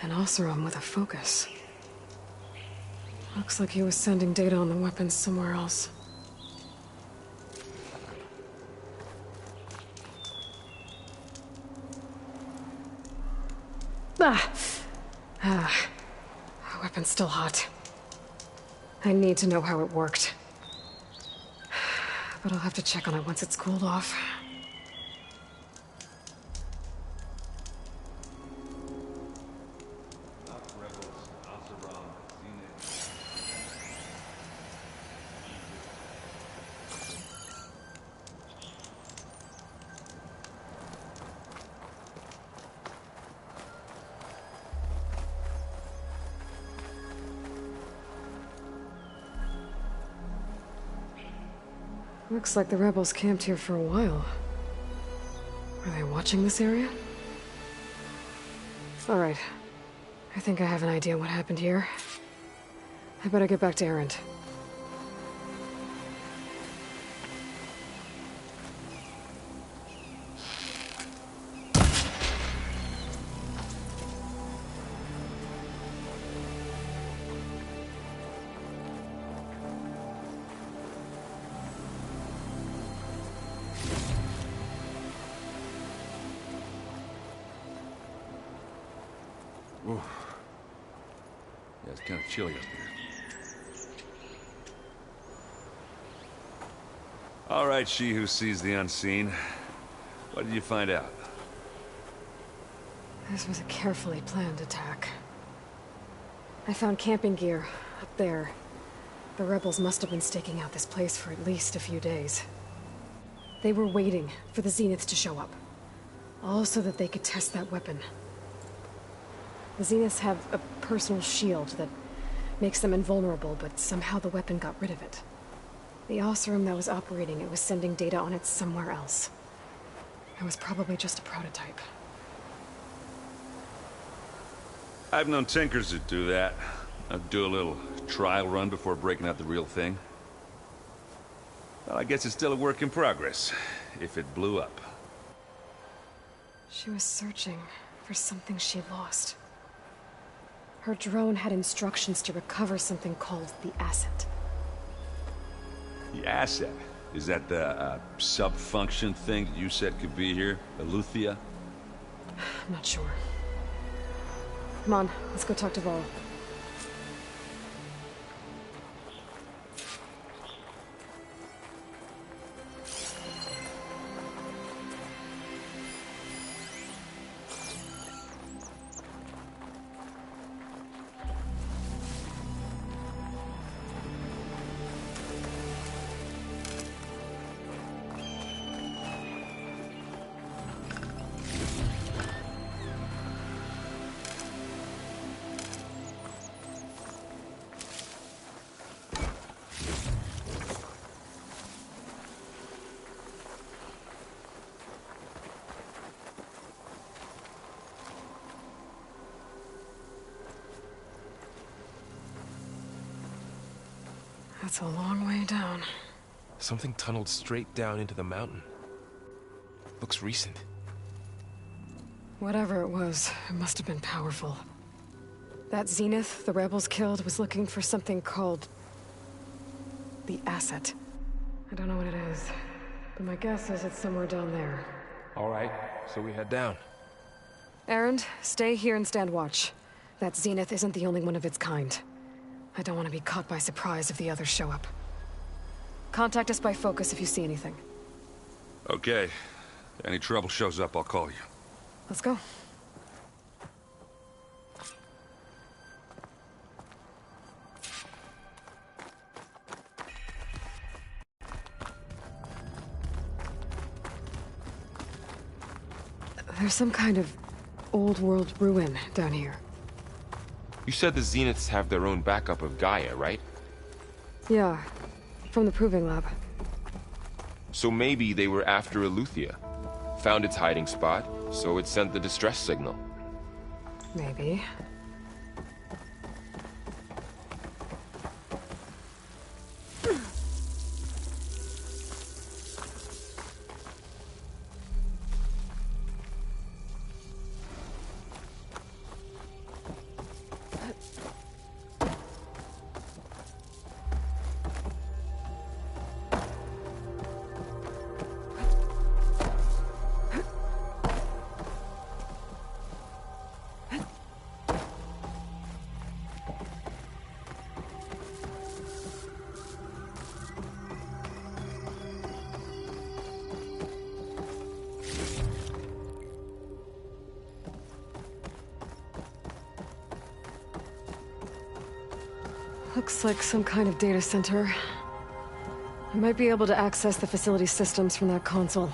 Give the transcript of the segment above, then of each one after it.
An Oseram with a focus. Looks like he was sending data on the weapons somewhere else. The weapon's still hot. I need to know how it worked. But I'll have to check on it once it's cooled off. Looks like the rebels camped here for a while. Are they watching this area? All right. I think I have an idea what happened here. I better get back to Erend. Ooh. Yeah, it's kind of chilly up here. All right, she who sees the unseen. What did you find out? This was a carefully planned attack. I found camping gear up there. The rebels must have been staking out this place for at least a few days. They were waiting for the Zeniths to show up. All so that they could test that weapon. The Zeniths have a personal shield that makes them invulnerable, but somehow the weapon got rid of it. The Oseram that was operating it was sending data on it somewhere else. It was probably just a prototype. I've known tinkers that do that. I'd do a little trial run before breaking out the real thing. Well, I guess it's still a work in progress, if it blew up. She was searching for something she lost. Her drone had instructions to recover something called the Asset. The Asset? Is that the sub-function thing that you said could be here? Eleuthia? I'm not sure. Come on, let's go talk to Varl. That's a long way down. Something tunneled straight down into the mountain. Looks recent. Whatever it was, it must have been powerful. That Zenith the rebels killed was looking for something called the Asset. I don't know what it is, but my guess is it's somewhere down there. All right, so we head down. Erend, stay here and stand watch. That Zenith isn't the only one of its kind. I don't want to be caught by surprise if the others show up. Contact us by focus if you see anything. Okay. Any trouble shows up, I'll call you. Let's go. There's some kind of old world ruin down here. You said the Zeniths have their own backup of Gaia, right? Yeah, from the Proving Lab. So maybe they were after Eleuthia. Found its hiding spot, so it sent the distress signal. Maybe. Looks like some kind of data center. I might be able to access the facility systems from that console.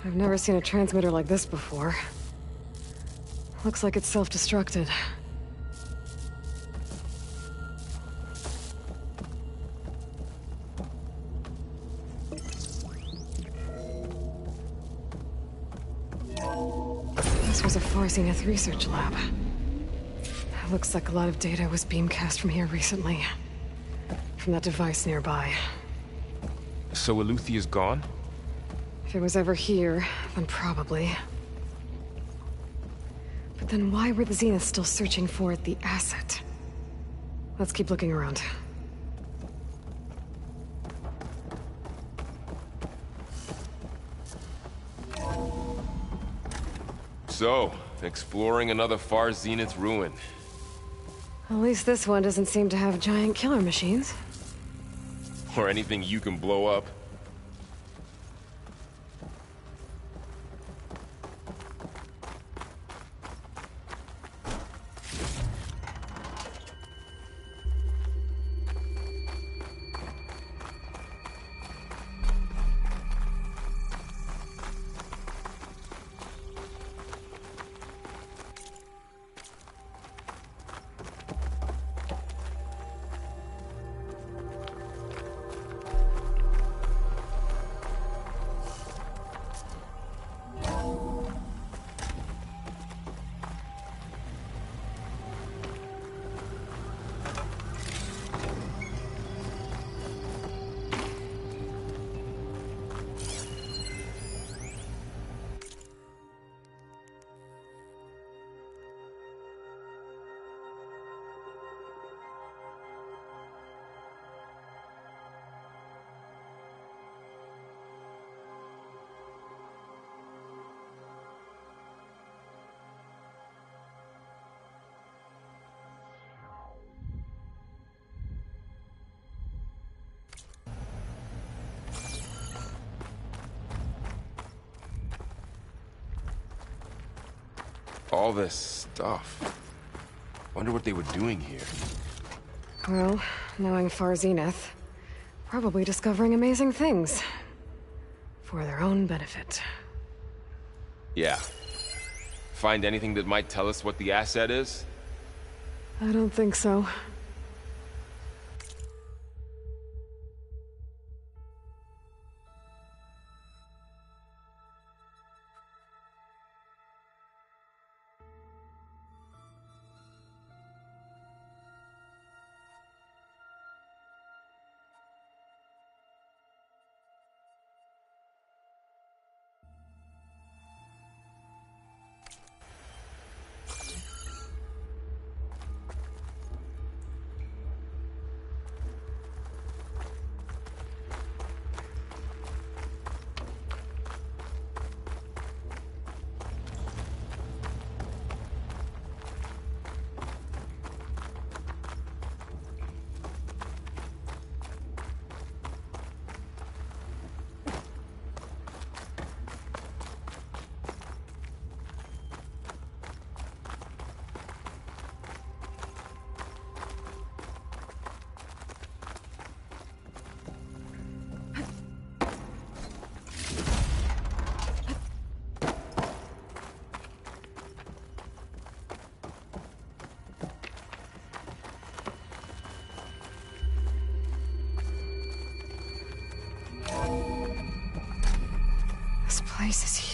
I've never seen a transmitter like this before. Looks like it's self-destructed. This was a Far Zenith research lab. Looks like a lot of data was beamcast from here recently. From that device nearby. So Eleuthia's gone? If it was ever here, then probably. But then why were the Zeniths still searching for the asset? Let's keep looking around. So, exploring another Far Zenith ruin. At least this one doesn't seem to have giant killer machines. Or anything you can blow up. All this stuff. Wonder what they were doing here. Well, knowing Far Zenith, probably discovering amazing things. For their own benefit. Yeah. Find anything that might tell us what the asset is? I don't think so.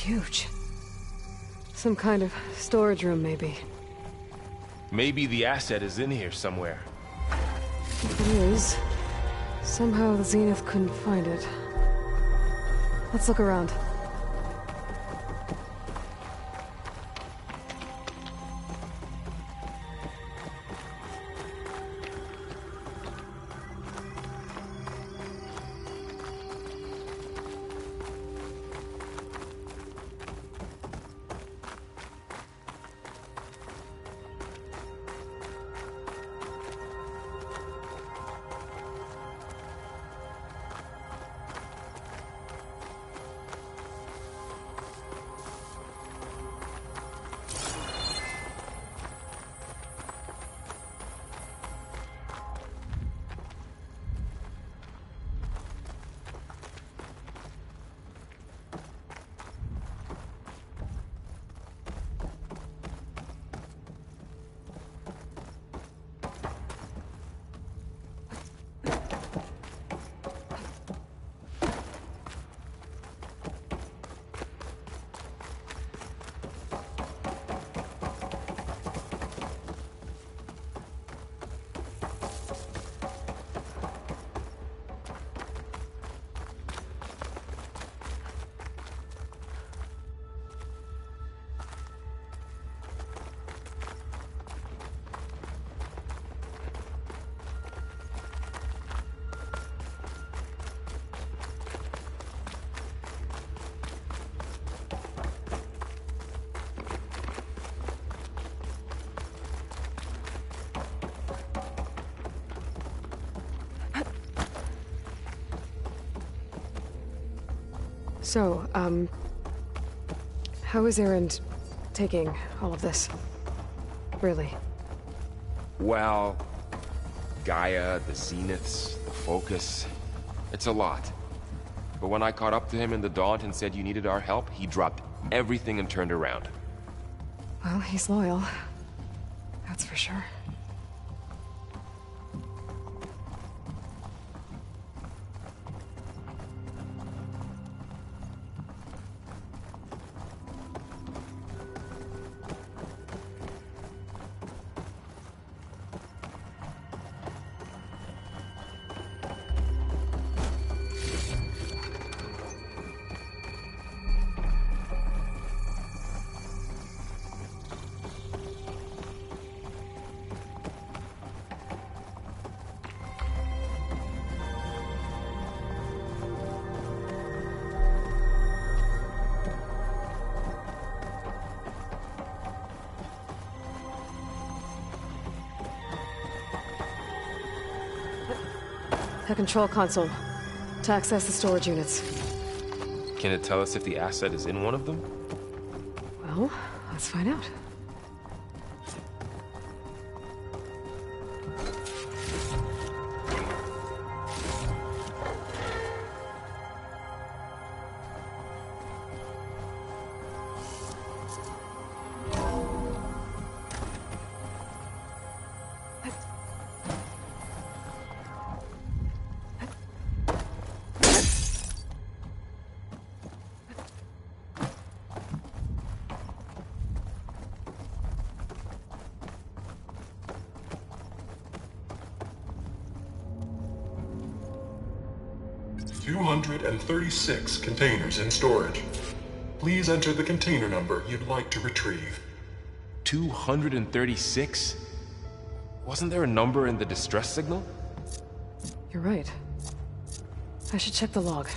huge. Some kind of storage room, maybe. Maybe the asset is in here somewhere. If it is, somehow the Zenith couldn't find it. Let's look around. So, how is Erend taking all of this? Really? Well, Gaia, the Zeniths, the Focus. It's a lot. But when I caught up to him in the Daunt and said you needed our help, he dropped everything and turned around. Well, he's loyal. That's for sure. The control console. To access the storage units. Can it tell us if the asset is in one of them? Well, let's find out. $236 containers in storage. Please enter the container number you'd like to retrieve. 236? Wasn't there a number in the distress signal? You're right. I should check the log.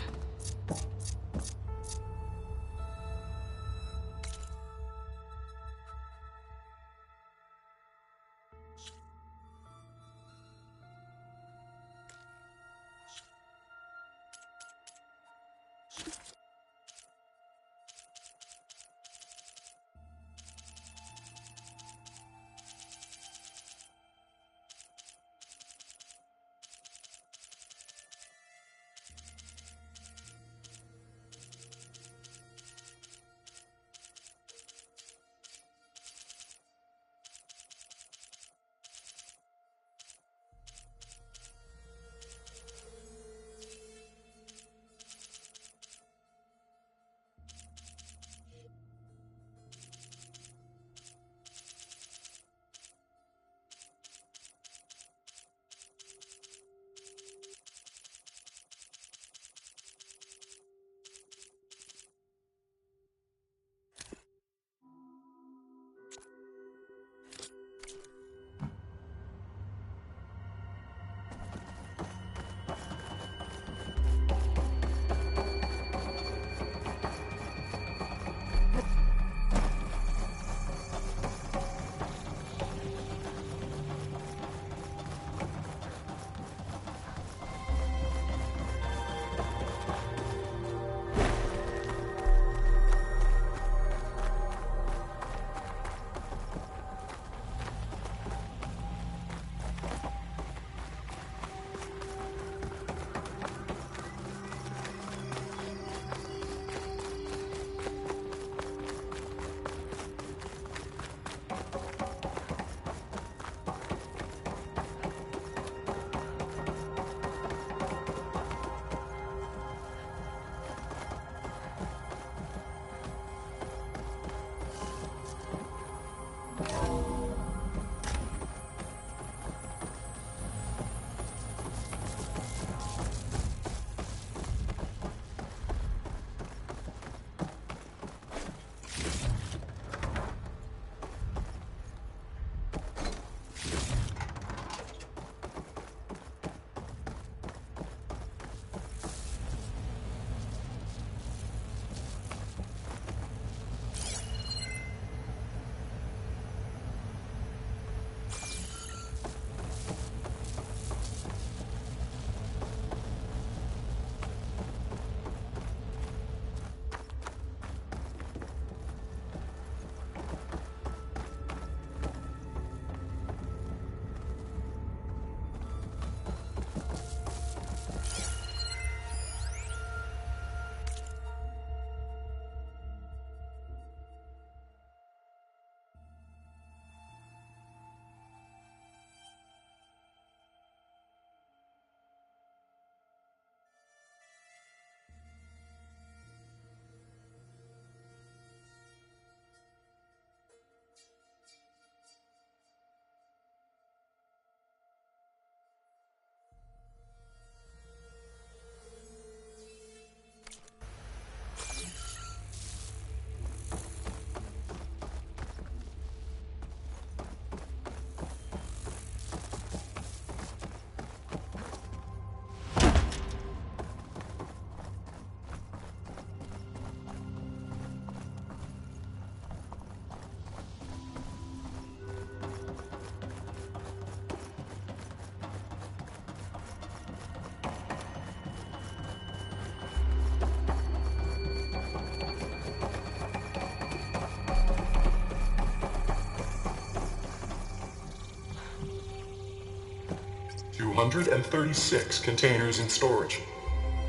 236 containers in storage.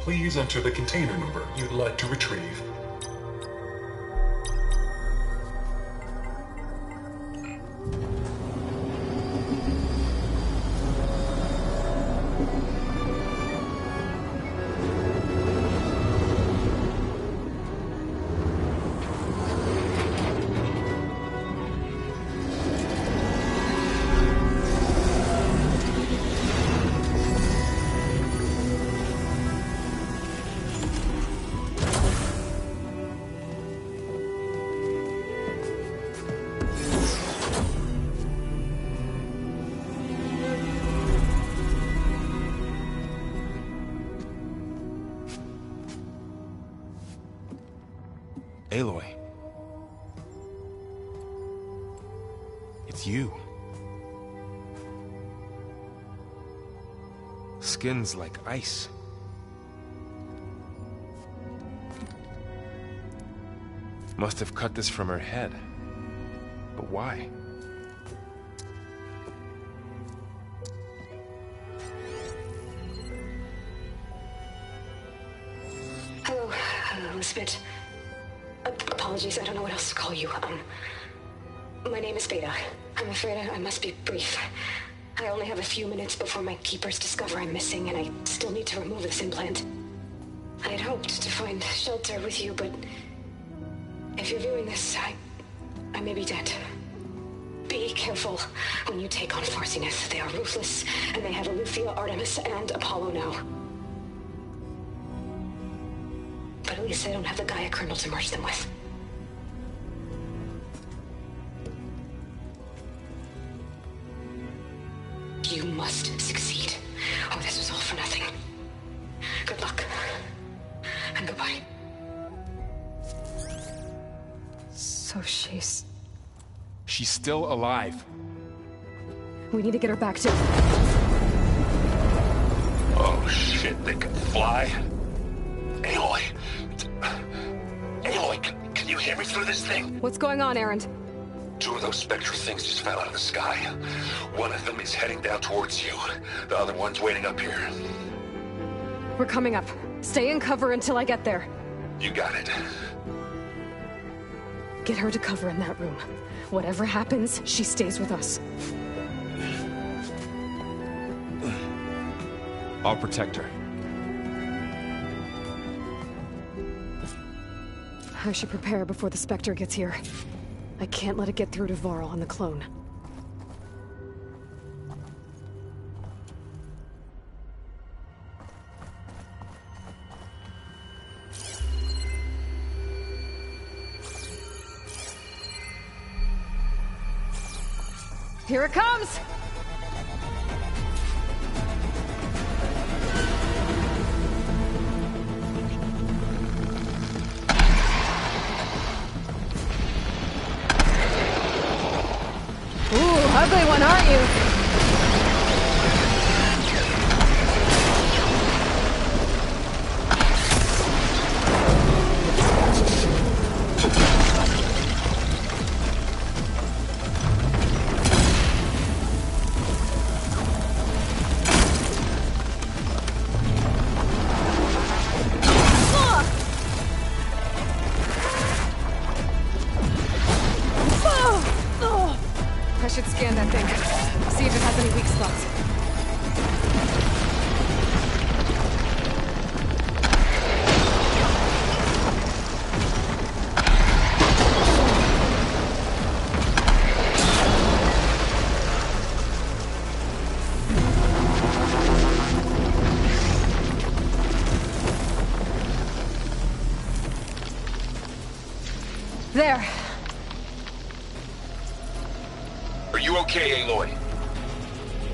Please enter the container number you'd like to retrieve. Aloy. It's you. Skin's like ice. Must have cut this from her head. But why? Hello, Elizabeth. Apologies, I don't know what else to call you. My name is Beta. I'm afraid I must be brief. I only have a few minutes before my keepers discover I'm missing, and I still need to remove this implant. I had hoped to find shelter with you, but if you're viewing this, I may be dead. Be careful when you take on Far Zenith. They are ruthless, and they have Eleuthia, Artemis, and Apollo now. But at least I don't have the Gaia kernel to merge them with. You must succeed, or this was all for nothing. Good luck. And goodbye. So she's... She's still alive. We need to get her back to... Oh shit, they can fly? Aloy! Aloy, can you hear me through this thing? What's going on, Erend? Two of those spectral things just fell out of the sky. One of them is heading down towards you. The other one's waiting up here. We're coming up. Stay in cover until I get there. You got it. Get her to cover in that room. Whatever happens, she stays with us. I'll protect her. I should prepare before the Spectre gets here. I can't let it get through to Varl and the clone. Here it comes! Ugly one, aren't you? I should scan that thing. See if it has any weak spots. There. Are you okay, Aloy?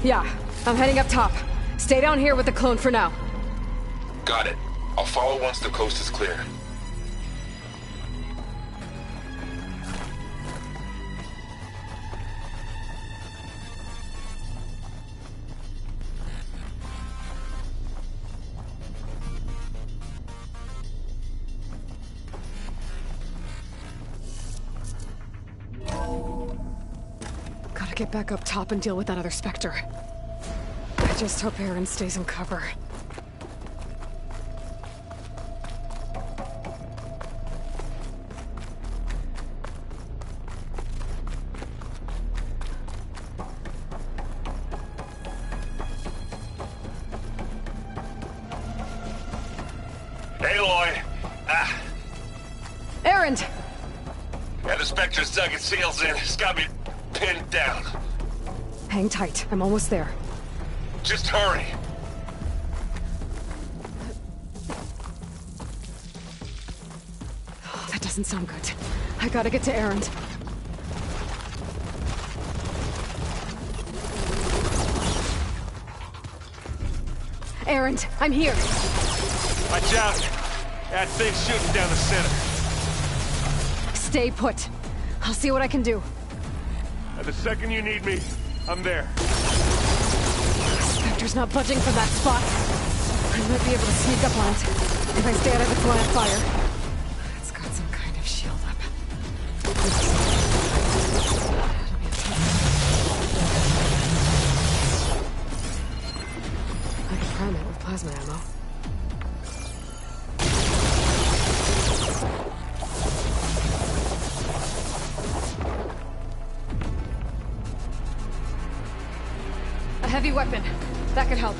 Yeah, I'm heading up top. Stay down here with the clone for now. Got it. I'll follow once the coast is clear. Gotta get back up top and deal with that other Spectre. I Just hope Aaron stays in cover. Aloy! Aaron! Yeah, the Spectre's dug its heels in. It's got me pinned down. Hang tight. I'm almost there. Just hurry. Oh, that doesn't sound good. I gotta get to Aaron. Aaron, I'm here. Watch out! That thing's shooting down the center. Stay put. I'll see what I can do. And the second you need me, I'm there. Spectre's not budging from that spot. I might be able to sneak up on it if I stay out of its line of fire. It's got some kind of shield up. It'll be a tough- I can prime it with plasma ammo. A heavy weapon. That could help.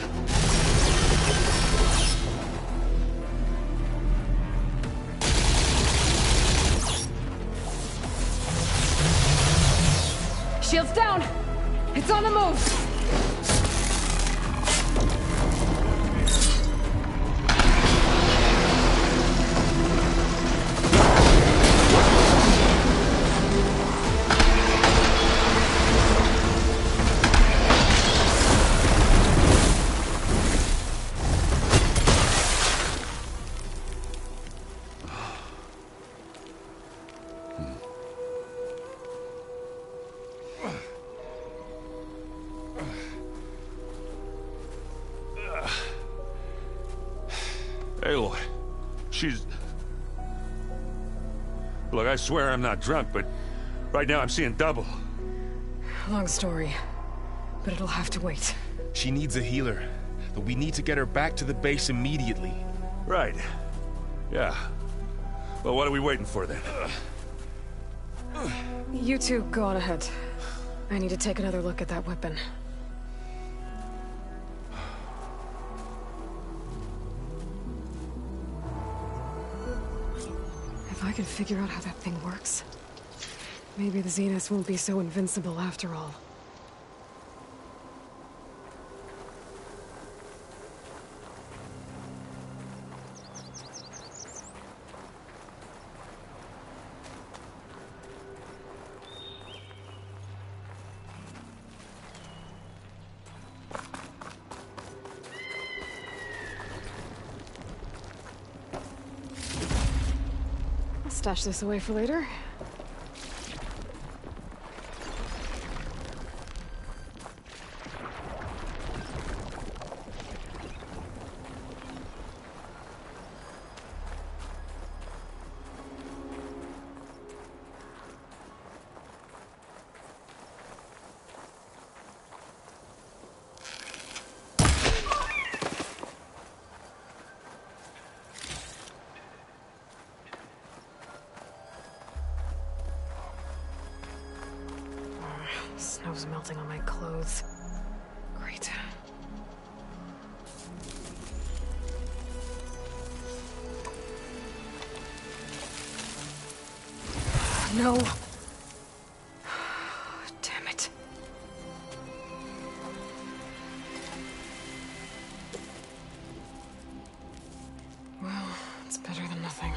Shield's down! It's on the move! Aloy, she's... Look, I swear I'm not drunk, but right now I'm seeing double. Long story, but it'll have to wait. She needs a healer, but we need to get her back to the base immediately. Right. Yeah. Well, what are we waiting for then? You two go on ahead. I need to take another look at that weapon. If I could figure out how that thing works, maybe the Zeniths won't be so invincible after all. I'll stash this away for later. Snow's melting on my clothes. Great. No. Damn it. Well, it's better than nothing.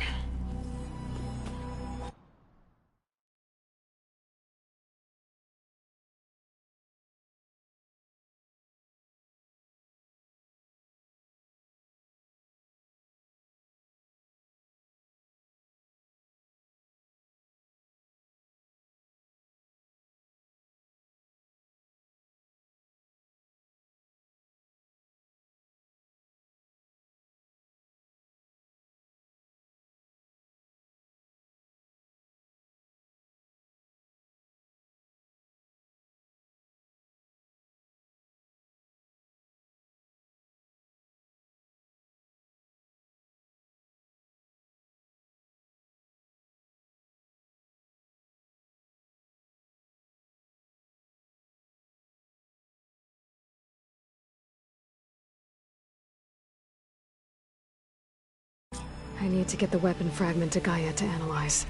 I need to get the weapon fragment to Gaia to analyze.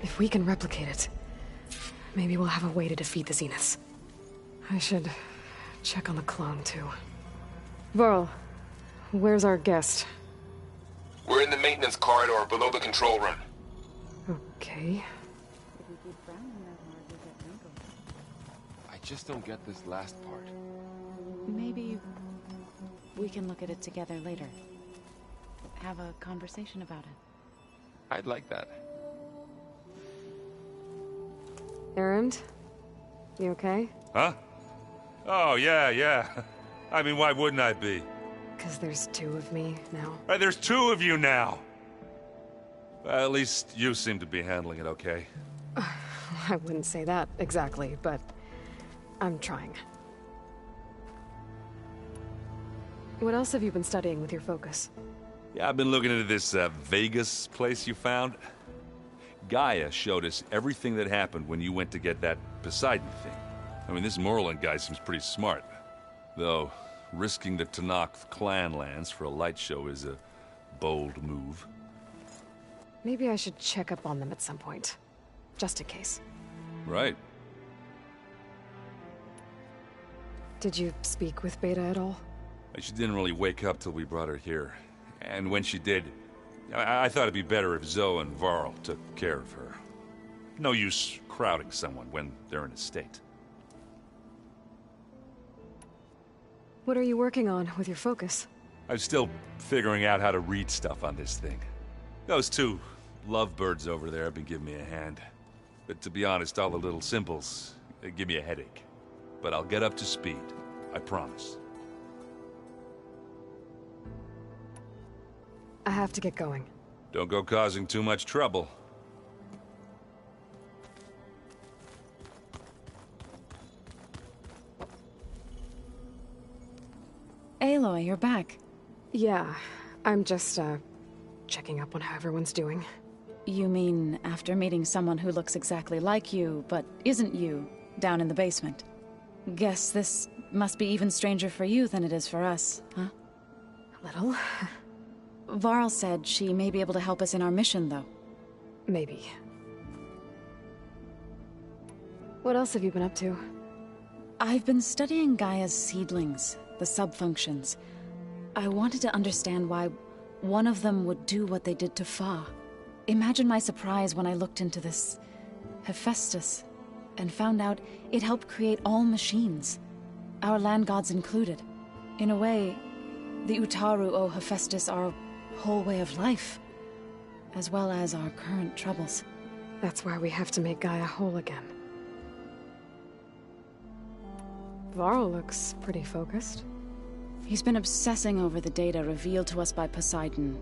If we can replicate it, maybe we'll have a way to defeat the Zeniths. I should check on the clone, too. Varl, where's our guest? We're in the maintenance corridor below the control room. Okay. I just don't get this last part. Maybe we can look at it together later. Have a conversation about it. I'd like that. Erend? You okay? Huh? Oh, yeah. I mean, why wouldn't I be? Because there's two of me now. There's two of you now! Well, at least you seem to be handling it okay. I wouldn't say that exactly, but I'm trying. What else have you been studying with your focus? Yeah, I've been looking into this Vegas place you found. Gaia showed us everything that happened when you went to get that Poseidon thing. I mean, this Morlund guy seems pretty smart. Though, risking the Tenakth clan lands for a light show is a bold move. Maybe I should check up on them at some point. Just in case. Right. Did you speak with Beta at all? She didn't really wake up till we brought her here. And when she did, I thought it'd be better if Zoe and Varl took care of her. No use crowding someone when they're in a state. What are you working on with your focus? I'm still figuring out how to read stuff on this thing. Those two lovebirds over there have been giving me a hand. But to be honest, all the little symbols, they give me a headache. But I'll get up to speed. I promise. I have to get going. Don't go causing too much trouble. Aloy, you're back. Yeah, I'm just, checking up on how everyone's doing. You mean after meeting someone who looks exactly like you, but isn't you, down in the basement? Guess this must be even stranger for you than it is for us, huh? A little. Varl said she may be able to help us in our mission, though. Maybe. What else have you been up to? I've been studying Gaia's seedlings, the subfunctions. I wanted to understand why one of them would do what they did to Fa. Imagine my surprise when I looked into this Hephaestus and found out it helped create all machines, our land gods included. In a way, the Utaru owe Hephaestus our whole way of life, as well as our current troubles. That's why we have to make Gaia whole again. Varl looks pretty focused. He's been obsessing over the data revealed to us by Poseidon.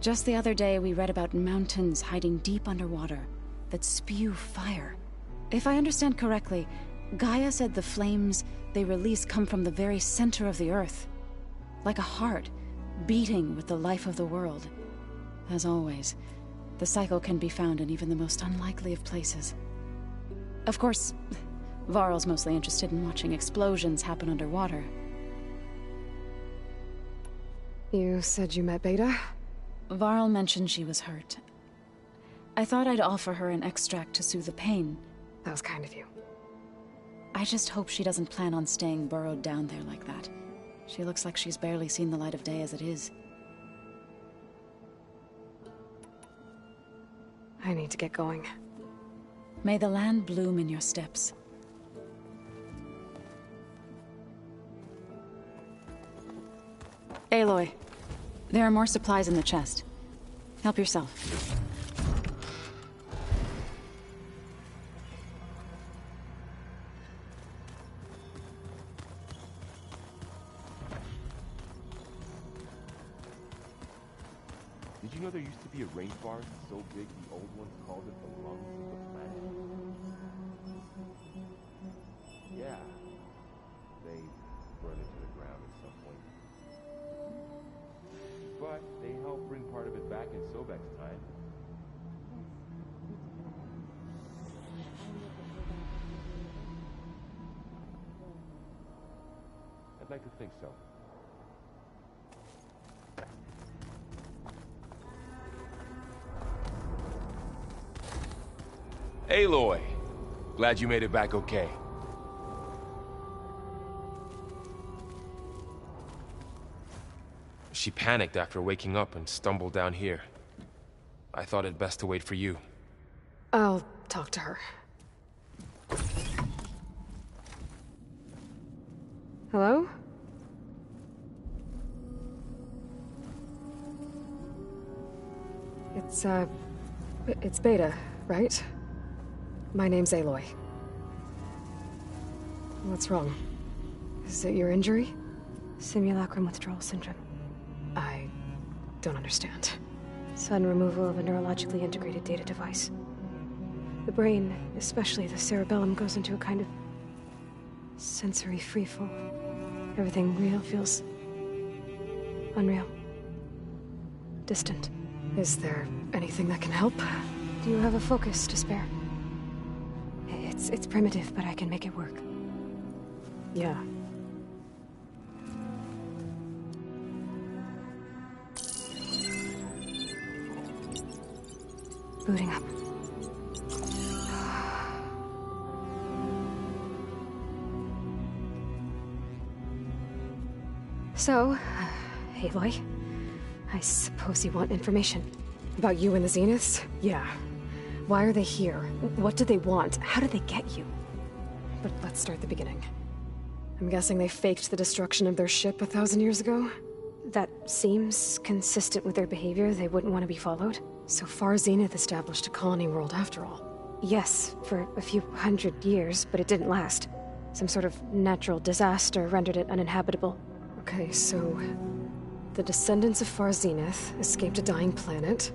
Just the other day, we read about mountains hiding deep underwater that spew fire. If I understand correctly, Gaia said the flames they release come from the very center of the Earth. Like a heart, beating with the life of the world. As always, the cycle can be found in even the most unlikely of places. Of course, Varl's mostly interested in watching explosions happen underwater. You said you met Beta? Varl mentioned she was hurt. I thought I'd offer her an extract to soothe the pain. That was kind of you. I just hope she doesn't plan on staying burrowed down there like that. She looks like she's barely seen the light of day as it is. I need to get going. May the land bloom in your steps. Aloy, there are more supplies in the chest. Help yourself. Did you know there used to be a rainforest so big the old ones called it the lungs of the planet? Yeah. They burned it to the ground at some point. But they helped bring part of it back in Sobek's time. I'd like to think so. Aloy. Glad you made it back okay. She panicked after waking up and stumbled down here. I thought it best to wait for you. I'll talk to her. Hello? It's Beta, right? My name's Aloy. What's wrong? Is it your injury? Simulacrum withdrawal syndrome. I don't understand. Sudden removal of a neurologically integrated data device. The brain, especially the cerebellum, goes into a kind of sensory freefall. Everything real feels unreal. Distant. Is there anything that can help? Do you have a focus to spare? It's primitive, but I can make it work. Yeah. Booting up. So, Aloy, I suppose you want information. About you and the Zeniths? Yeah. Why are they here? What do they want? How did they get you? But let's start at the beginning. I'm guessing they faked the destruction of their ship 1,000 years ago? That seems consistent with their behavior. They wouldn't want to be followed. So far, Zenith established a colony world after all. Yes, for a few hundred years, but it didn't last. Some sort of natural disaster rendered it uninhabitable. Okay, so the descendants of Far Zenith escaped a dying planet,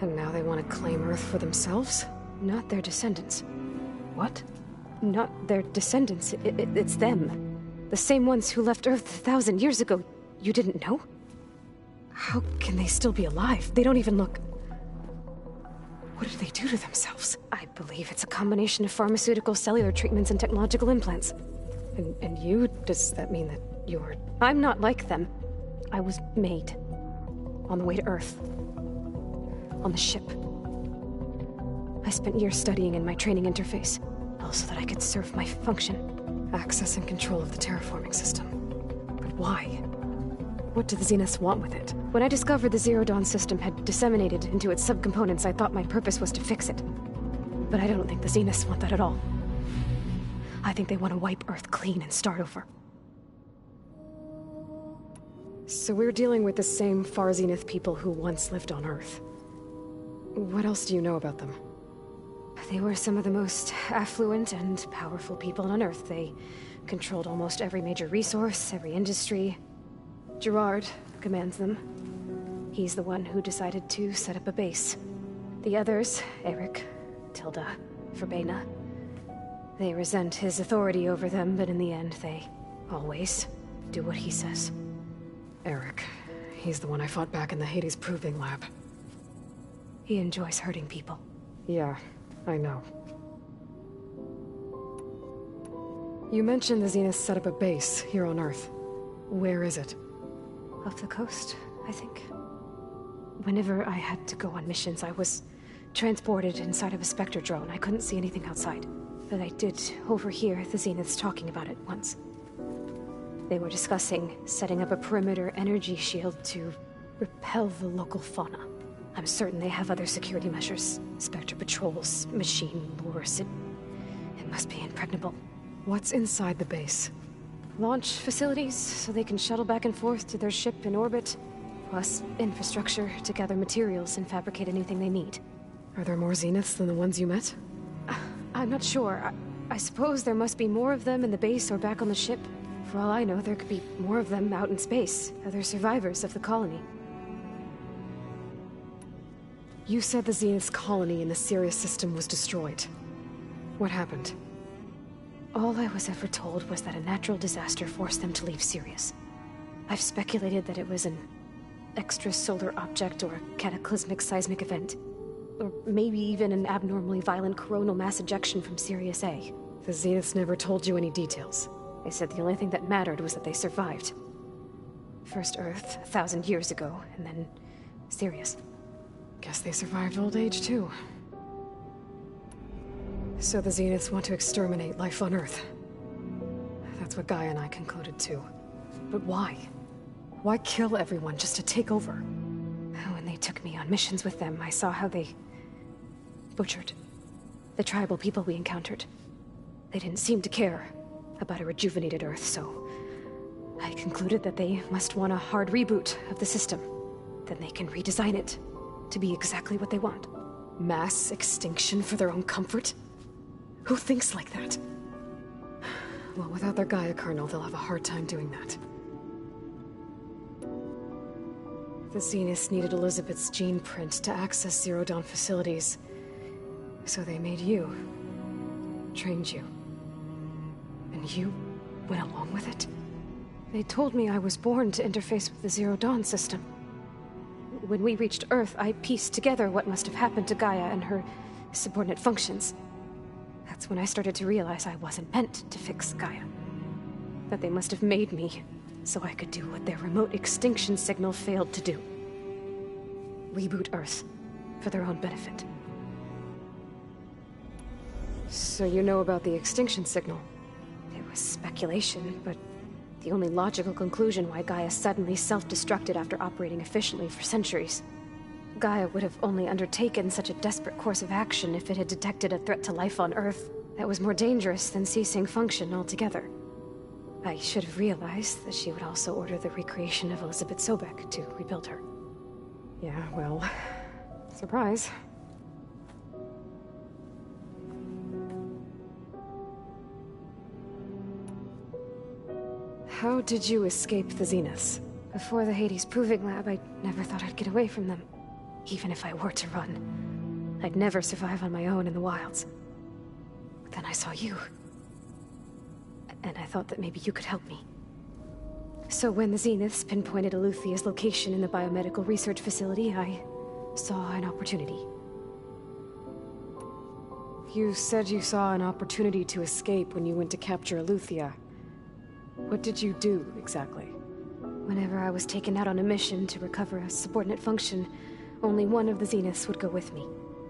and now they want to claim Earth for themselves? Not their descendants. What? Not their descendants. It's them. The same ones who left Earth 1,000 years ago. You didn't know? How can they still be alive? They don't even look... What did they do to themselves? I believe it's a combination of pharmaceutical, cellular treatments, and technological implants. And you? Does that mean that you're... I'm not like them. I was made. On the way to Earth. On the ship. I spent years studying in my training interface, all so that I could serve my function. Access and control of the terraforming system. But why? What do the Zeniths want with it? When I discovered the Zero Dawn system had disseminated into its subcomponents, I thought my purpose was to fix it. But I don't think the Zeniths want that at all. I think they want to wipe Earth clean and start over. So we're dealing with the same Far Zenith people who once lived on Earth. What else do you know about them? They were some of the most affluent and powerful people on Earth. They controlled almost every major resource, every industry. Gerard commands them. He's the one who decided to set up a base. The others, Eric, Tilda, Verbena, they resent his authority over them, but in the end, they always do what he says. Eric. He's the one I fought back in the Hades Proving Lab. He enjoys hurting people. Yeah, I know. You mentioned the Zeniths set up a base here on Earth. Where is it? Off the coast, I think. Whenever I had to go on missions, I was transported inside of a Spectre drone. I couldn't see anything outside. But I did overhear the Zeniths talking about it once. They were discussing setting up a perimeter energy shield to repel the local fauna. I'm certain they have other security measures. Spectre patrols, machine lures. It must be impregnable. What's inside the base? Launch facilities, so they can shuttle back and forth to their ship in orbit. Plus, infrastructure to gather materials and fabricate anything they need. Are there more Zeniths than the ones you met? I'm not sure. I suppose there must be more of them in the base or back on the ship. For all I know, there could be more of them out in space. Other survivors of the colony. You said the Zenith's colony in the Sirius system was destroyed. What happened? All I was ever told was that a natural disaster forced them to leave Sirius. I've speculated that it was an extrasolar object or a cataclysmic seismic event. Or maybe even an abnormally violent coronal mass ejection from Sirius A. The Zeniths never told you any details. They said the only thing that mattered was that they survived. First Earth, 1,000 years ago, and then Sirius. Guess they survived old age, too. So the Zeniths want to exterminate life on Earth. That's what Gaia and I concluded too. But why? Why kill everyone just to take over? When they took me on missions with them, I saw how they butchered the tribal people we encountered. They didn't seem to care about a rejuvenated Earth, so I concluded that they must want a hard reboot of the system. Then they can redesign it to be exactly what they want. Mass extinction for their own comfort? Who thinks like that? Well, without their Gaia kernel, they'll have a hard time doing that. The Zeniths needed Elizabeth's gene print to access Zero Dawn facilities. So they made you. Trained you. And you went along with it? They told me I was born to interface with the Zero Dawn system. When we reached Earth, I pieced together what must have happened to Gaia and her subordinate functions. That's when I started to realize I wasn't meant to fix Gaia. That they must have made me so I could do what their remote extinction signal failed to do. Reboot Earth for their own benefit. So you know about the extinction signal? It was speculation, but the only logical conclusion why Gaia suddenly self-destructed after operating efficiently for centuries. Gaia would have only undertaken such a desperate course of action if it had detected a threat to life on Earth that was more dangerous than ceasing function altogether. I should have realized that she would also order the recreation of Elizabeth Sobek to rebuild her. Yeah, well, surprise. How did you escape the Zeniths? Before the Hades Proving Lab, I never thought I'd get away from them. Even if I were to run, I'd never survive on my own in the wilds. But then I saw you. And I thought that maybe you could help me. So when the Zeniths pinpointed Eluthia's location in the biomedical research facility, I saw an opportunity. You said you saw an opportunity to escape when you went to capture Eluthia. What did you do, exactly? Whenever I was taken out on a mission to recover a subordinate function, only one of the Zeniths would go with me.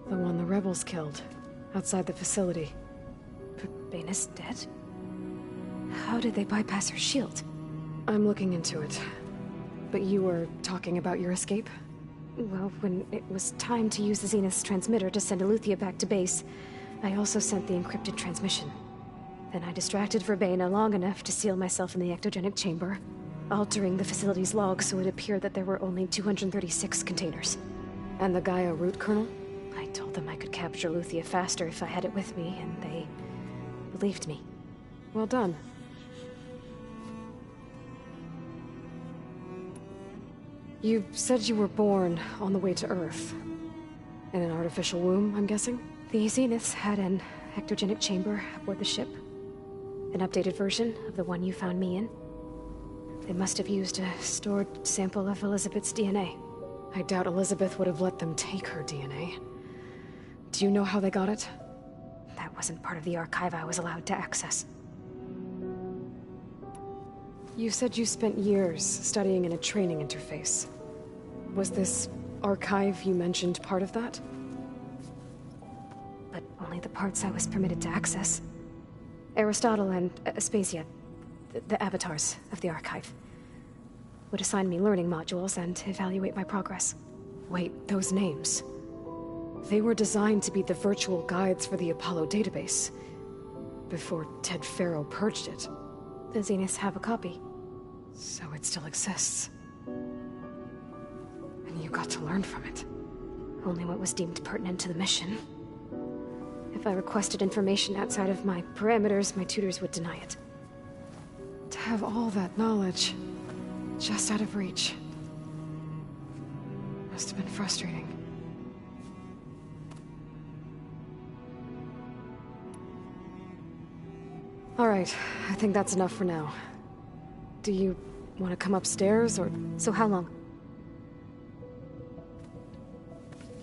The one the rebels killed, outside the facility. But Baina's dead? How did they bypass her shield? I'm looking into it. But you were talking about your escape? Well, when it was time to use the Zenith's transmitter to send Eluthia back to base, I also sent the encrypted transmission. Then I distracted Verbena long enough to seal myself in the ectogenic chamber, altering the facility's log so it appeared that there were only 236 containers. And the Gaia root kernel? I told them I could capture Eluthia faster if I had it with me, and they believed me. Well done. You said you were born on the way to Earth. In an artificial womb, I'm guessing? The Zeniths had an ectogenic chamber aboard the ship. An updated version of the one you found me in. They must have used a stored sample of Elizabeth's DNA. I doubt Elizabeth would have let them take her DNA. Do you know how they got it? That wasn't part of the archive I was allowed to access. You said you spent years studying in a training interface. Was this archive you mentioned part of that? But only the parts I was permitted to access. Aristotle and Aspasia, the avatars of the archive, would assign me learning modules and evaluate my progress. Wait, those names. They were designed to be the virtual guides for the Apollo database, before Ted Faro purged it. The Zeniths have a copy. So it still exists. And you got to learn from it. Only what was deemed pertinent to the mission. If I requested information outside of my parameters, my tutors would deny it. To have all that knowledge, just out of reach, must have been frustrating. All right, I think that's enough for now. Do you want to come upstairs, or... So how long?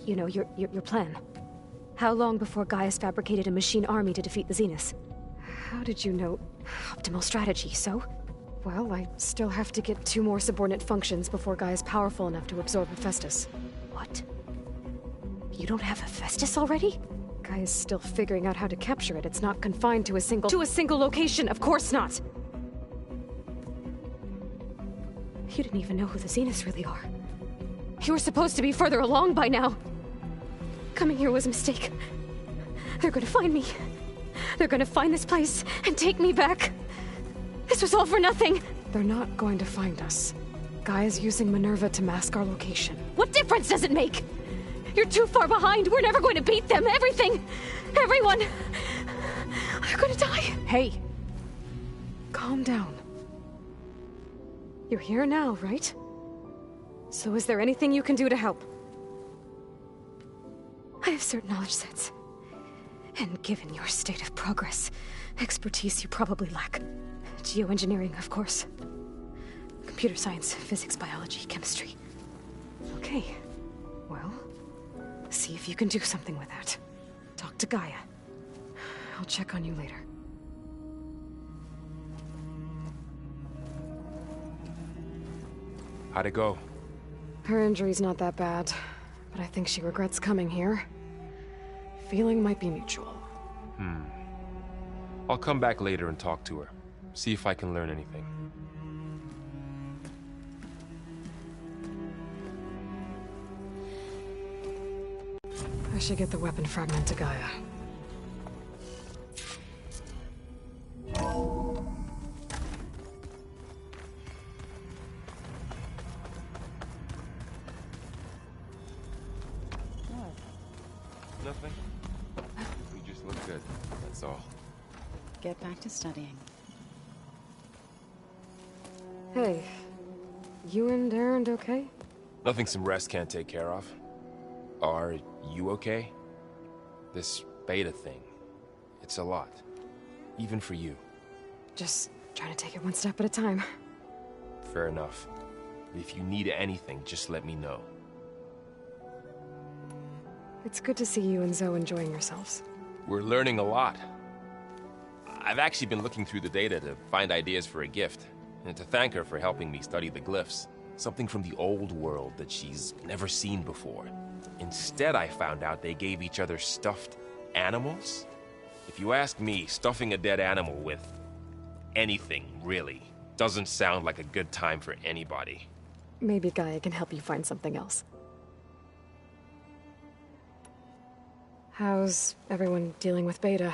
You know, your plan. How long before Gaia's fabricated a machine army to defeat the Zeniths? How did you know? Optimal strategy, so? Well, I still have to get 2 more subordinate functions before Gaia's powerful enough to absorb Hephaestus. What? You don't have Hephaestus already? Gaia's still figuring out how to capture it. It's not confined to a single location. Of course not. You didn't even know who the Zeniths really are. You were supposed to be further along by now. Coming here was a mistake. They're gonna find me. They're gonna find this place and take me back. This was all for nothing. They're not going to find us. Gaia's using Minerva to mask our location. What difference does it make? You're too far behind. We're never going to beat them. Everything. Everyone. They're gonna die. Hey. Calm down. You're here now, right? So is there anything you can do to help? I have certain knowledge sets. And given your state of progress, expertise you probably lack. Geoengineering, of course. Computer science, physics, biology, chemistry. Okay. Well, see if you can do something with that. Talk to Gaia. I'll check on you later. How'd it go? Her injury's not that bad, but I think she regrets coming here. Feeling might be mutual. I'll come back later and talk to her. See if I can learn anything. I should get the weapon fragment to Gaia. Nothing. We just look good, that's all. Get back to studying. Hey, you and Erend okay? Nothing some rest can't take care of. Are you okay? This beta thing, it's a lot. Even for you. Just trying to take it one step at a time. Fair enough. If you need anything, just let me know. It's good to see you and Zoe enjoying yourselves. We're learning a lot. I've actually been looking through the data to find ideas for a gift, and to thank her for helping me study the glyphs. Something from the old world that she's never seen before. Instead, I found out they gave each other stuffed animals. If you ask me, stuffing a dead animal with anything, really, doesn't sound like a good time for anybody. Maybe Gaia can help you find something else. How's everyone dealing with Beta?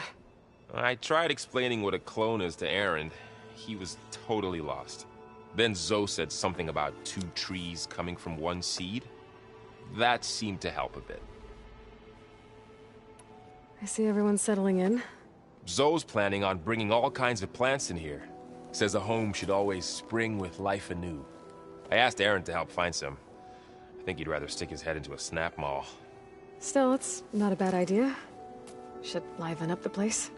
I tried explaining what a clone is to Erend. He was totally lost. Then Zoe said something about 2 trees coming from 1 seed. That seemed to help a bit. I see everyone's settling in. Zoe's planning on bringing all kinds of plants in here. Says a home should always spring with life anew. I asked Erend to help find some. I think he'd rather stick his head into a snap mall. Still, it's not a bad idea. Should liven up the place.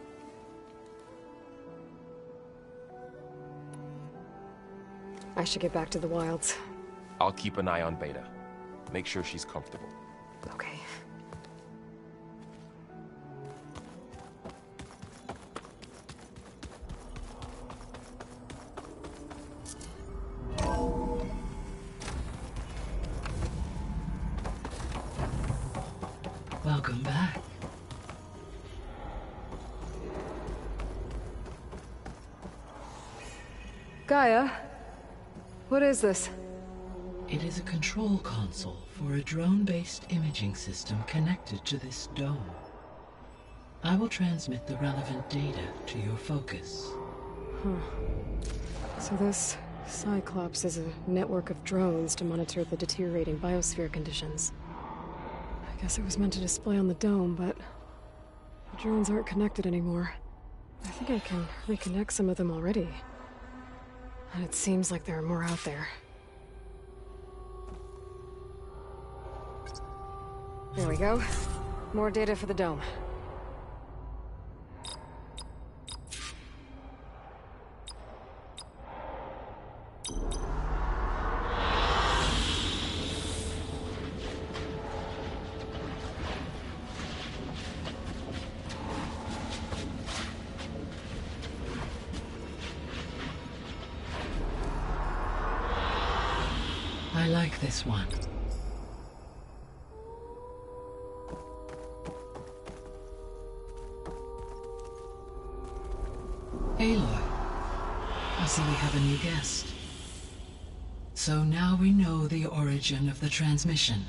I should get back to the wilds. I'll keep an eye on Beta. Make sure she's comfortable. Okay. Welcome back. Gaia, what is this? It is a control console for a drone-based imaging system connected to this dome. I will transmit the relevant data to your focus. So this Cyclops is a network of drones to monitor the deteriorating biosphere conditions. I guess it was meant to display on the dome, but the drones aren't connected anymore. I think I can reconnect some of them already. And it seems like there are more out there. There we go. More data for the dome. I like this one. Aloy, I see we have a new guest. So now we know the origin of the transmission.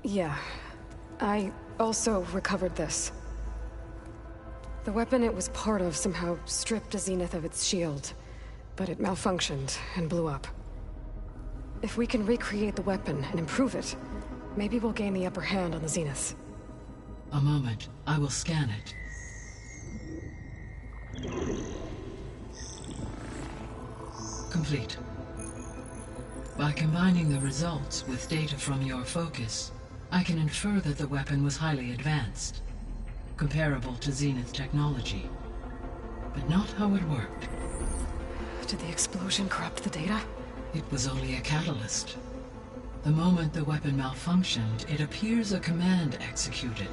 Yeah. I also recovered this. The weapon it was part of somehow stripped Zenith of its shield, but it malfunctioned and blew up. If we can recreate the weapon and improve it, maybe we'll gain the upper hand on the Zeniths. A moment, I will scan it. Complete. By combining the results with data from your focus, I can infer that the weapon was highly advanced, comparable to Zenith technology, but not how it worked. Did the explosion corrupt the data? It was only a catalyst. The moment the weapon malfunctioned, it appears a command executed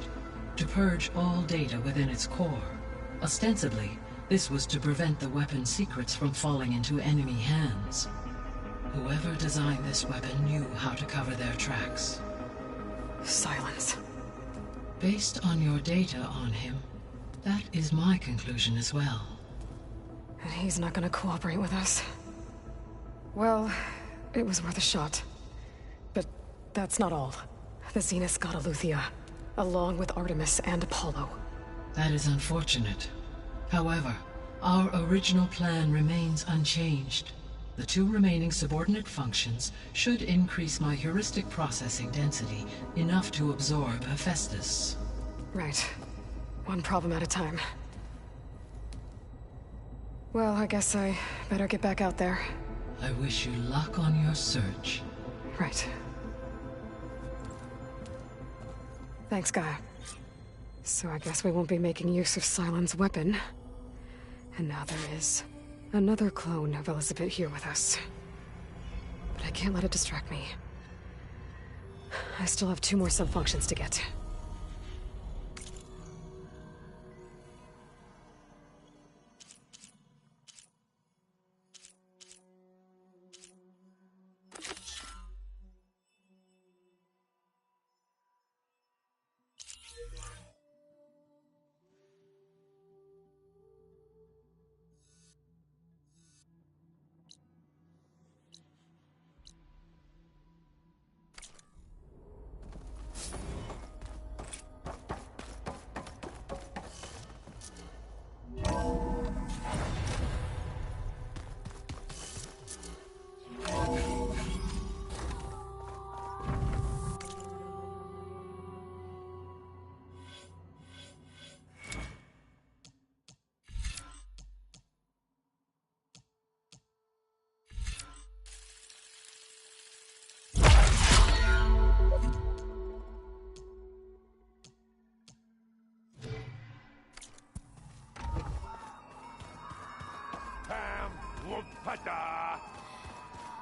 to purge all data within its core. Ostensibly, this was to prevent the weapon's secrets from falling into enemy hands. Whoever designed this weapon knew how to cover their tracks. Silence. Based on your data on him, that is my conclusion as well. And he's not gonna cooperate with us. Well, it was worth a shot. But that's not all. The Zeniths got Aletheia, along with Artemis and Apollo. That is unfortunate. However, our original plan remains unchanged. The two remaining subordinate functions should increase my heuristic processing density enough to absorb Hephaestus. Right. One problem at a time. Well, I guess I better get back out there. I wish you luck on your search. Right. Thanks, Gaia. So I guess we won't be making use of Sylens' weapon. And now there is another clone of Elizabeth here with us. But I can't let it distract me. I still have 2 more sub-functions to get.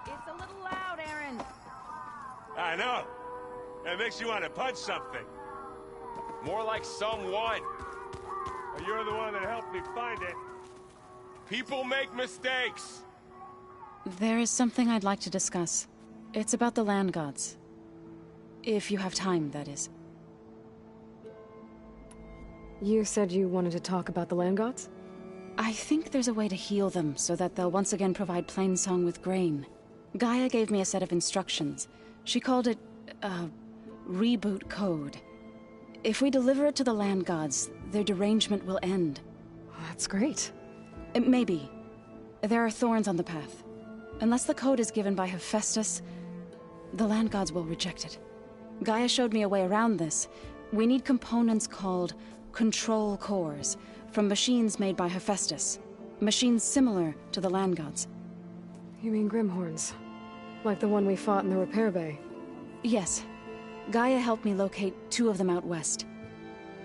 It's a little loud, Aaron. I know. It makes you want to punch something. More like someone. Well, you're the one that helped me find it. People make mistakes. There is something I'd like to discuss. It's about the land gods. If you have time, that is. You said you wanted to talk about the land gods? I think there's a way to heal them so that they'll once again provide Plainsong with grain. Gaia gave me a set of instructions. She called it, reboot code. If we deliver it to the land gods, their derangement will end. That's great. Maybe. There are thorns on the path. Unless the code is given by Hephaestus, the land gods will reject it. Gaia showed me a way around this. We need components called control cores, from machines made by Hephaestus. Machines similar to the land gods. You mean Grimhorns? Like the one we fought in the repair bay? Yes. Gaia helped me locate 2 of them out west.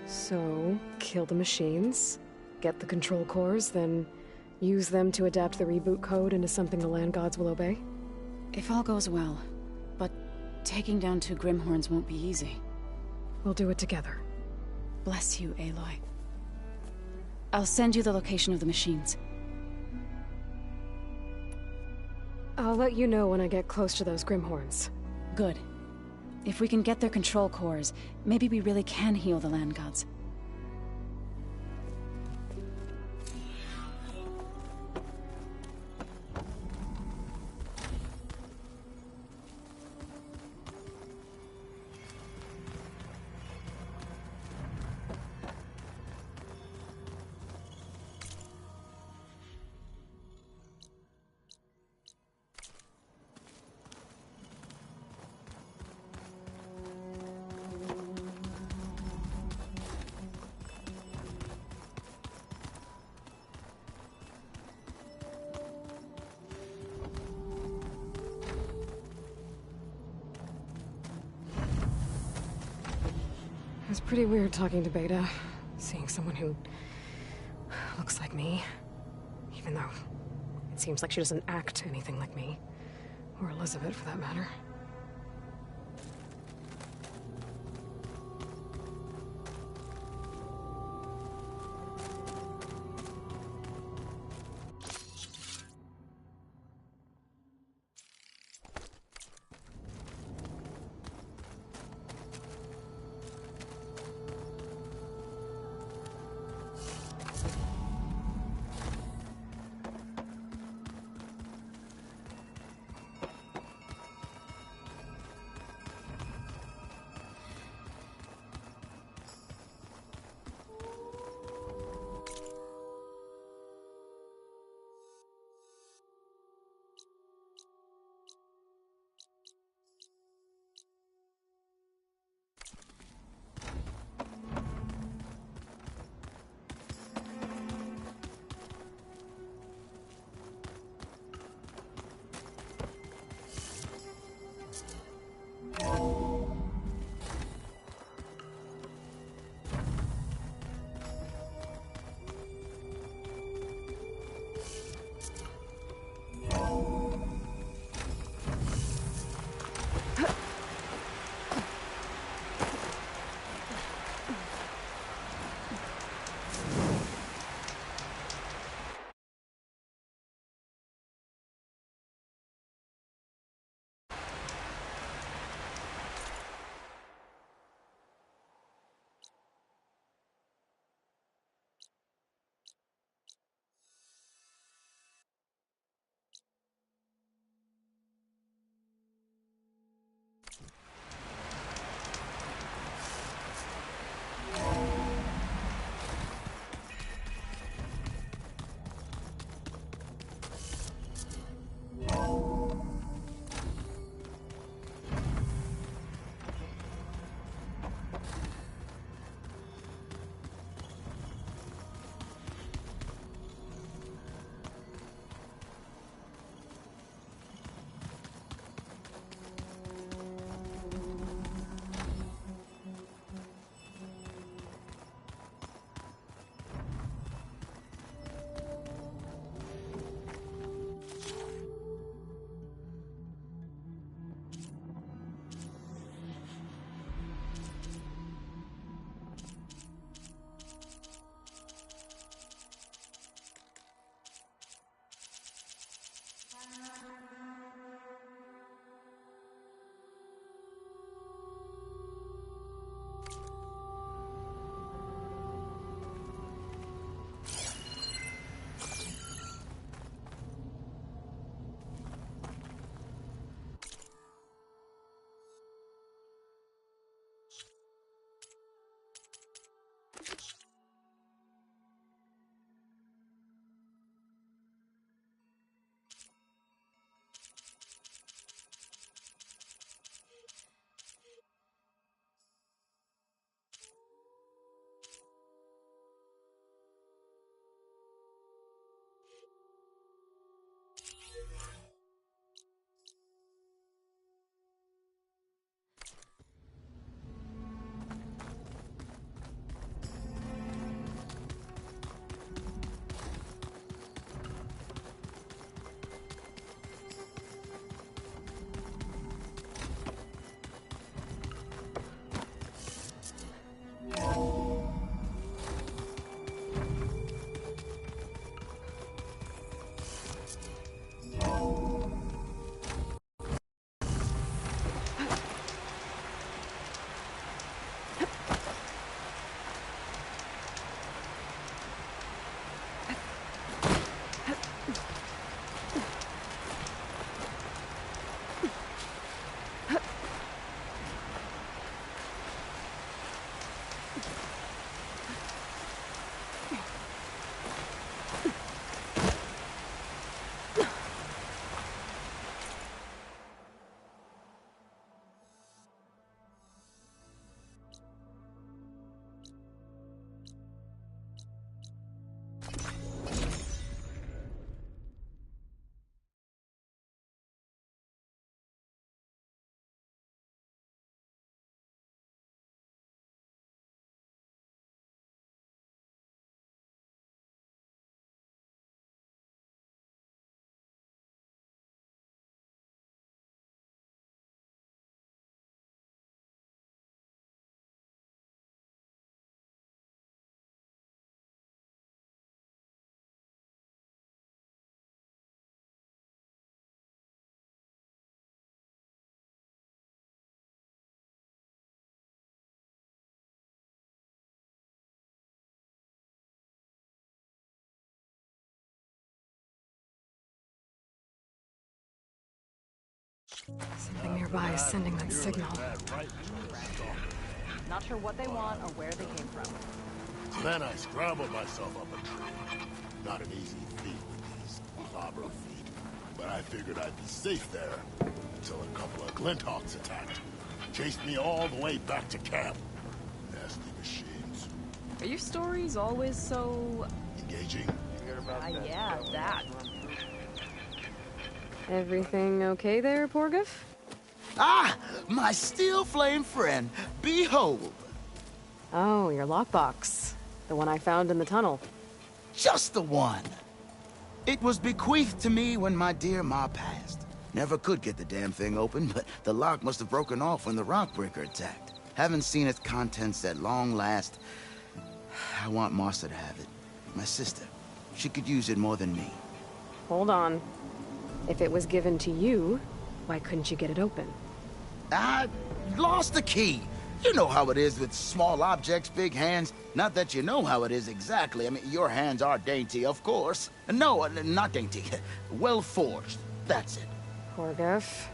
So, kill the machines, get the control cores, then use them to adapt the reboot code into something the land gods will obey? If all goes well. But taking down 2 Grimhorns won't be easy. We'll do it together. Bless you, Aloy. I'll send you the location of the machines. I'll let you know when I get close to those Grimhorns. Good. If we can get their control cores, maybe we really can heal the land gods. was pretty weird talking to Beta. Seeing someone who looks like me. Even though it seems like she doesn't act anything like me. Or Elizabeth, for that matter. Something nearby is sending that signal. Not sure what they want or where they came from. Then I scrambled myself up a tree. Not an easy feat with these clobber feet, but I figured I'd be safe there until a couple of Glinthawks attacked. Chased me all the way back to camp. Nasty machines. Are your stories always so... Engaging? Yeah, that. Everything okay there, Porgif? Ah! My steel flame friend, behold! Oh, your lockbox. The one I found in the tunnel. Just the one. It was bequeathed to me when my dear ma passed. Never could get the damn thing open, but the lock must have broken off when the Rockbreaker attacked. Haven't seen its contents at long last. I want Martha to have it. My sister. She could use it more than me. Hold on. If it was given to you, why couldn't you get it open? I lost the key. You know how it is with small objects, big hands. Not that you know how it is exactly. I mean, your hands are dainty, of course. No, not dainty. Well forged. That's it. Porgif.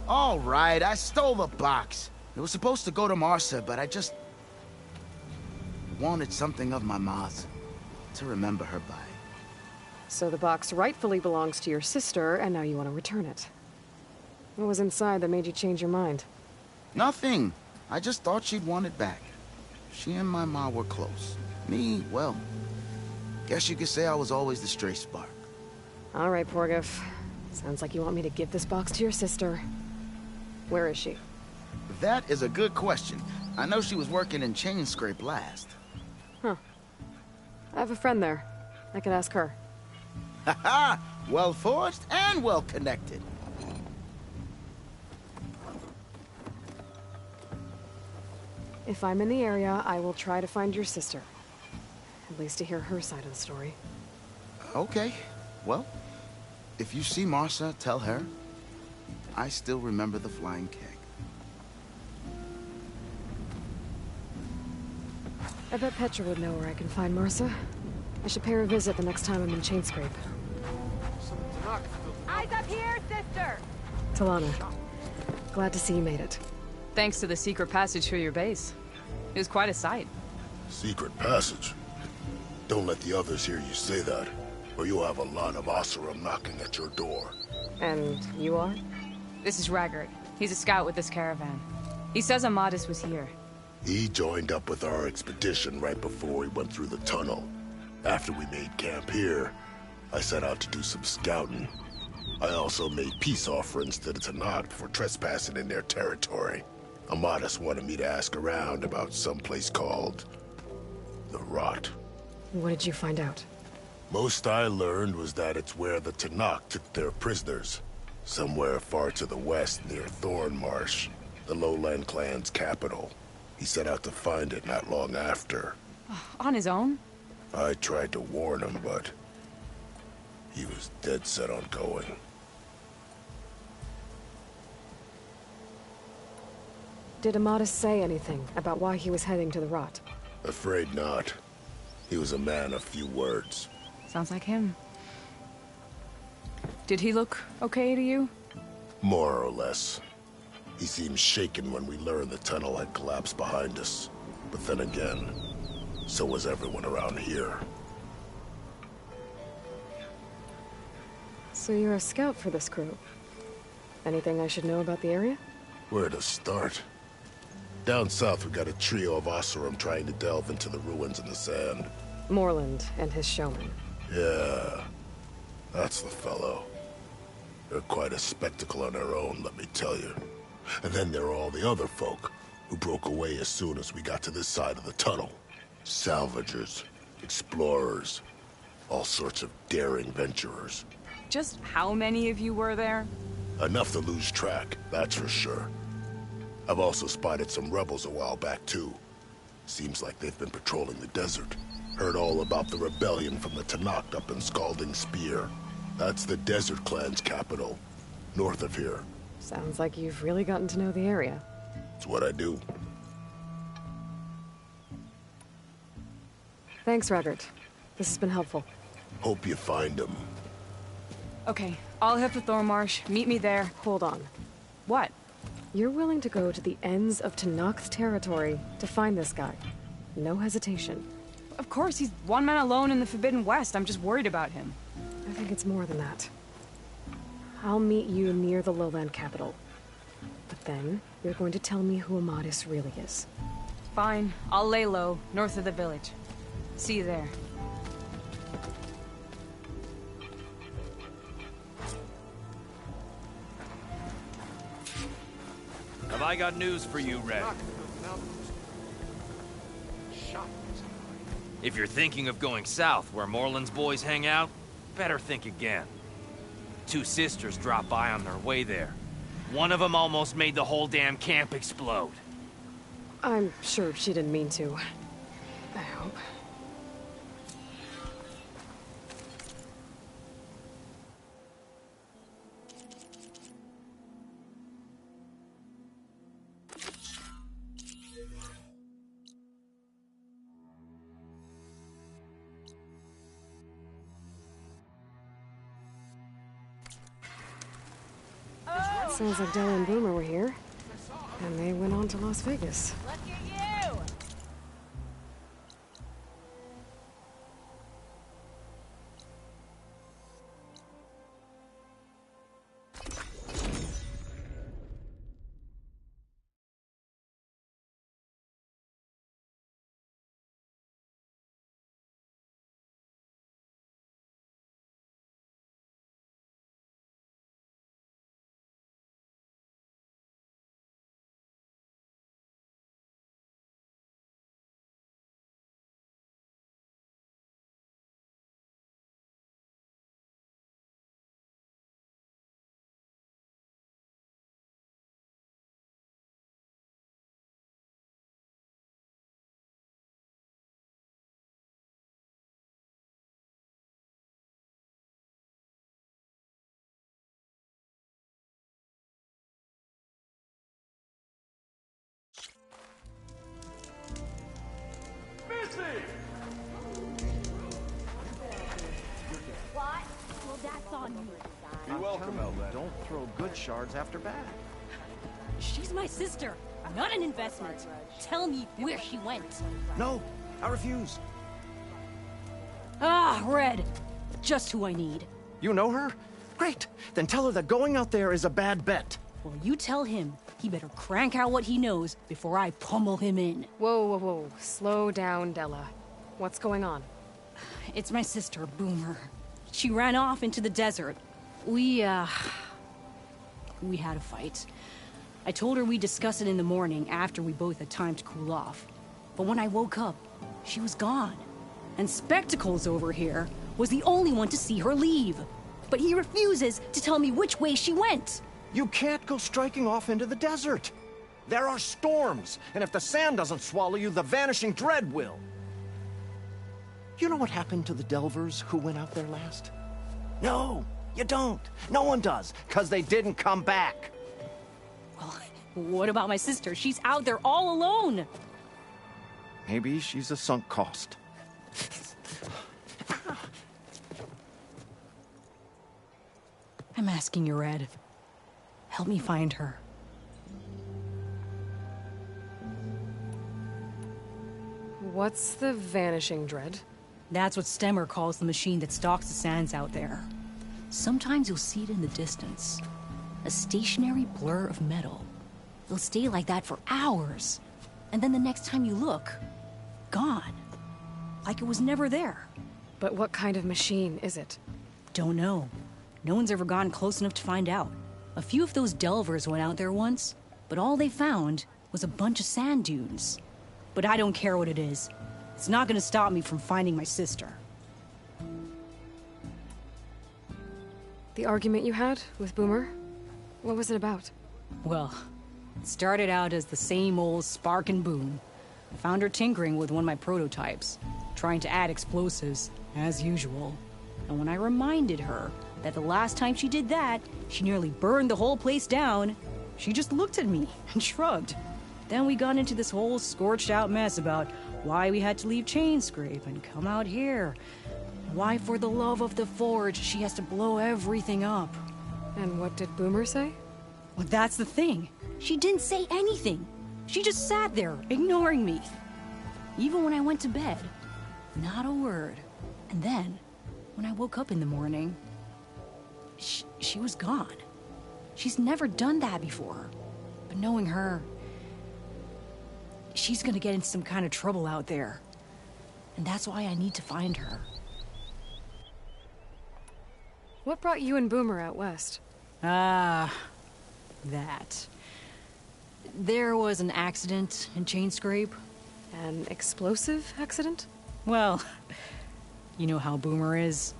All right, I stole the box. It was supposed to go to Martha, but I just wanted something of my ma's to remember her by. So the box rightfully belongs to your sister, and now you want to return it. What was inside that made you change your mind? Nothing. I just thought she'd want it back. She and my ma were close. Me, well, guess you could say I was always the stray spark. All right, Porgif. Sounds like you want me to give this box to your sister. Where is she? That is a good question. I know she was working in Chainscrape last. Huh. I have a friend there. I could ask her. Haha! Well forged and well connected. If I'm in the area, I will try to find your sister. At least to hear her side of the story. Okay. Well, if you see Martha, tell her I still remember the flying keg. I bet Petra would know where I can find Martha. I should pay her a visit the next time I'm in Chainscrape. Eyes up here, sister! Talana, glad to see you made it. Thanks to the secret passage through your base. It was quite a sight. Secret passage? Don't let the others hear you say that, or you'll have a lot of Oseram knocking at your door. And you are? This is Raggart. He's a scout with this caravan. He says Amadis was here. He joined up with our expedition right before we went through the tunnel. After we made camp here, I set out to do some scouting. I also made peace offerings to the Tenakth for trespassing in their territory. Amadis wanted me to ask around about some place called the Rot. What did you find out? Most I learned was that it's where the Tenakth took their prisoners. Somewhere far to the west near Thornmarsh, the Lowland clan's capital. He set out to find it not long after. On his own? I tried to warn him, but he was dead set on going. Did Amadis say anything about why he was heading to the Rot? Afraid not. He was a man of few words. Sounds like him. Did he look okay to you? More or less. He seemed shaken when we learned the tunnel had collapsed behind us. But then again, so was everyone around here. So you're a scout for this crew. Anything I should know about the area? Where to start? Down south we got a trio of Oseram trying to delve into the ruins in the sand. Moreland and his showman. Yeah, that's the fellow. They're quite a spectacle on their own, let me tell you. And then there are all the other folk, who broke away as soon as we got to this side of the tunnel. Salvagers, explorers, all sorts of daring venturers. Just how many of you were there? Enough to lose track, that's for sure. I've also spotted some rebels a while back, too. Seems like they've been patrolling the desert. Heard all about the rebellion from the Tenakth up in Scalding Spear. That's the Desert Clan's capital, north of here. Sounds like you've really gotten to know the area. It's what I do. Thanks, Raggart. This has been helpful. Hope you find him. Okay, I'll head for Thornmarsh. Meet me there. Hold on. What? You're willing to go to the ends of Tenakth's territory to find this guy. No hesitation. Of course, he's one man alone in the Forbidden West. I'm just worried about him. I think it's more than that. I'll meet you near the lowland capital. But then, you're going to tell me who Amadis really is. Fine. I'll lay low, north of the village. See you there. Have I got news for you, Red? If you're thinking of going south, where Morland's boys hang out, better think again. 2 sisters dropped by on their way there. One of them almost made the whole damn camp explode. I'm sure she didn't mean to. I hope. Sounds like Della and Boomer were here. And they went on to Las Vegas. Look at you! What? Well, that's on you. You're welcome, Elden. Don't throw good shards after bad. She's my sister, not an investment. Tell me where she went. No, I refuse. Ah, Red. Just who I need. You know her? Great. Then tell her that going out there is a bad bet. Well, you tell him he better crank out what he knows before I pummel him in. Whoa, whoa, whoa. Slow down, Della. What's going on? It's my sister, Boomer. She ran off into the desert. We had a fight. I told her we'd discuss it in the morning after we both had time to cool off. But when I woke up, she was gone. And Spectacles over here was the only one to see her leave. But he refuses to tell me which way she went. You can't go striking off into the desert. There are storms, and if the sand doesn't swallow you, the Vanishing Dread will. You know what happened to the Delvers who went out there last? No, you don't. No one does, because they didn't come back. Well, what about my sister? She's out there all alone. Maybe she's a sunk cost. I'm asking you, Red. Help me find her. What's the Vanishing Dread? That's what Stemmer calls the machine that stalks the sands out there. Sometimes you'll see it in the distance. A stationary blur of metal. It'll stay like that for hours. And then the next time you look, gone. Like it was never there. But what kind of machine is it? Don't know. No one's ever gotten close enough to find out. A few of those Delvers went out there once, but all they found was a bunch of sand dunes. But I don't care what it is. It's not gonna stop me from finding my sister. The argument you had with Boomer? What was it about? Well, it started out as the same old spark and boom. I found her tinkering with one of my prototypes, trying to add explosives, as usual. And when I reminded her that the last time she did that, she nearly burned the whole place down, she just looked at me and shrugged. Then we got into this whole scorched out mess about why we had to leave Chainscrape and come out here. Why, for the love of the Forge, she has to blow everything up. And what did Boomer say? Well, that's the thing. She didn't say anything. She just sat there, ignoring me. Even when I went to bed. Not a word. And then, when I woke up in the morning, she was gone. She's never done that before. But knowing her, she's gonna get into some kind of trouble out there. And that's why I need to find her. What brought you and Boomer out west? That. There was an accident in Chainscrape. An explosive accident? Well, you know how Boomer is.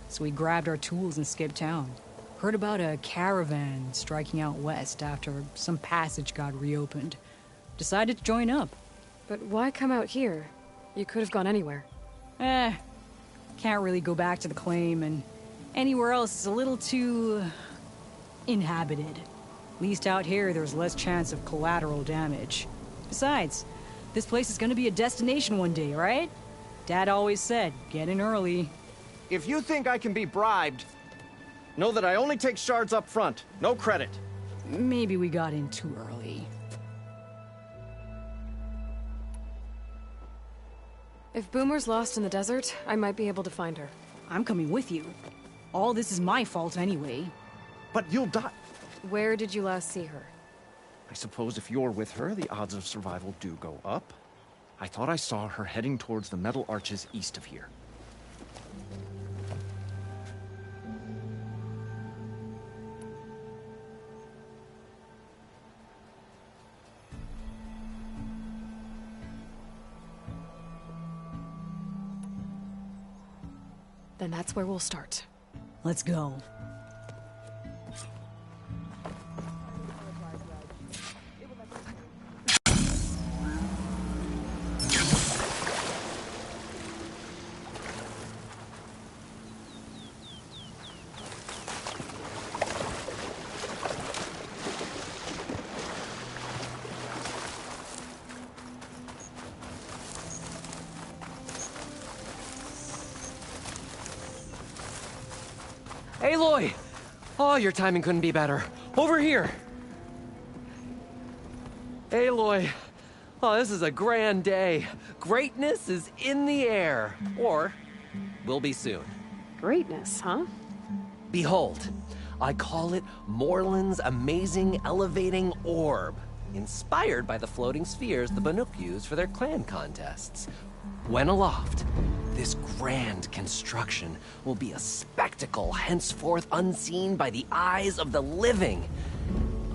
So we grabbed our tools and skipped town. Heard about a caravan striking out west after some passage got reopened. Decided to join up. But why come out here? You could have gone anywhere. Can't really go back to the claim, and anywhere else is a little too inhabited. At least out here, there's less chance of collateral damage. Besides, this place is gonna be a destination one day, right? Dad always said, get in early. If you think I can be bribed, know that I only take shards up front. No credit. Maybe we got in too early. If Boomer's lost in the desert, I might be able to find her. I'm coming with you. All this is my fault anyway. But you'll die. Where did you last see her? I suppose if you're with her, the odds of survival do go up. I thought I saw her heading towards the metal arches east of here. Then that's where we'll start. Let's go. Aloy! Oh, your timing couldn't be better. Over here! Aloy! Oh, this is a grand day. Greatness is in the air. Or, will be soon. Greatness, huh? Behold, I call it Morland's amazing elevating orb, inspired by the floating spheres the Banuk use for their clan contests. When aloft, this grand construction will be a spectacle henceforth unseen by the eyes of the living.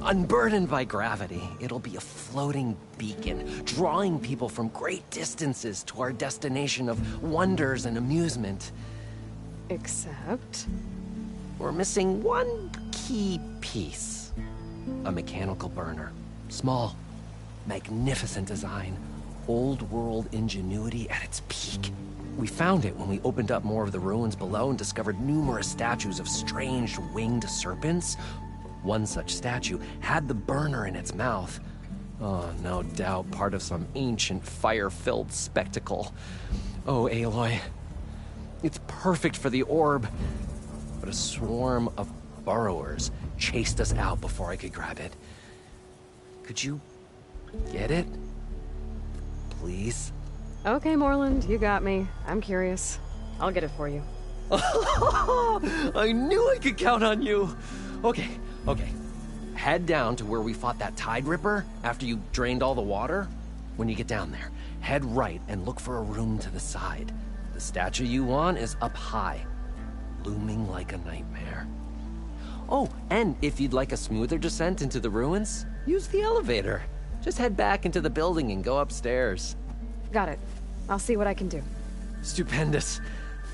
Unburdened by gravity, it'll be a floating beacon, drawing people from great distances to our destination of wonders and amusement. Except? We're missing one key piece. A mechanical burner. Small, magnificent design. Old-world ingenuity at its peak. We found it when we opened up more of the ruins below and discovered numerous statues of strange winged serpents. One such statue had the burner in its mouth. Oh, no doubt part of some ancient fire-filled spectacle. Oh, Aloy. It's perfect for the orb. But a swarm of burrowers chased us out before I could grab it. Could you get it? Please? Okay, Morland, you got me. I'm curious. I'll get it for you. I knew I could count on you! Okay. Head down to where we fought that Tide Ripper after you drained all the water. When you get down there, head right and look for a room to the side. The statue you want is up high, looming like a nightmare. Oh, and if you'd like a smoother descent into the ruins, use the elevator. Just head back into the building and go upstairs. Got it. I'll see what I can do. Stupendous.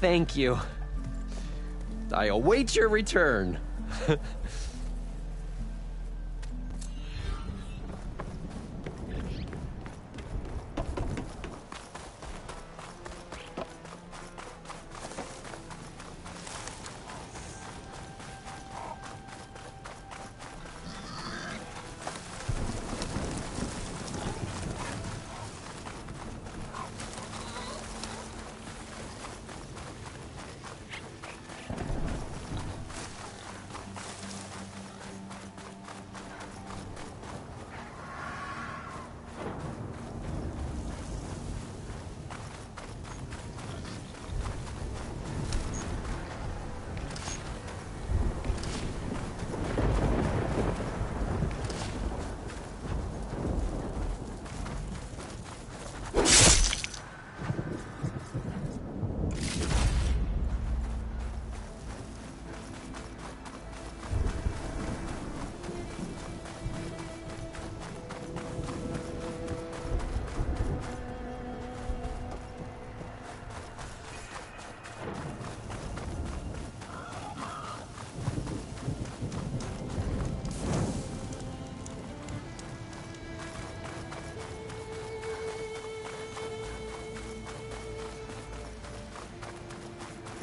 Thank you. I await your return.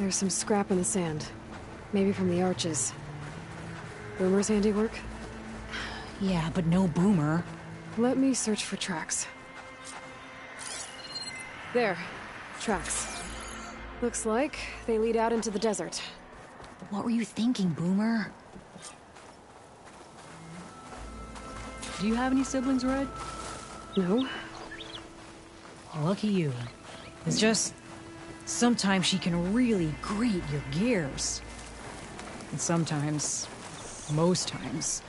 There's some scrap in the sand. Maybe from the arches. Boomer's handiwork? Yeah, but no Boomer. Let me search for tracks. There. Tracks. Looks like they lead out into the desert. What were you thinking, Boomer? Do you have any siblings, Red? No. Lucky you. It's just... sometimes she can really grate your gears. And sometimes... most times...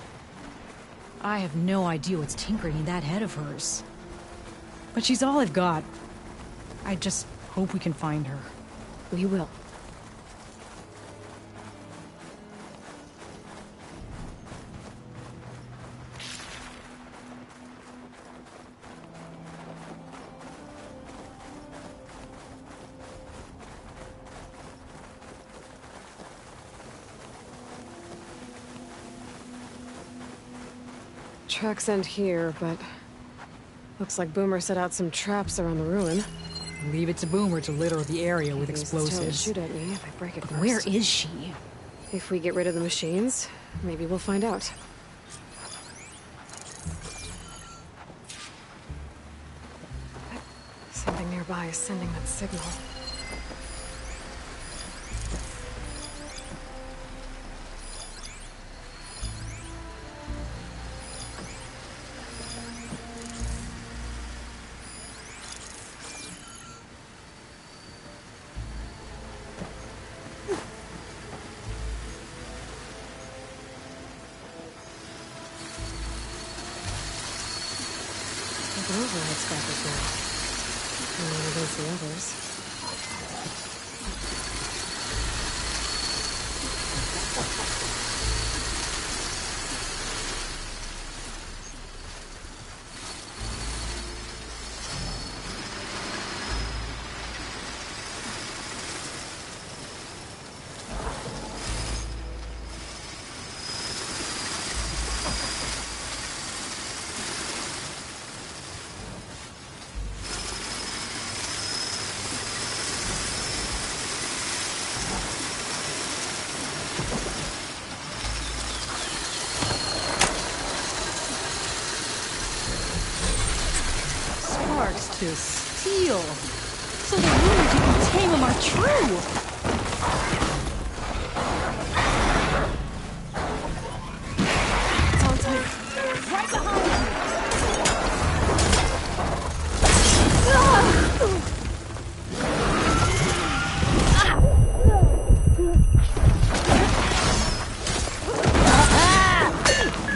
I have no idea what's tinkering in that head of hers. But she's all I've got. I just hope we can find her. We will. Tracks end here, but looks like Boomer set out some traps around the ruin. Leave it to Boomer to litter the area with explosives. Shoot at me if I break it first. Where is she? If we get rid of the machines, maybe we'll find out. Something nearby is sending that signal. Override scrappers now. Not against the others. To steal, so the rumors you can tame them are true. It's on time. Right behind you.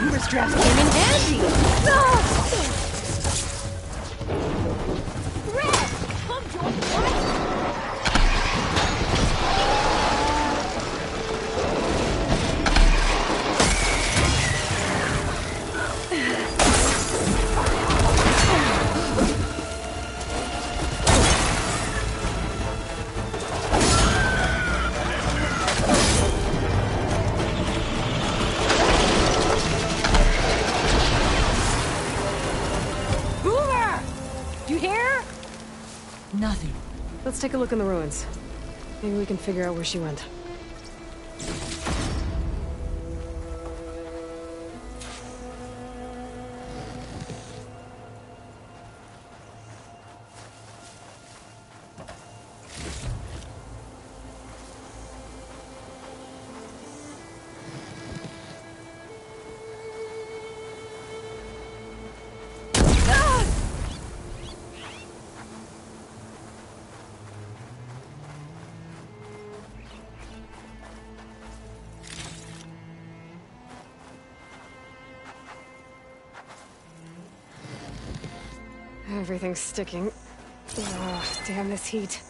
Rumors draft came in handy. Nothing. Let's take a look in the ruins. Maybe we can figure out where she went. Everything's sticking. Ugh, damn this heat.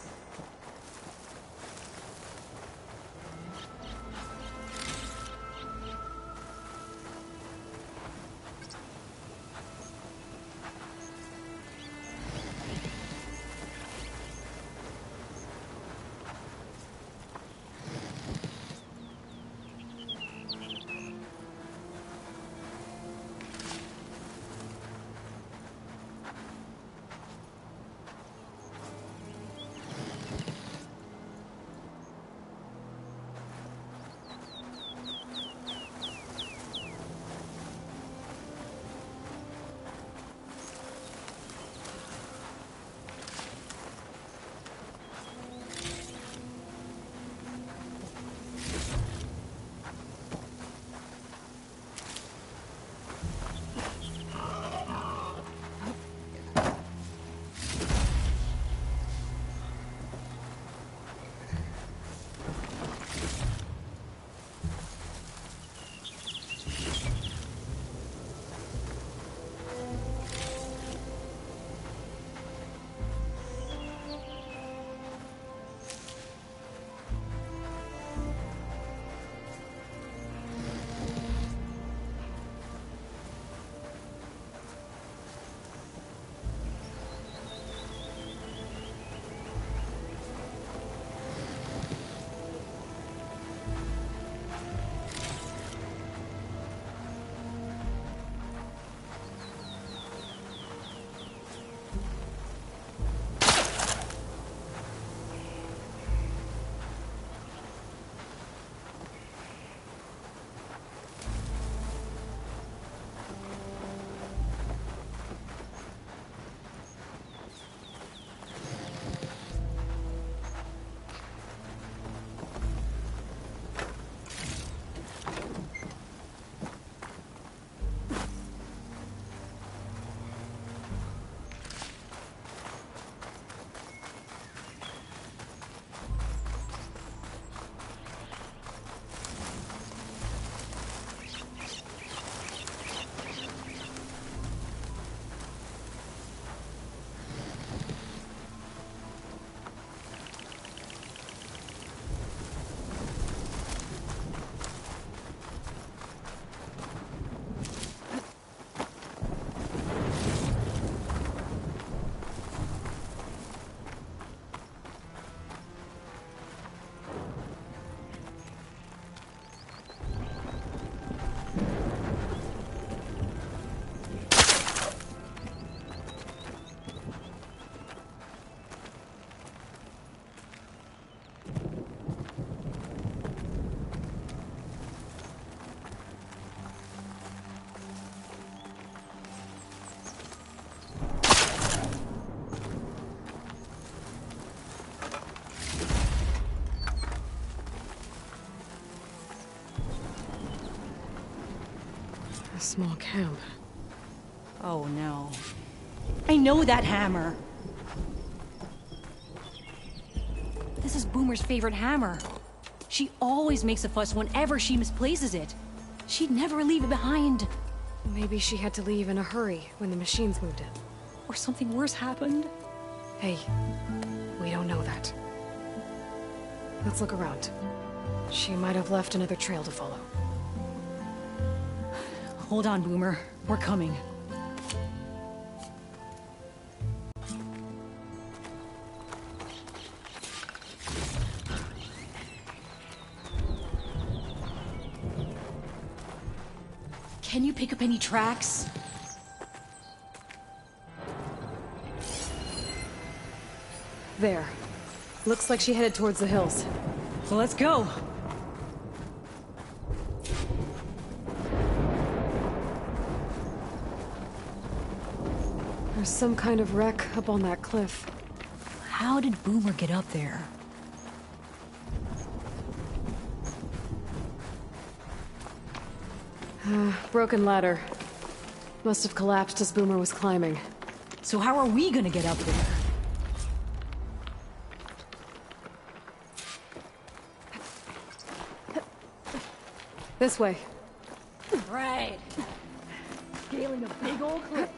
small camp. Oh no. I know that hammer! This is Boomer's favorite hammer. She always makes a fuss whenever she misplaces it. She'd never leave it behind. Maybe she had to leave in a hurry when the machines moved in. Or something worse happened. Hey, we don't know that. Let's look around. She might have left another trail to follow. Hold on, Boomer. We're coming. Can you pick up any tracks? There. Looks like she headed towards the hills. Well, let's go. There's some kind of wreck up on that cliff. How did Boomer get up there? Broken ladder. Must have collapsed as Boomer was climbing. So how are we gonna get up there? This way. Right. Scaling a big old cliff.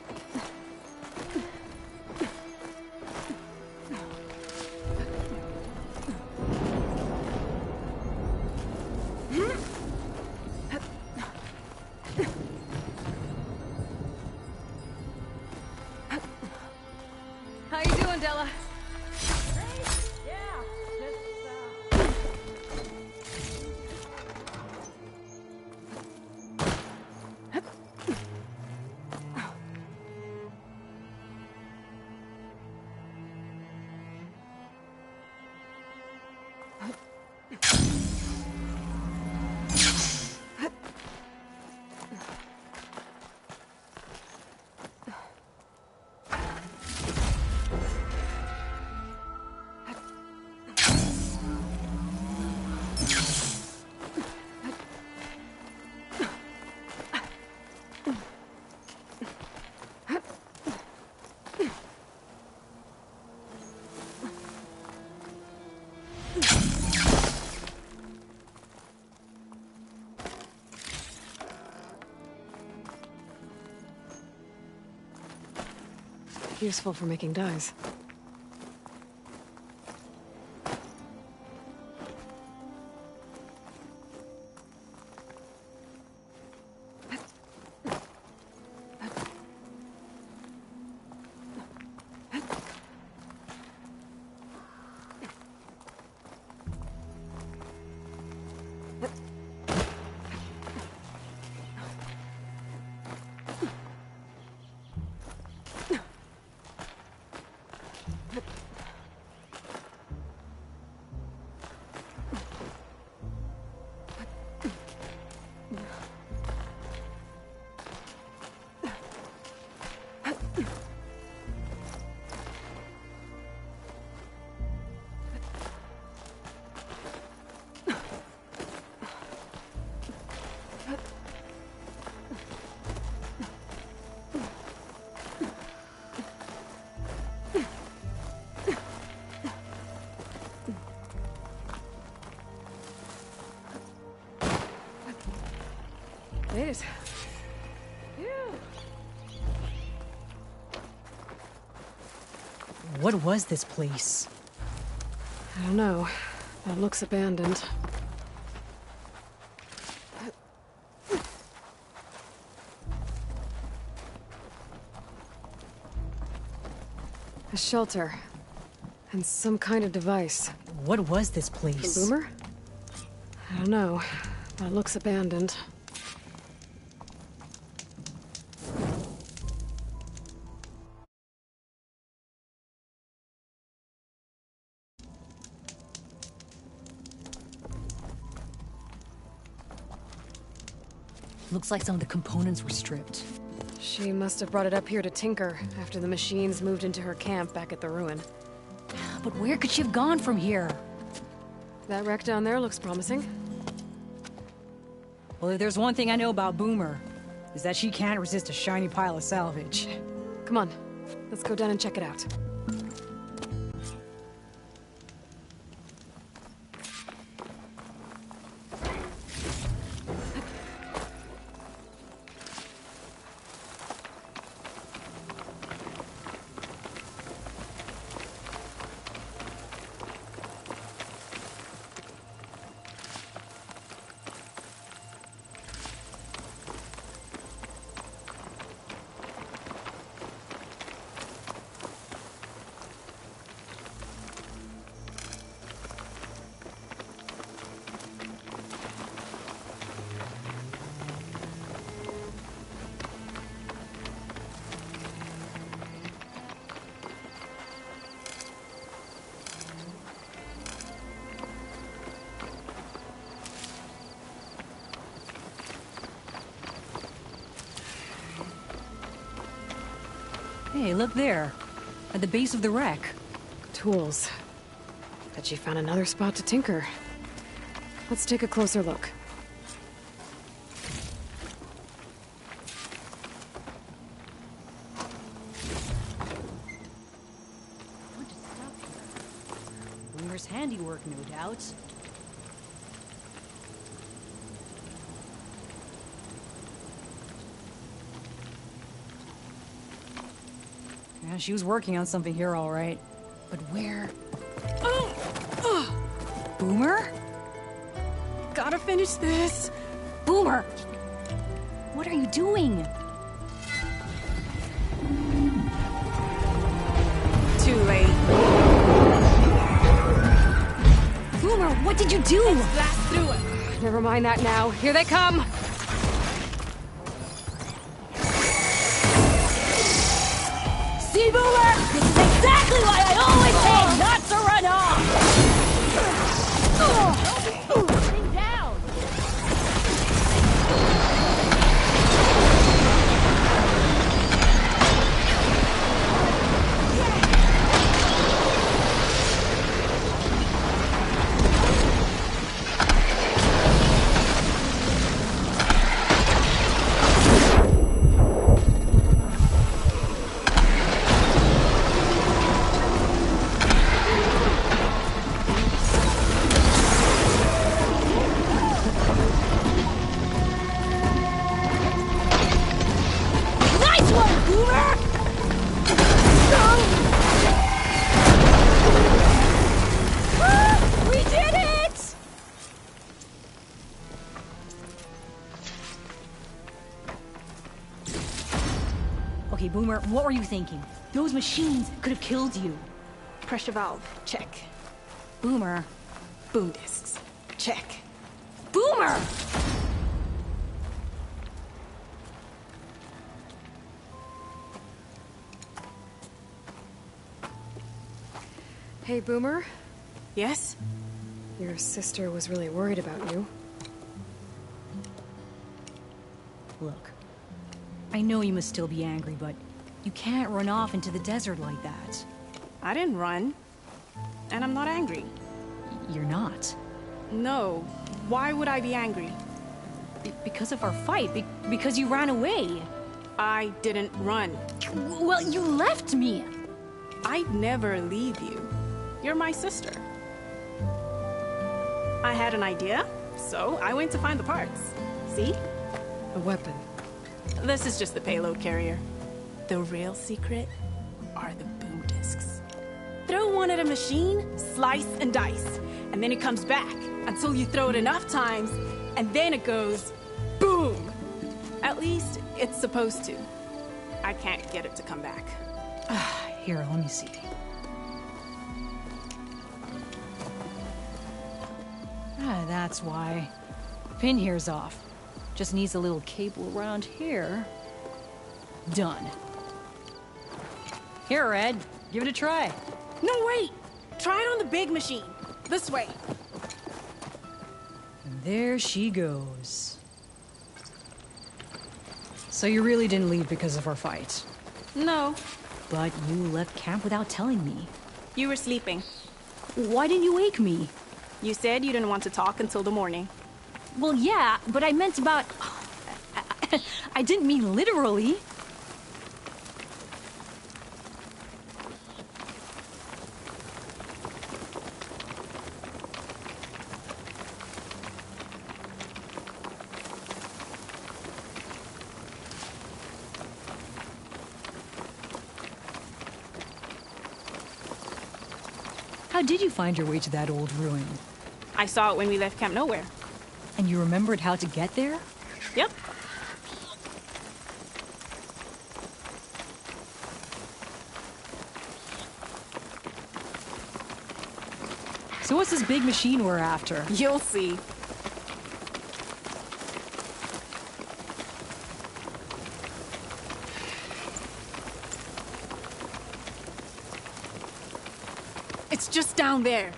How you doing, Della? Useful for making dyes. It is. What was this place? I don't know. It looks abandoned. A shelter. And some kind of device. What was this place? A boomer? I don't know. But it looks abandoned. Looks like some of the components were stripped. She must have brought it up here to tinker after the machines moved into her camp back at the ruin. But where could she have gone from here? That wreck down there looks promising. Well, if there's one thing I know about Boomer, is that she can't resist a shiny pile of salvage. Come on, let's go down and check it out. Hey, look there. At the base of the wreck. Tools. Bet you found another spot to tinker. Let's take a closer look. Boomer's handiwork, no doubt. Yeah, she was working on something here, all right. But where? Boomer? Gotta finish this. Boomer! What are you doing? Too late. Boomer, what did you do? Let's blast through it. Never mind that now. Here they come! See, Boomer? This is exactly why I always say not to run off! Sitting down! Okay, Boomer, what were you thinking? Those machines could have killed you. Pressure valve, check. Boomer. Boom discs, check. Boomer! Hey, Boomer? Yes? Your sister was really worried about you. Look, I know you must still be angry, but you can't run off into the desert like that. I didn't run. And I'm not angry. You're not? No. Why would I be angry? Because of our fight. Because you ran away. I didn't run. Well, you left me. I'd never leave you. You're my sister. I had an idea, so I went to find the parts. See? A weapon. This is just the payload carrier. The real secret are the boom discs. Throw one at a machine, slice and dice, and then it comes back until you throw it enough times, and then it goes boom. At least it's supposed to. I can't get it to come back. Here, let me see. That's why. Pin here's off. Just needs a little cable around here. Done. Here, Red. Give it a try. No, wait! Try it on the big machine. This way. And there she goes. So you really didn't leave because of our fight? No. But you left camp without telling me. You were sleeping. Why didn't you wake me? You said you didn't want to talk until the morning. Well, yeah, but I meant about... I didn't mean literally. How did you find your way to that old ruin? I saw it when we left Camp Nowhere. And you remembered how to get there? Yep. So what's this big machine we're after? You'll see. It's just down there.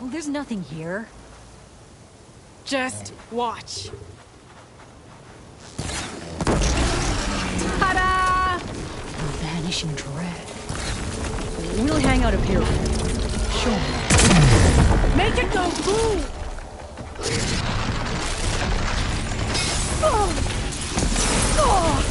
Well, there's nothing here. Just watch. Vanishing dread. We'll hang out up here. Show me. Make it go boom! Oh! Oh!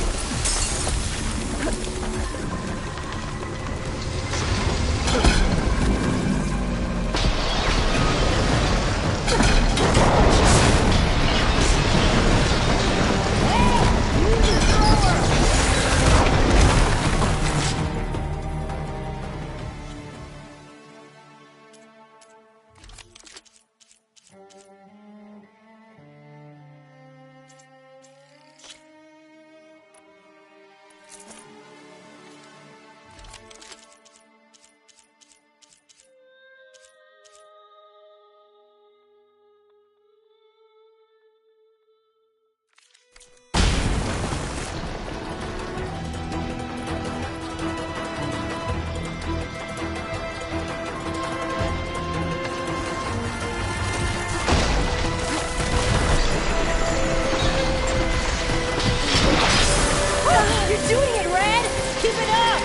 You're doing it, Red! Keep it up!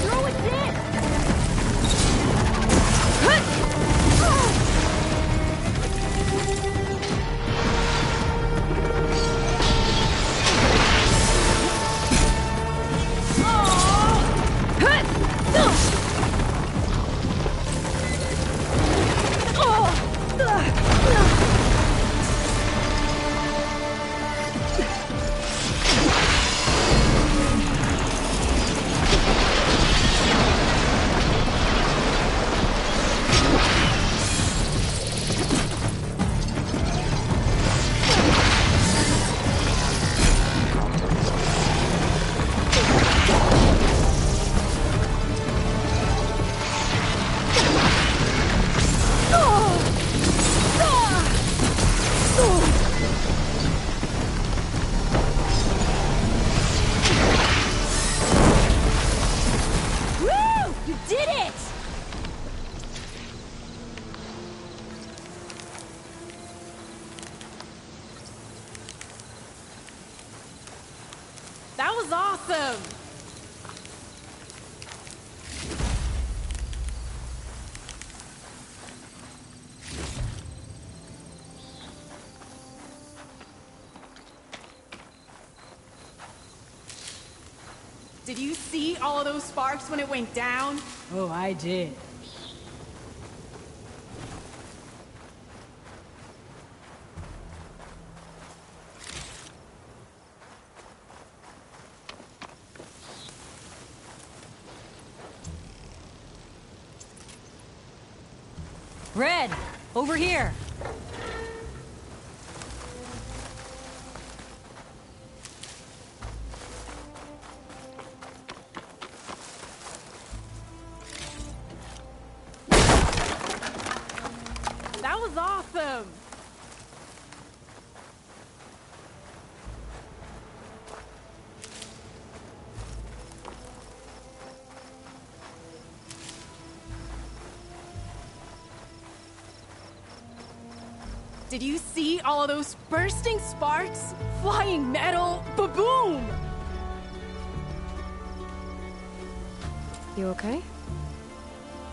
Throw it in! That was awesome! Did you see all of those sparks when it went down? Oh, I did. Red, over here. That was awesome! Did you see all of those bursting sparks? Flying metal? Ba-boom! You okay?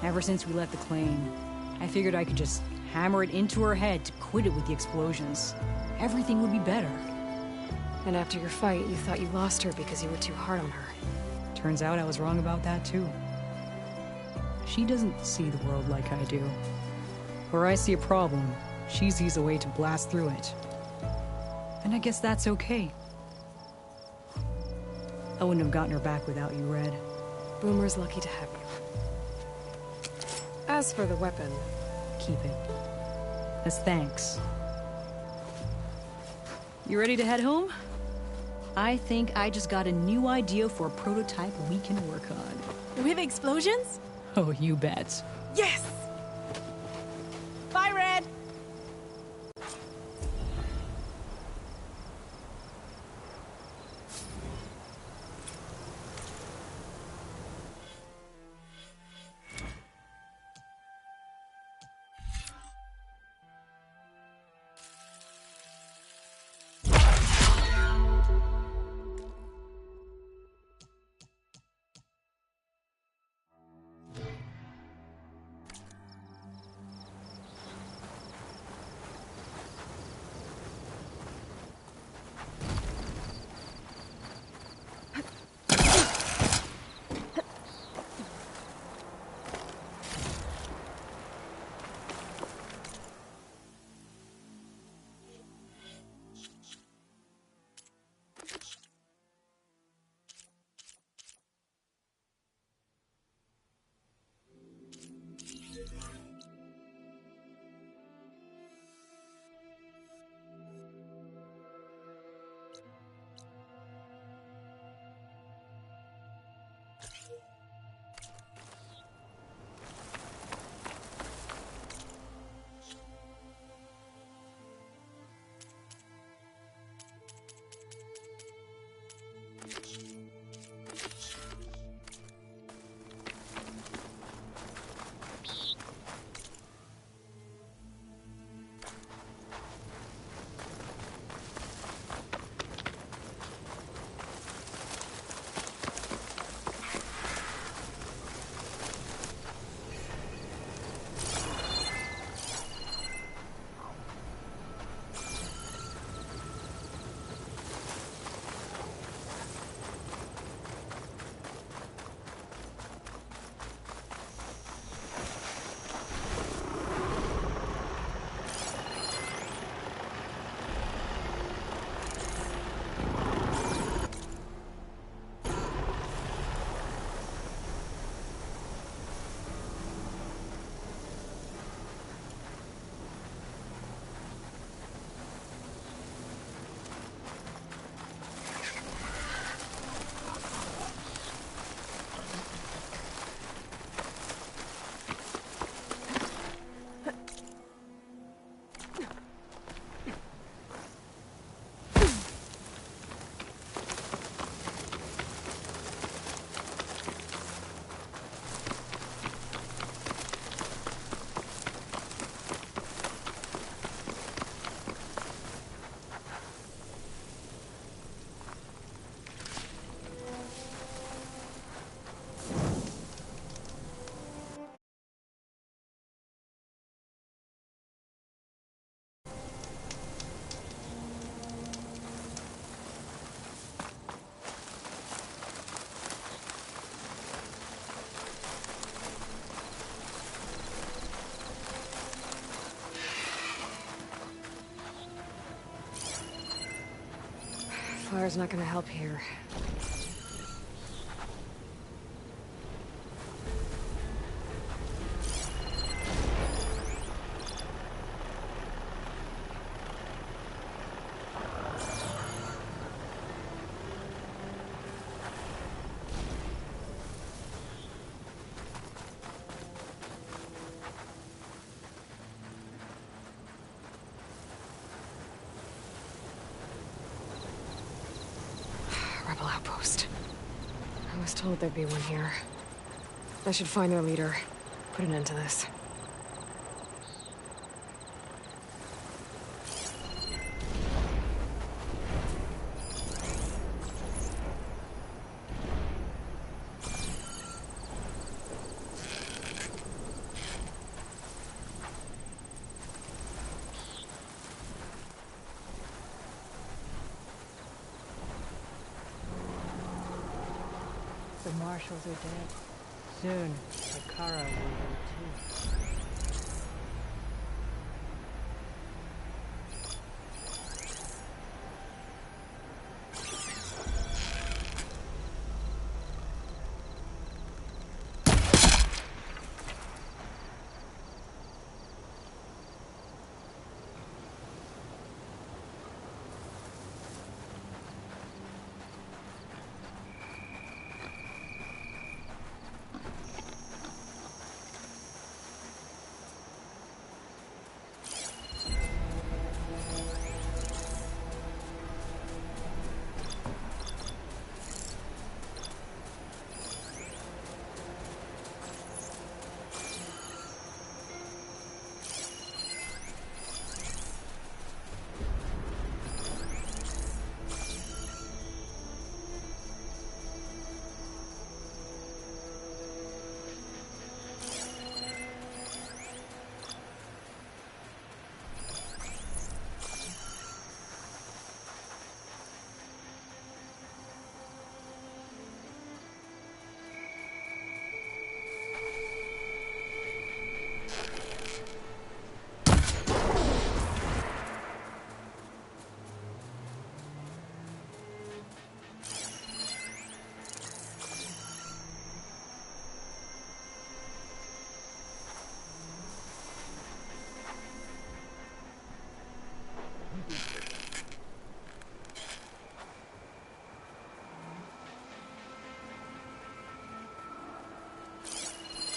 Ever since we left the claim, I figured I could just hammer it into her head to quit it with the explosions. Everything would be better. And after your fight, you thought you lost her because you were too hard on her. Turns out I was wrong about that too. She doesn't see the world like I do. Where I see a problem, she sees a way to blast through it. And I guess that's okay. I wouldn't have gotten her back without you, Red. Boomer's lucky to have you. As for the weapon... Keep it. As thanks. You ready to head home? I think I just got a new idea for a prototype we can work on. With explosions? Oh, you bet. Yes! Bye, Red! Fire's not gonna help here. outpost. I was told there'd be one here. I should find their leader. Put an end to this. The marshals are dead. Soon, Takara will be too.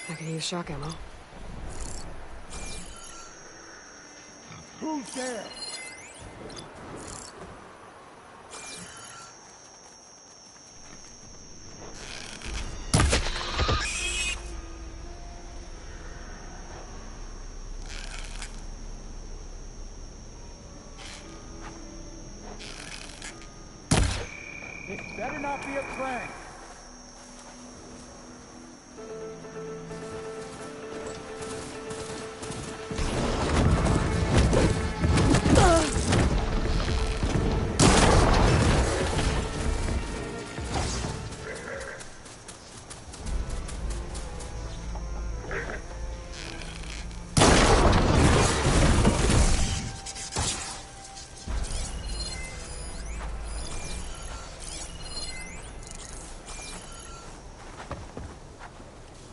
I could use shock ammo. Who's there? It better not be a prank.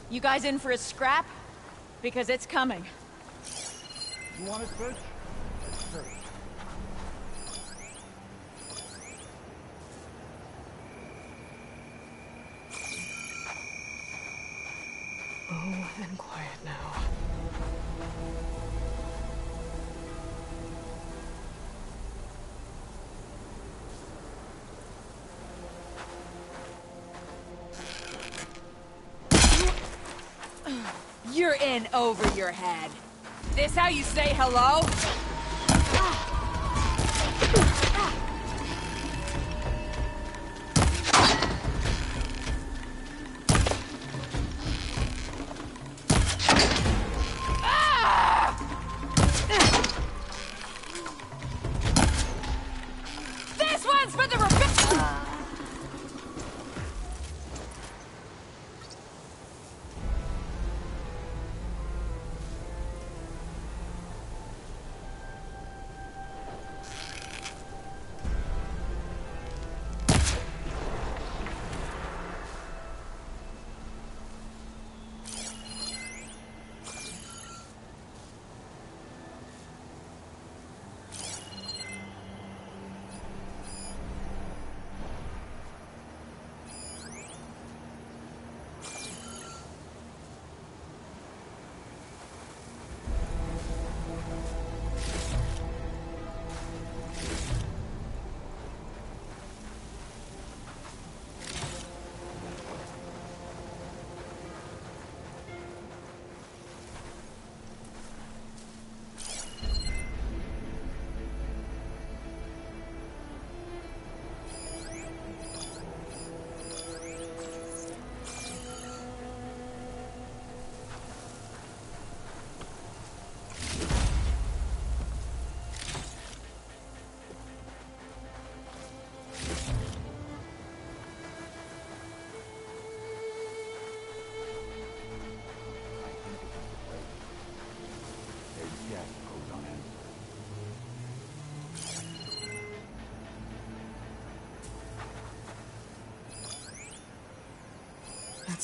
You guys in for a scrap? Because it's coming. You want to search? Let's search. Oh, and quiet now. You're in over your head. This how you say hello? This one's for the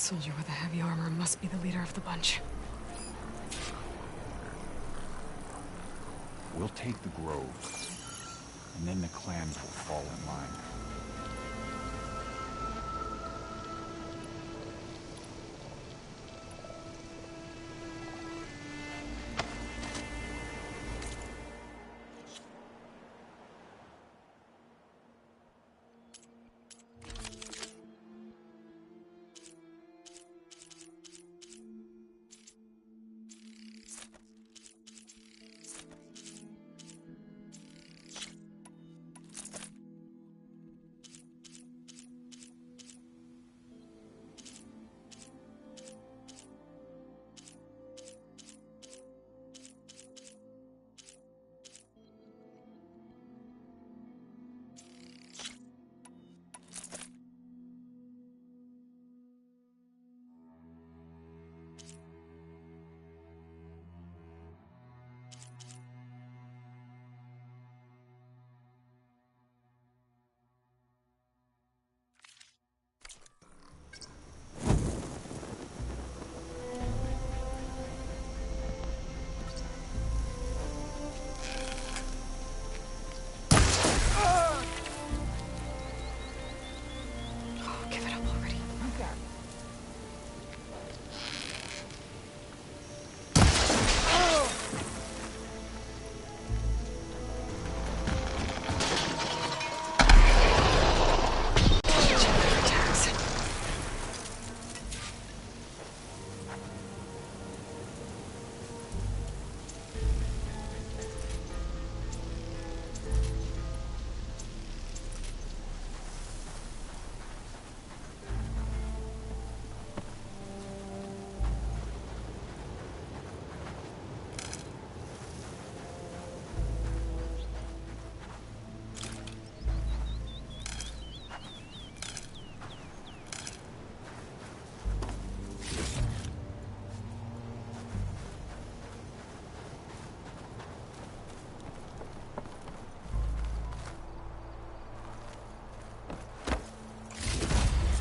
soldier with the heavy armor must be the leader of the bunch. We'll take the Grove, and then the clans will fall in line.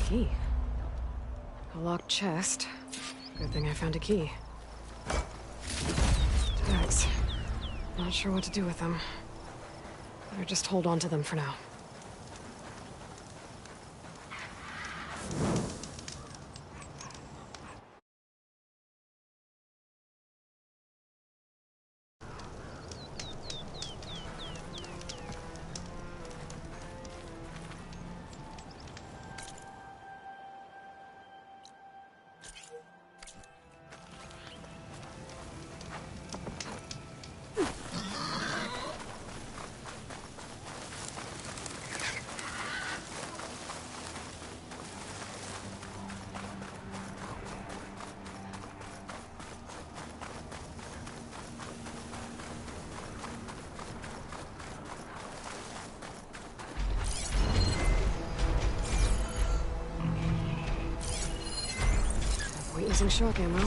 Key. A locked chest. Good thing I found a key. Tags. Not sure what to do with them. Better just hold on to them for now. Using shock ammo.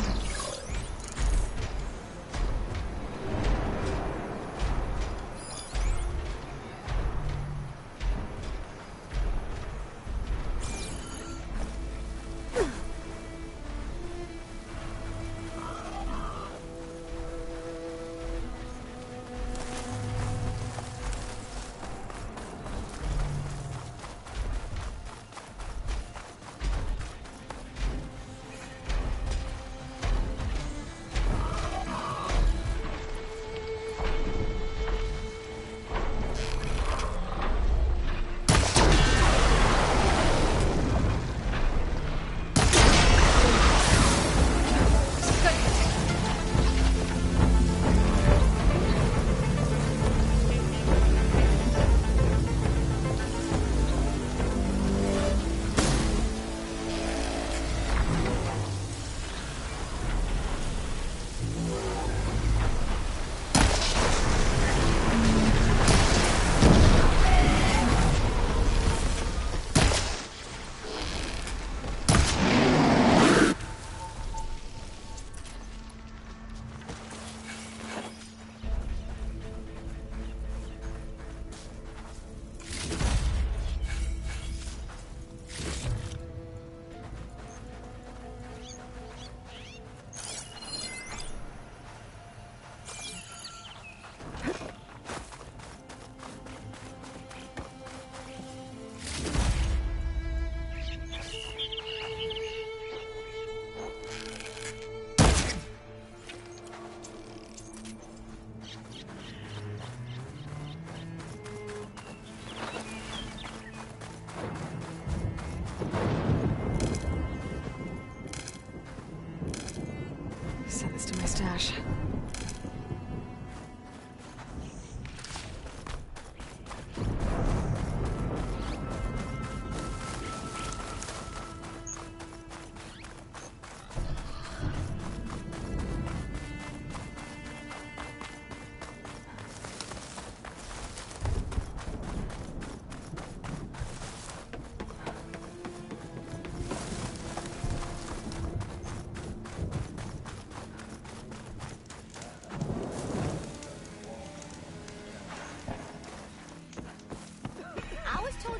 to my stash.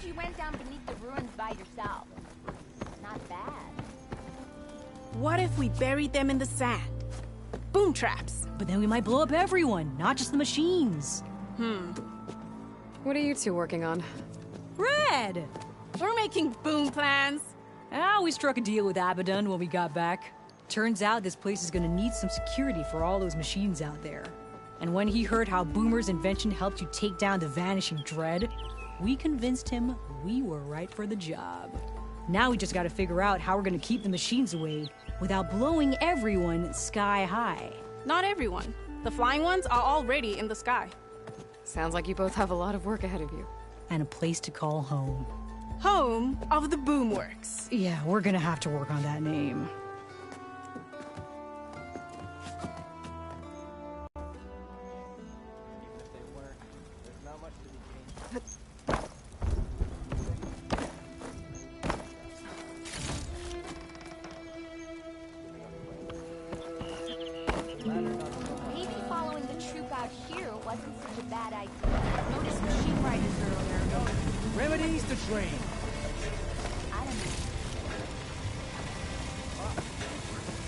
You went down beneath the ruins by yourself. Not bad. What if we buried them in the sand? Boom traps. But then we might blow up everyone, not just the machines. What are you two working on? Red! We're making boom plans. We struck a deal with Abaddon when we got back. Turns out this place is gonna need some security for all those machines out there. And when he heard how Boomer's invention helped you take down the Vanishing Dread, we convinced him we were right for the job. Now we just gotta figure out how we're gonna keep the machines away without blowing everyone sky high. Not everyone. The flying ones are already in the sky. Sounds like you both have a lot of work ahead of you. And a place to call home. Home of the Boomworks. Yeah, we're gonna have to work on that name. Maybe following the troop out here wasn't such a bad idea. Notice machine riders earlier. Remedies to train. I don't know.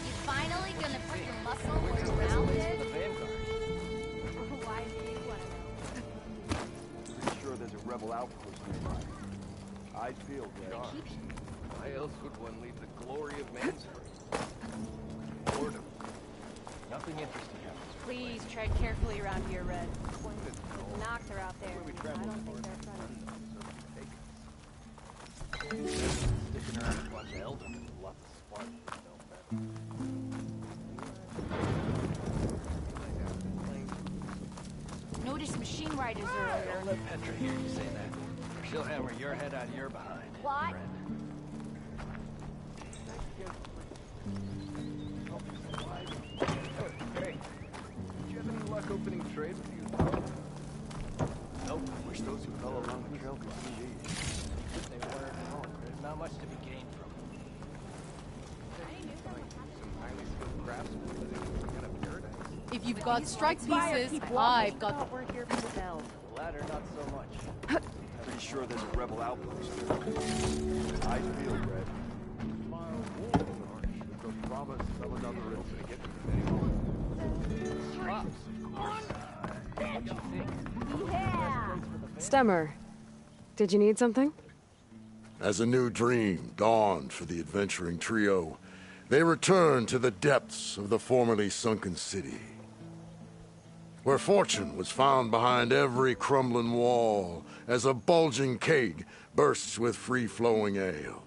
You finally gonna put your muscle where your mouth is? Why do you want to know? Pretty sure there's a rebel outpost nearby. I feel dark. Why else would one leave the glory of Mansory? Boredom. Nothing interesting happens. Please tread carefully around here, Red. Knocked her out there. I don't think they're friendly. Sticking around to watch Eldon and lots of spark. Notice machine riders earlier. Don't let Petra hear you say that. Or she'll hammer your head out of your behind. What? Hey, did you have any luck opening trade with you? Nope. Wish those who fell along the trail could see these. They weren't wrong. There's not much to be gained from them. Some highly skilled craftsmen living in some kind of paradise. If you've got strike pieces, I've got... We're here for the latter, not so much. Pretty sure there's a rebel outpost there. I feel red. Tomorrow, war with the promise of another to get to the anymore. Props, of course. What do you think? Yeah. Stemmer, did you need something? As a new dream dawned for the adventuring trio, they returned to the depths of the formerly sunken city, where fortune was found behind every crumbling wall as a bulging keg bursts with free-flowing ale.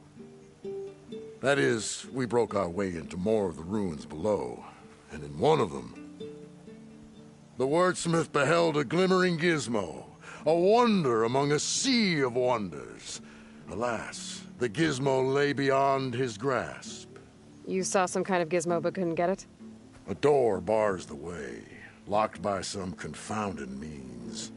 That is, we broke our way into more of the ruins below, and in one of them, the wordsmith beheld a glimmering gizmo, a wonder among a sea of wonders. Alas, the gizmo lay beyond his grasp. You saw some kind of gizmo but couldn't get it? A door bars the way, locked by some confounded means.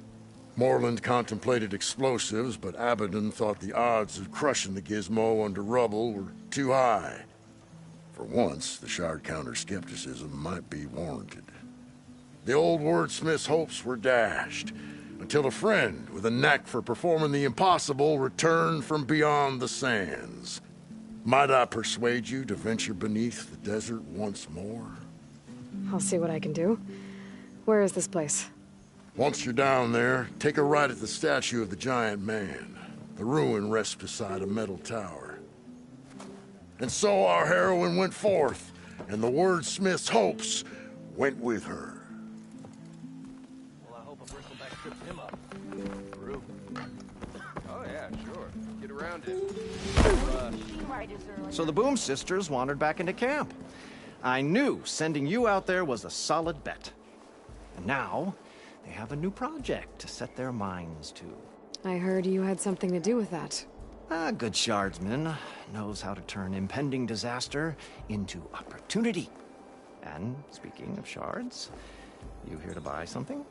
Morland contemplated explosives, but Abaddon thought the odds of crushing the gizmo under rubble were too high. For once, the Shard counter's skepticism might be warranted. The old wordsmith's hopes were dashed, until a friend with a knack for performing the impossible returned from beyond the sands. Might I persuade you to venture beneath the desert once more? I'll see what I can do. Where is this place? Once you're down there, take a right at the statue of the giant man. The ruin rests beside a metal tower. And so our heroine went forth, and the wordsmith's hopes went with her. Well, I hope a bristleback trips him up. True. Oh yeah, sure. Get around it. So the Boom sisters wandered back into camp. I knew sending you out there was a solid bet. And now, they have a new project to set their minds to. I heard you had something to do with that. A good shardsman knows how to turn impending disaster into opportunity. And speaking of shards, you here to buy something?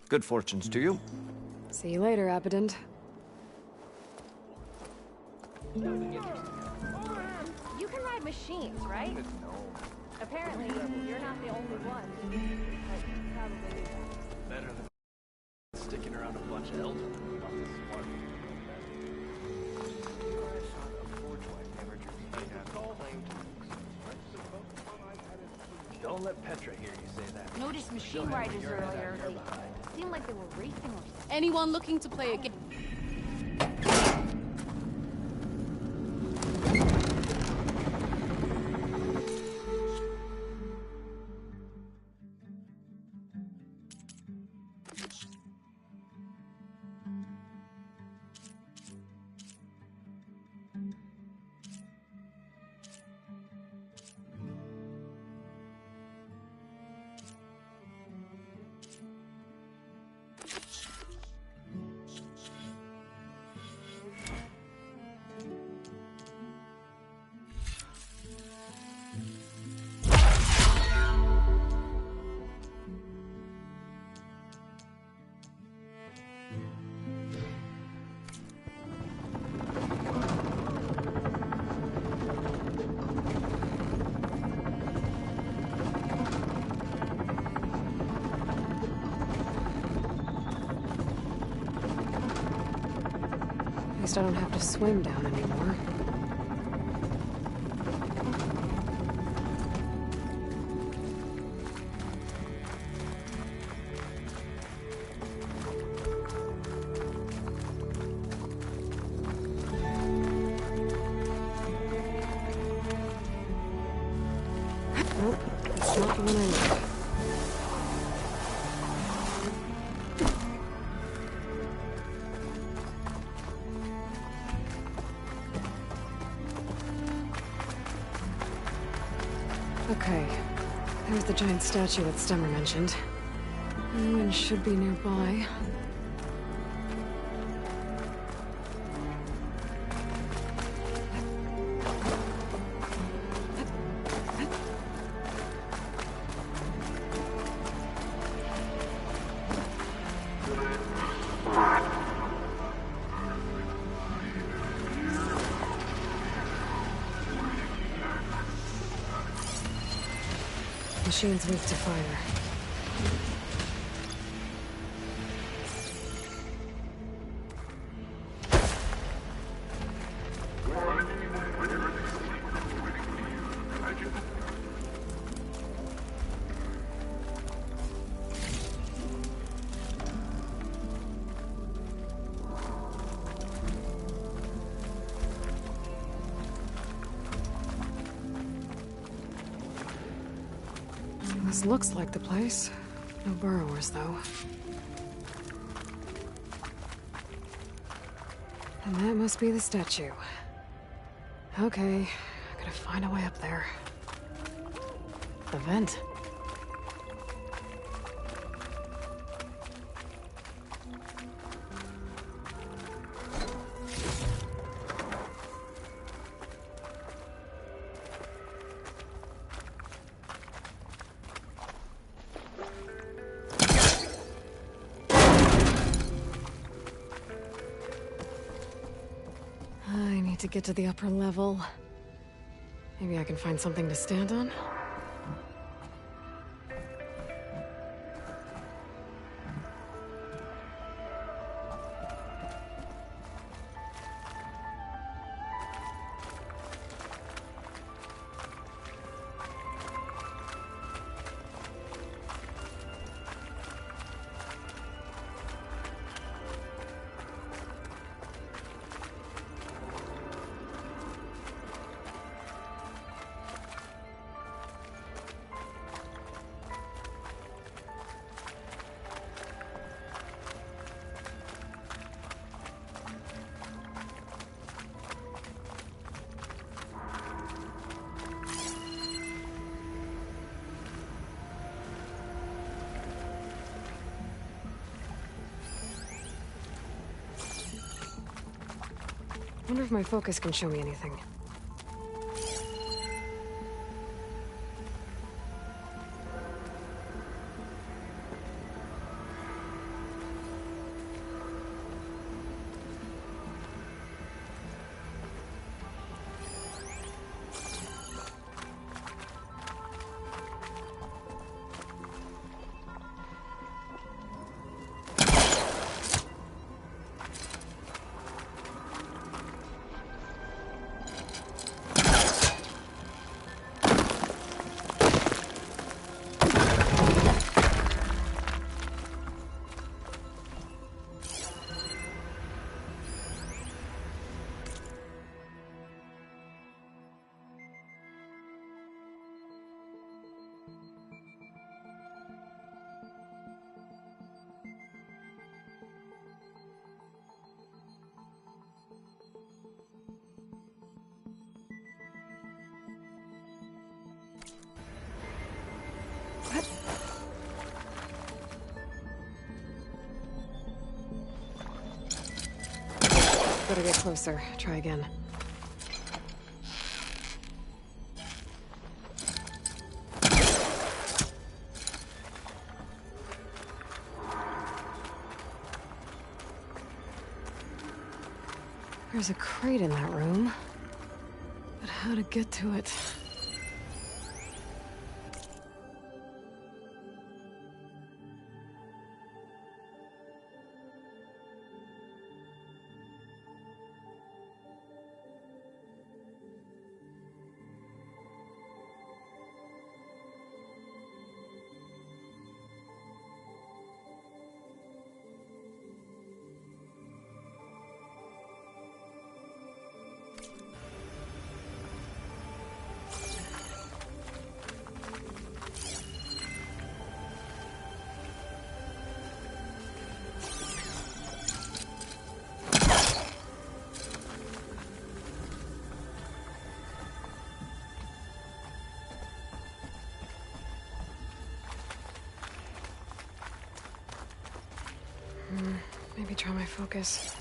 Good fortunes to you. See you later, Abbott. You can ride machines, right? No. Apparently, you're not the only one. Probably. Better than sticking around a bunch of elderly. Don't let Petra hear you say that. Noticed machine riders earlier. They seemed like they were racing or something. Anyone looking to play a game? At least I don't have to swim down anymore. Nope, it's not the one I need. Okay, there's the giant statue that Stemmer mentioned. Ruin should be nearby. Machine's weak to fire. This looks like the place. No burrowers, though. And that must be the statue. Okay, I gotta find a way up there. The vent. To get to the upper level. Maybe I can find something to stand on? wonder if my focus can show me anything. Better get closer. Try again. There's a crate in that room. But how to get to it? Maybe try my focus.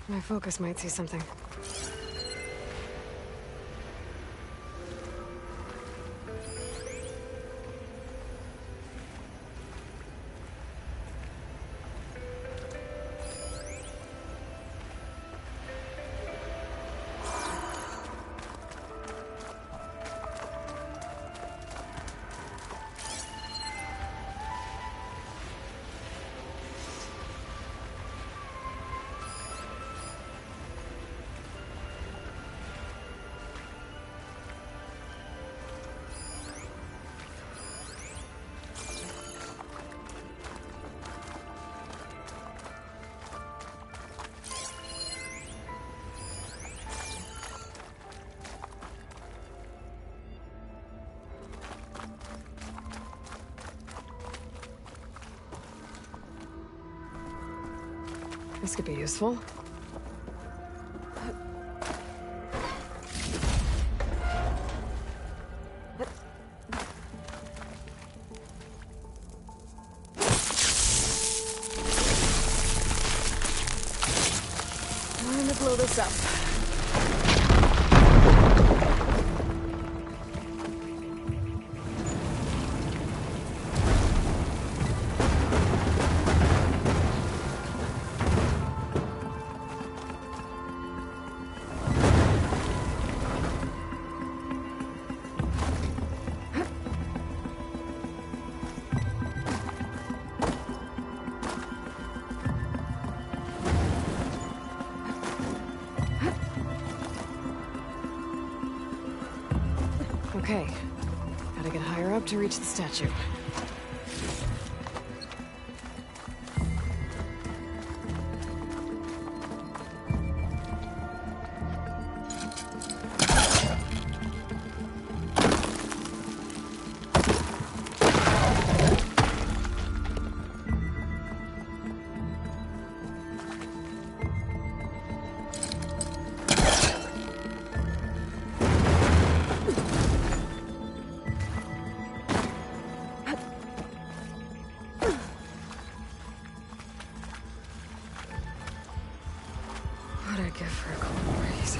My focus might see something. This could be useful. Time to blow this up. Okay. Gotta get higher up to reach the statue. What'd I give for a cold breeze?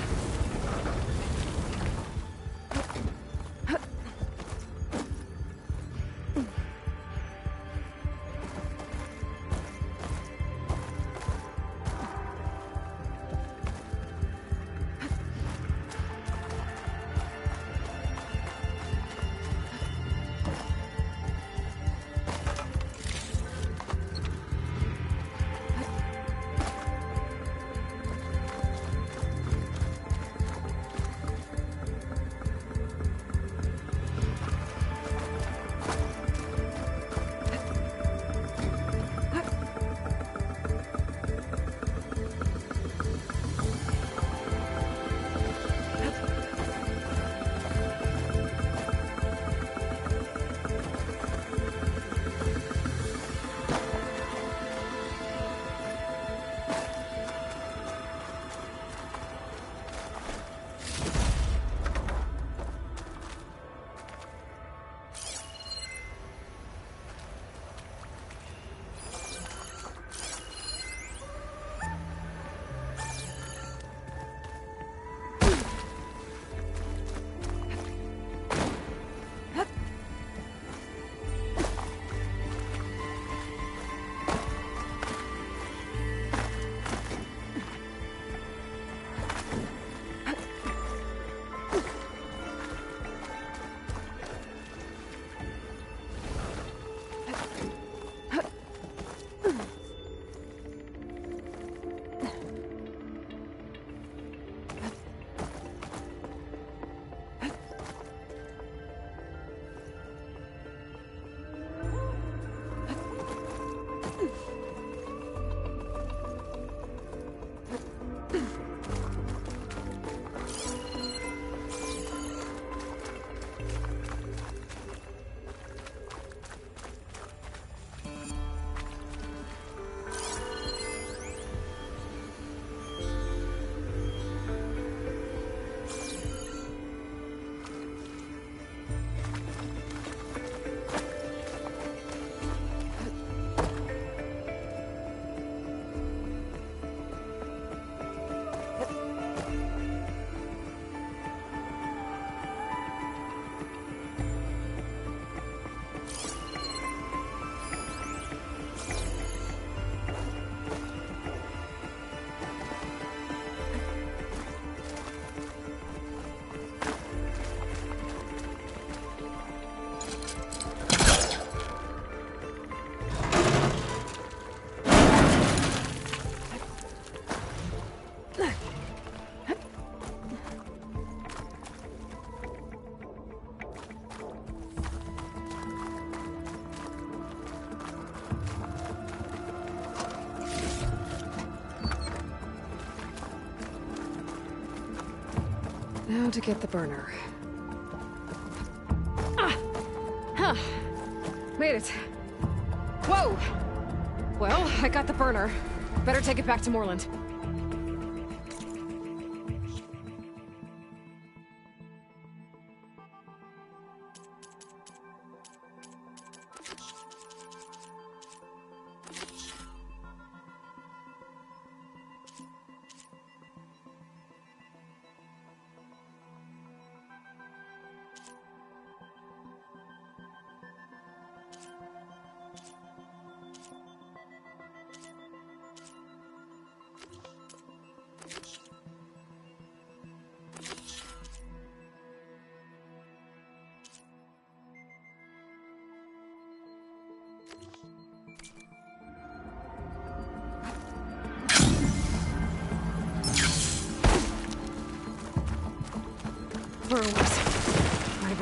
Now to get the burner. Ah! Huh. Made it. Whoa! Well, I got the burner. Better take it back to Moreland.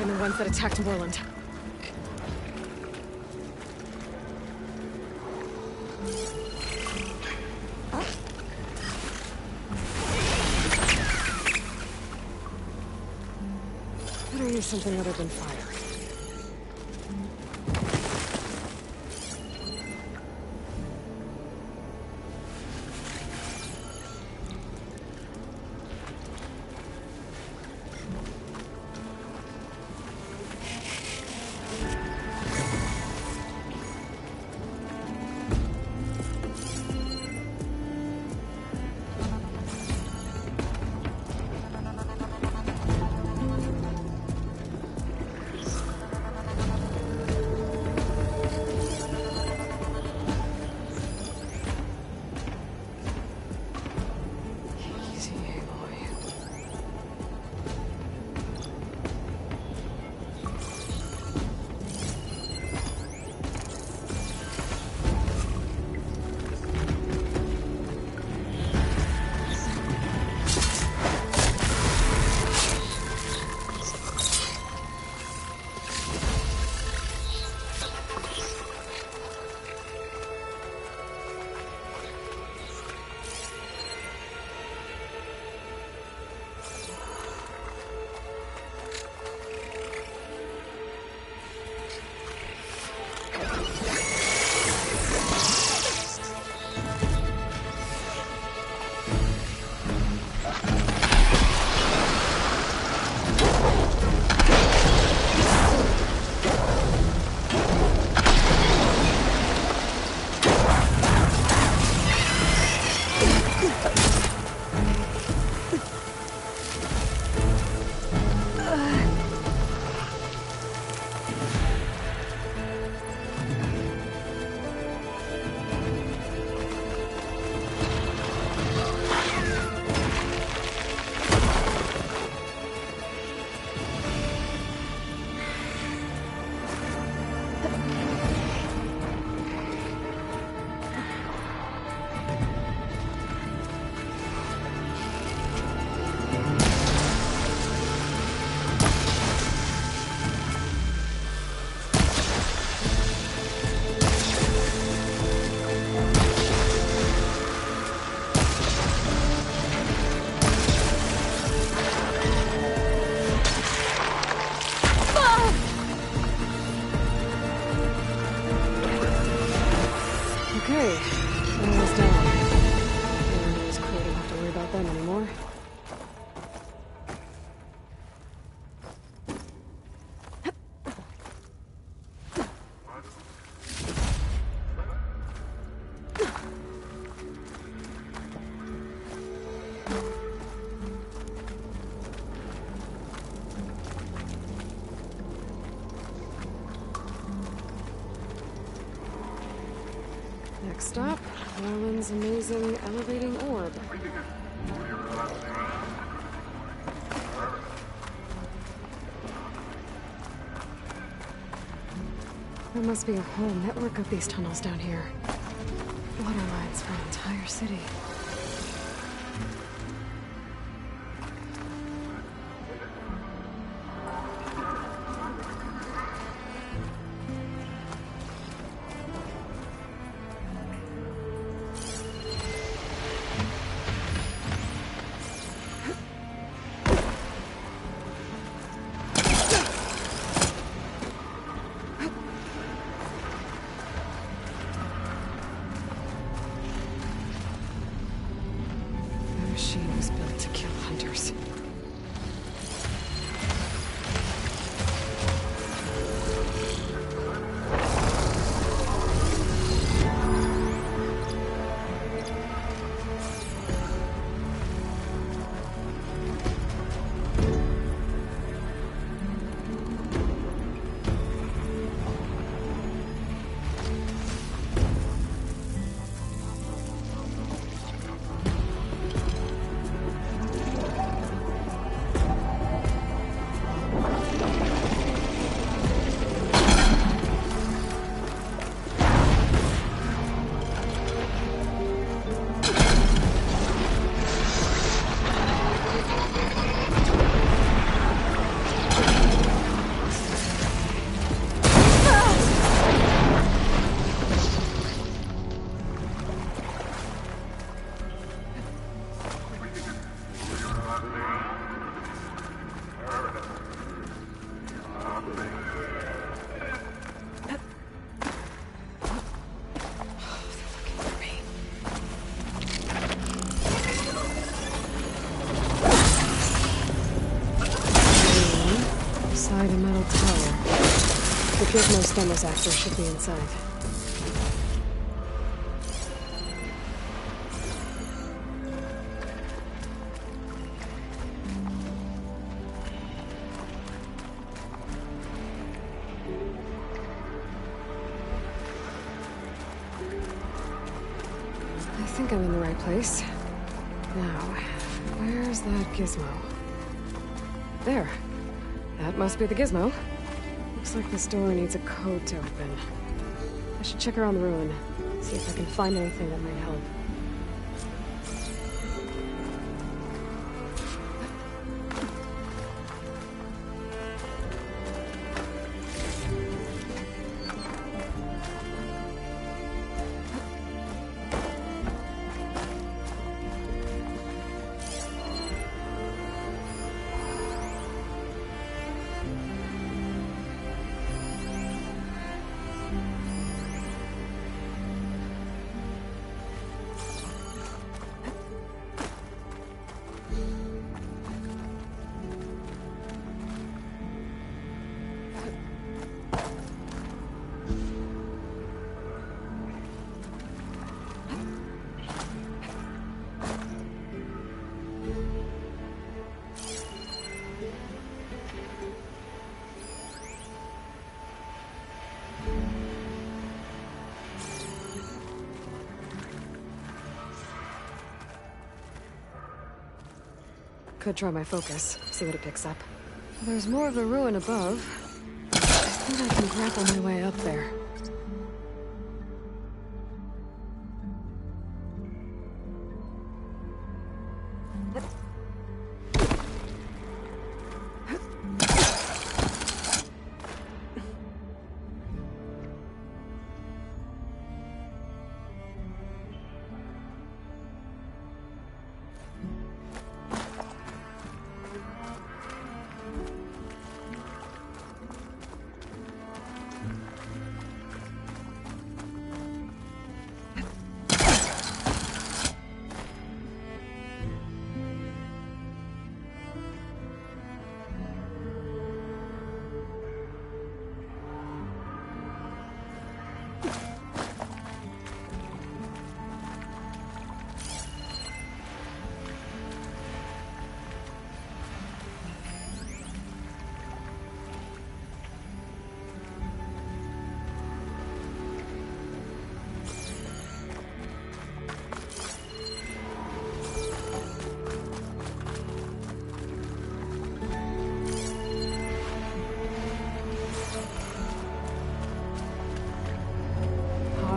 than the ones that attacked Moreland. Better use something other than fire. Okay, almost done. His crew don't have to worry about them anymore. Next stop, Moreland's amazing elevating orb. There must be a whole network of these tunnels down here. Water lines for an entire city. Gizmo's thermosactor should be inside. I think I'm in the right place. Now, where's that Gizmo? There. That must be the Gizmo. Looks like this door needs a code to open. I should check around the ruin, see if I can find anything that might help. Could try my focus, see what it picks up. There's more of the ruin above. I think I can grapple my way up there.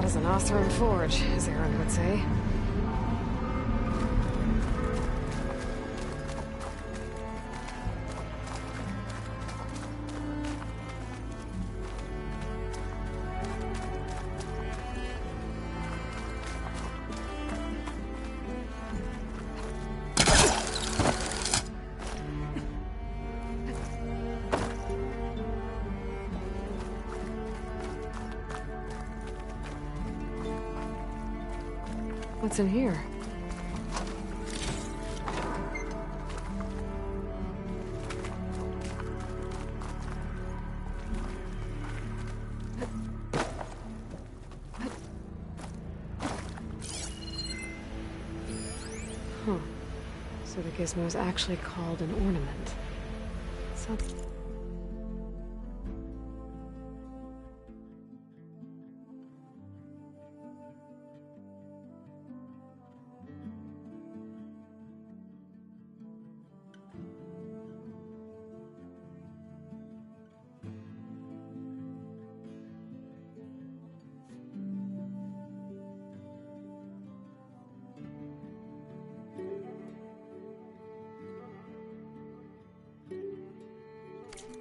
As an Oseram forge, as Aaron would say. What's in here? Huh. So the gizmo is actually called an ornament. So...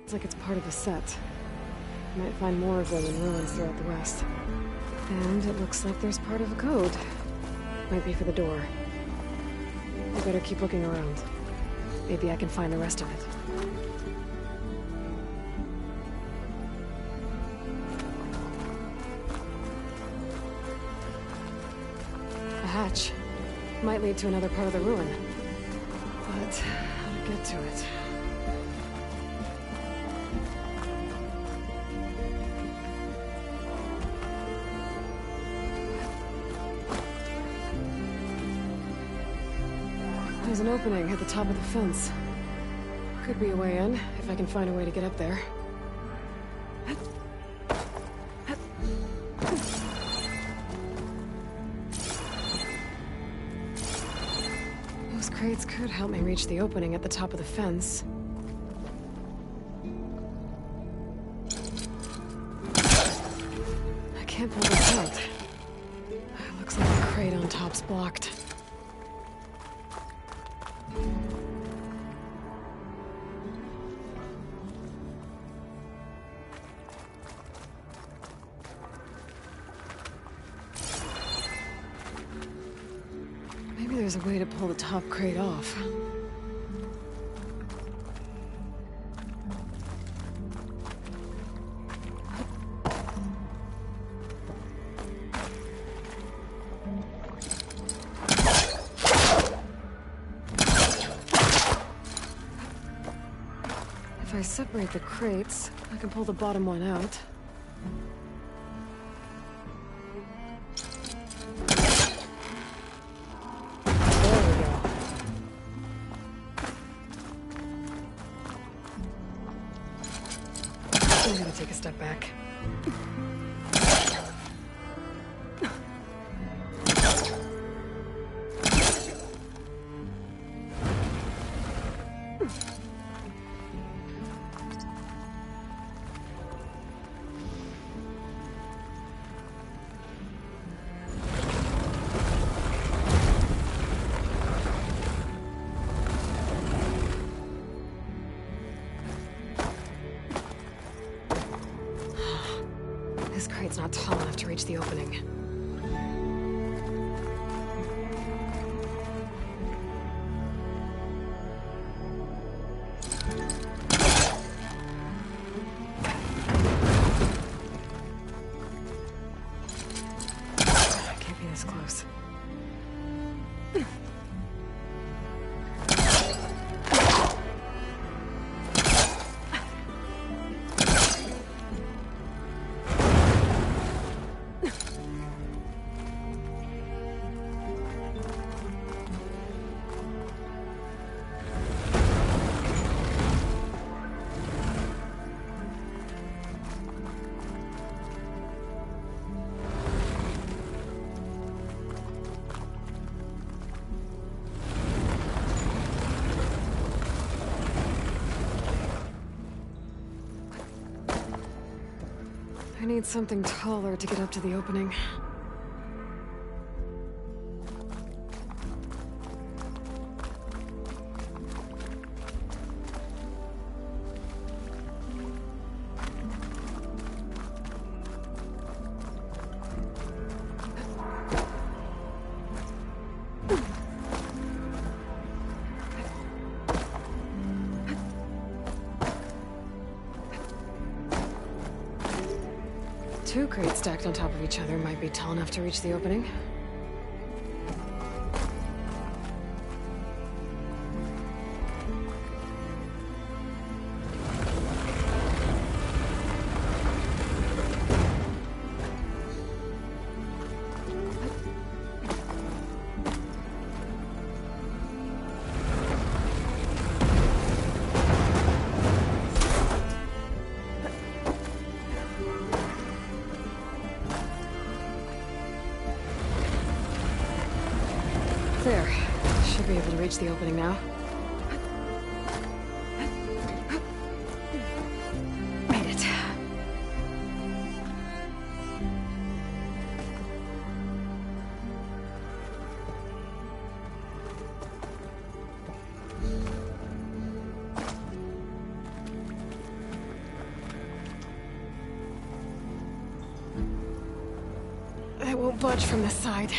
It's like it's part of the set. You might find more of them in ruins throughout the West. And it looks like there's part of a code. Might be for the door. I better keep looking around. Maybe I can find the rest of it. A hatch. Might lead to another part of the ruin. But how to get to it? There's an opening at the top of the fence. Could be a way in, if I can find a way to get up there. Those crates could help me reach the opening at the top of the fence. I can't pull this out. Looks like the crate on top's blocked. Maybe there's a way to pull the top crate off. If I separate the crates, I can pull the bottom one out. I'm gonna take a step back. This crate's not tall enough to reach the opening. I can't be this close. I need something taller to get up to the opening. Two crates stacked on top of each other might be tall enough to reach the opening. There. Should be able to reach the opening now. Made it. I won't budge from this side.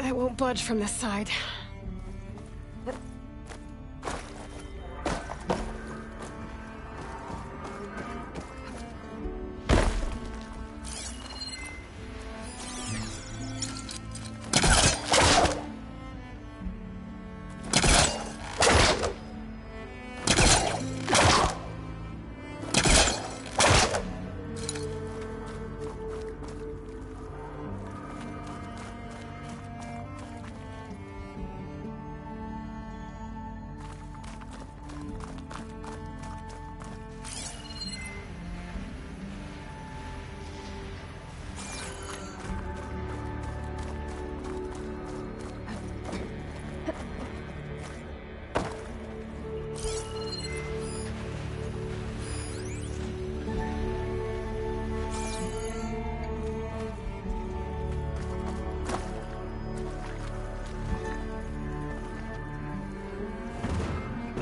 I won't budge from this side.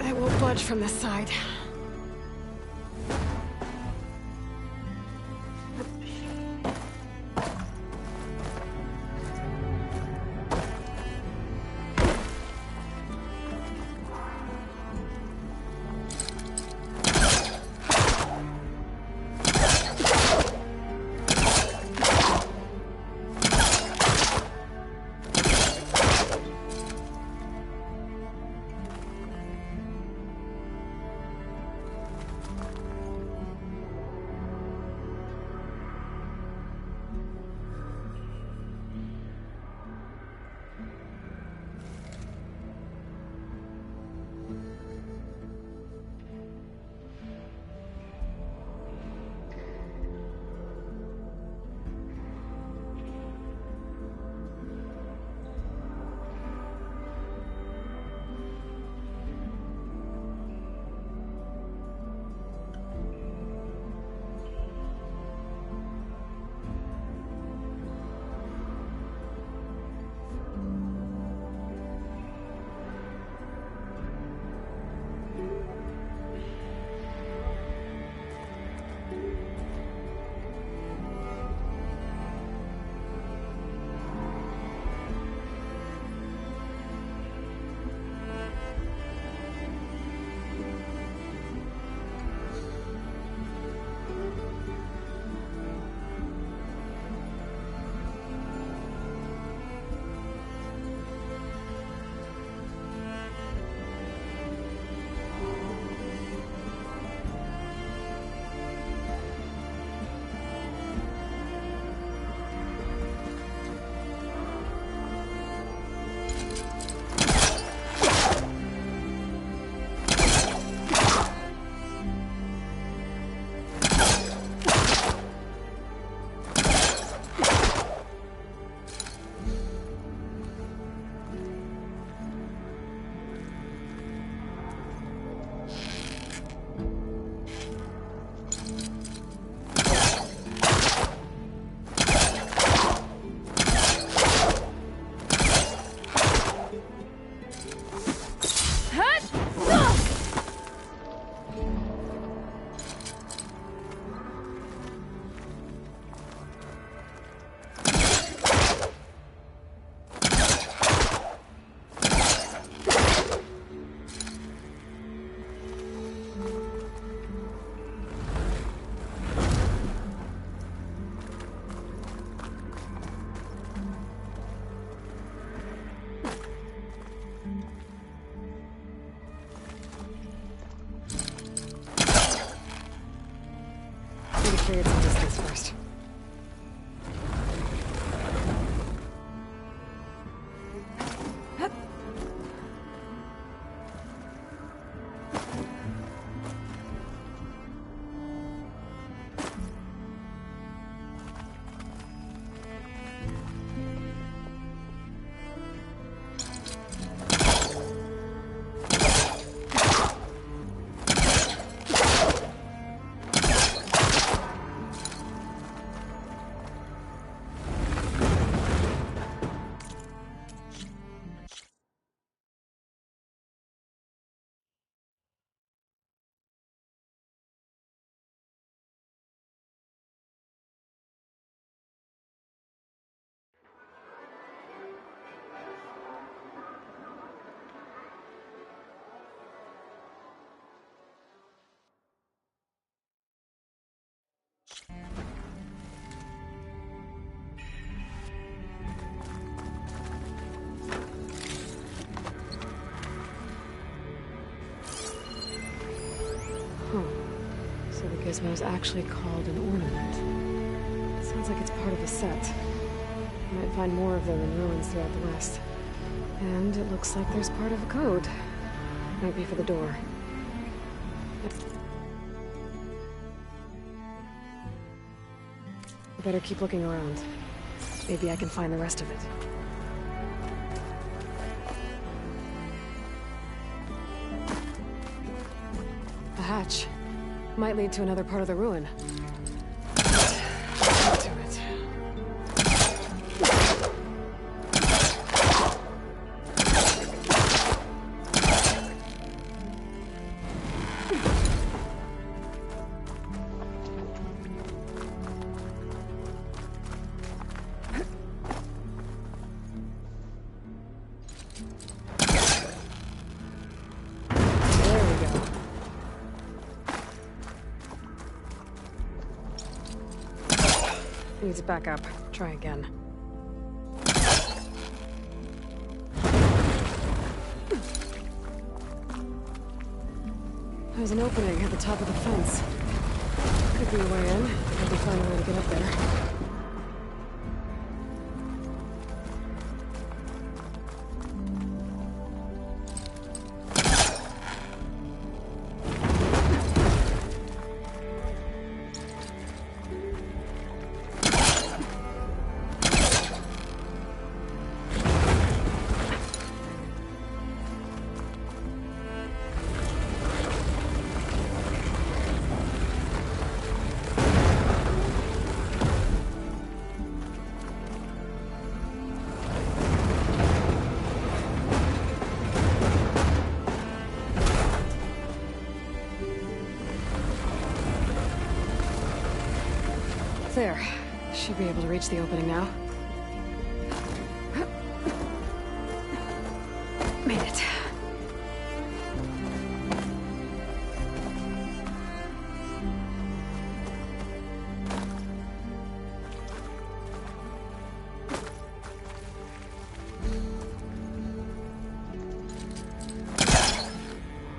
I won't budge from this side. gizmo is actually called an ornament. Sounds like it's part of a set. You might find more of them in ruins throughout the West. And it looks like there's part of a code. Might be for the door. I better keep looking around. Maybe I can find the rest of it. A hatch. Might lead to another part of the ruin. To it. Needs back up. Try again. There's an opening at the top of the fence. Could be a way in. I have to find a way to get up there. There. Should be able to reach the opening now. Made it.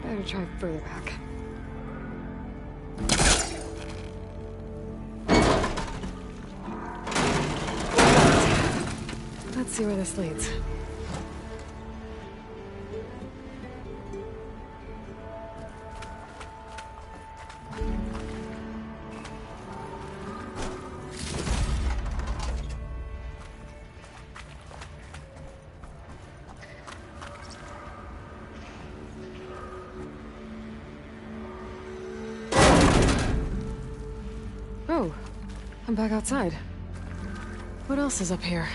Better try further back. Let's see where this leads. Oh, I'm back outside. What else is up here?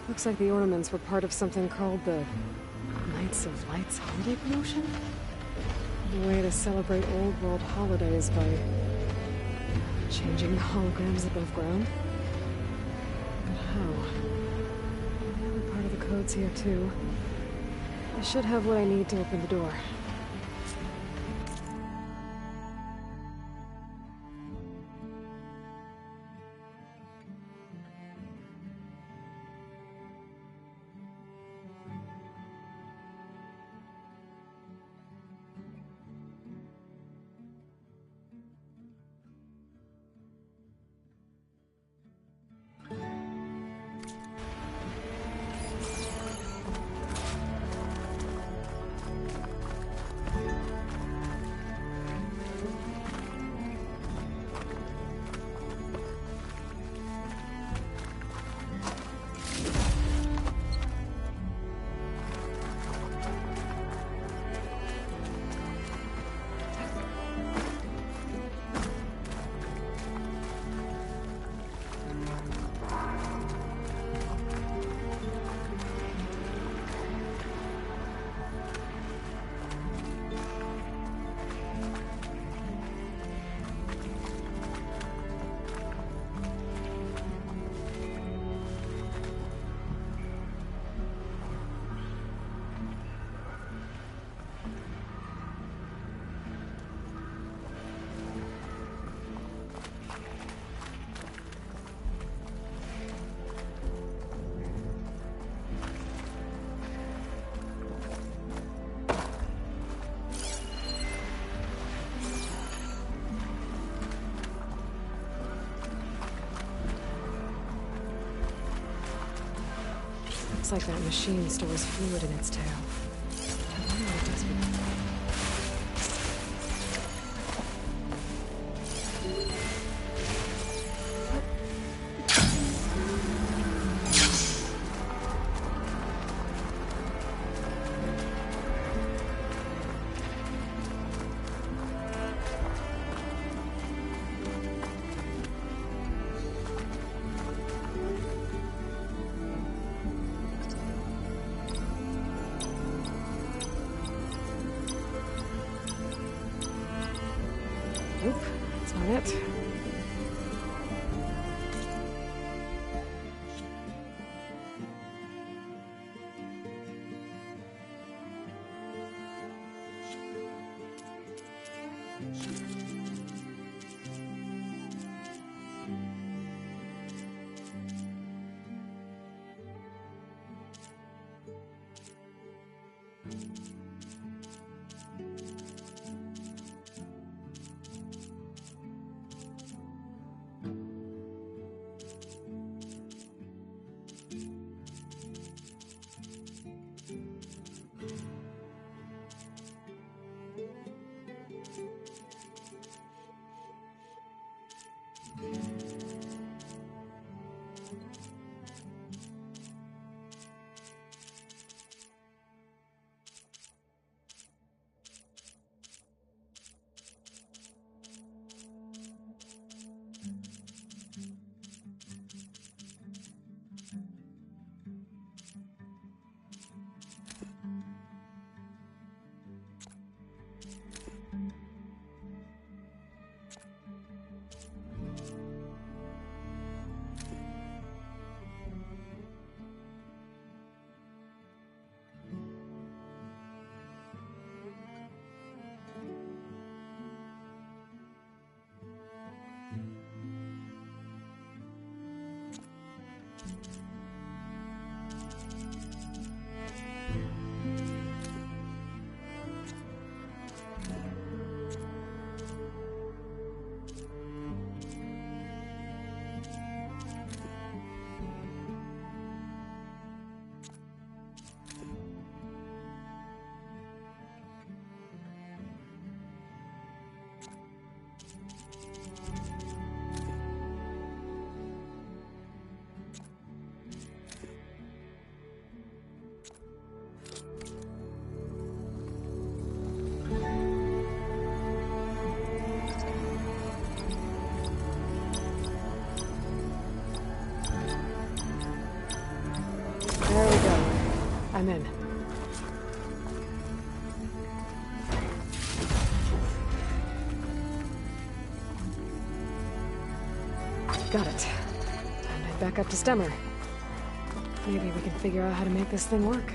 Looks like the ornaments were part of something called the Knights of Light's holiday promotion? A way to celebrate old world holidays by changing the holograms above ground. But how? The other part of the code's here too. I should have what I need to open the door. Looks like that machine stores fluid in its tail. I wonder what it does with it. Nope, that's not it. I'm in. Got it. Time to head back up to Stemmer. Maybe we can figure out how to make this thing work.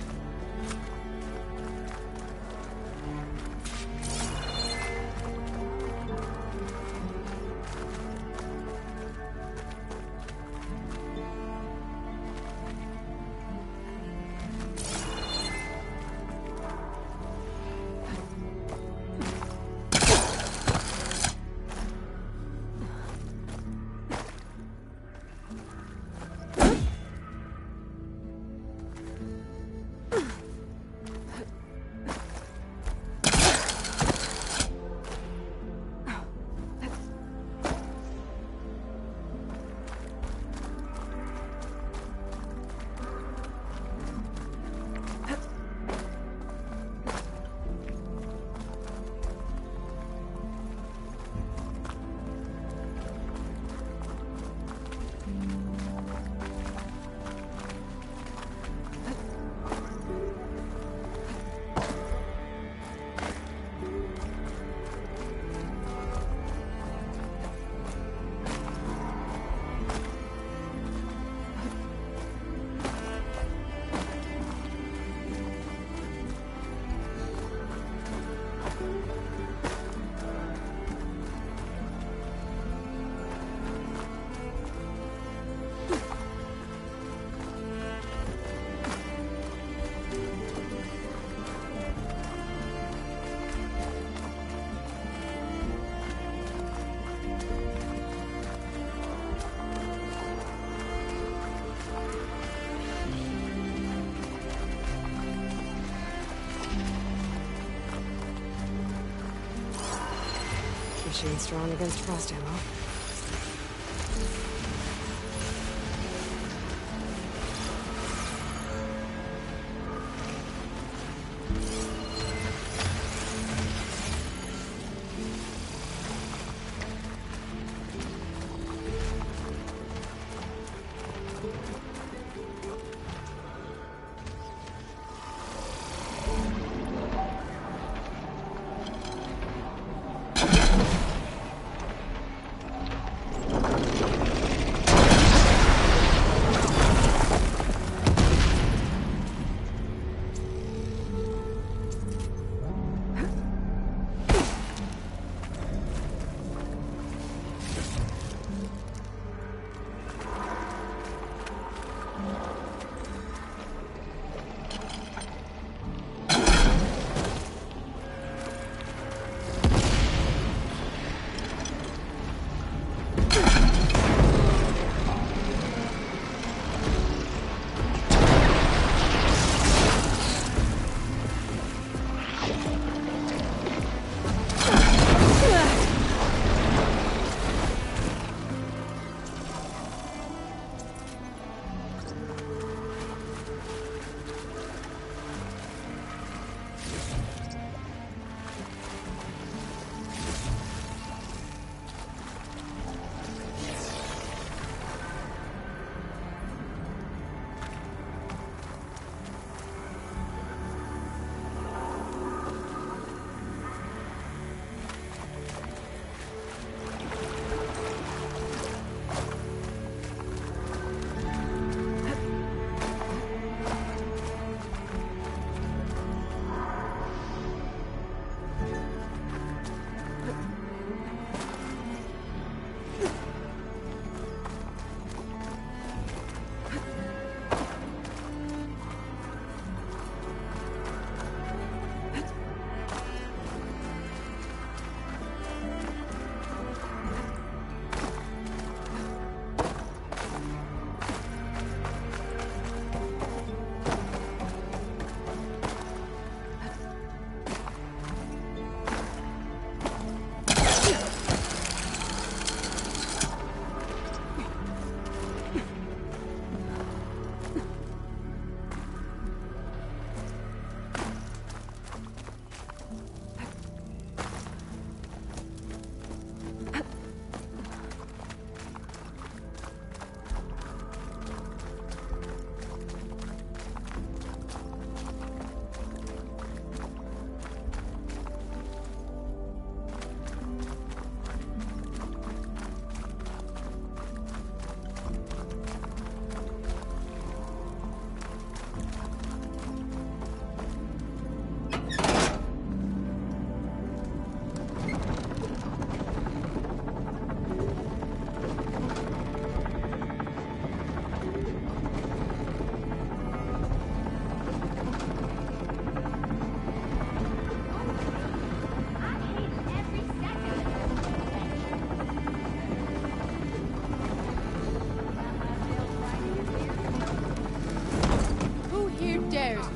machine strong against frost ammo.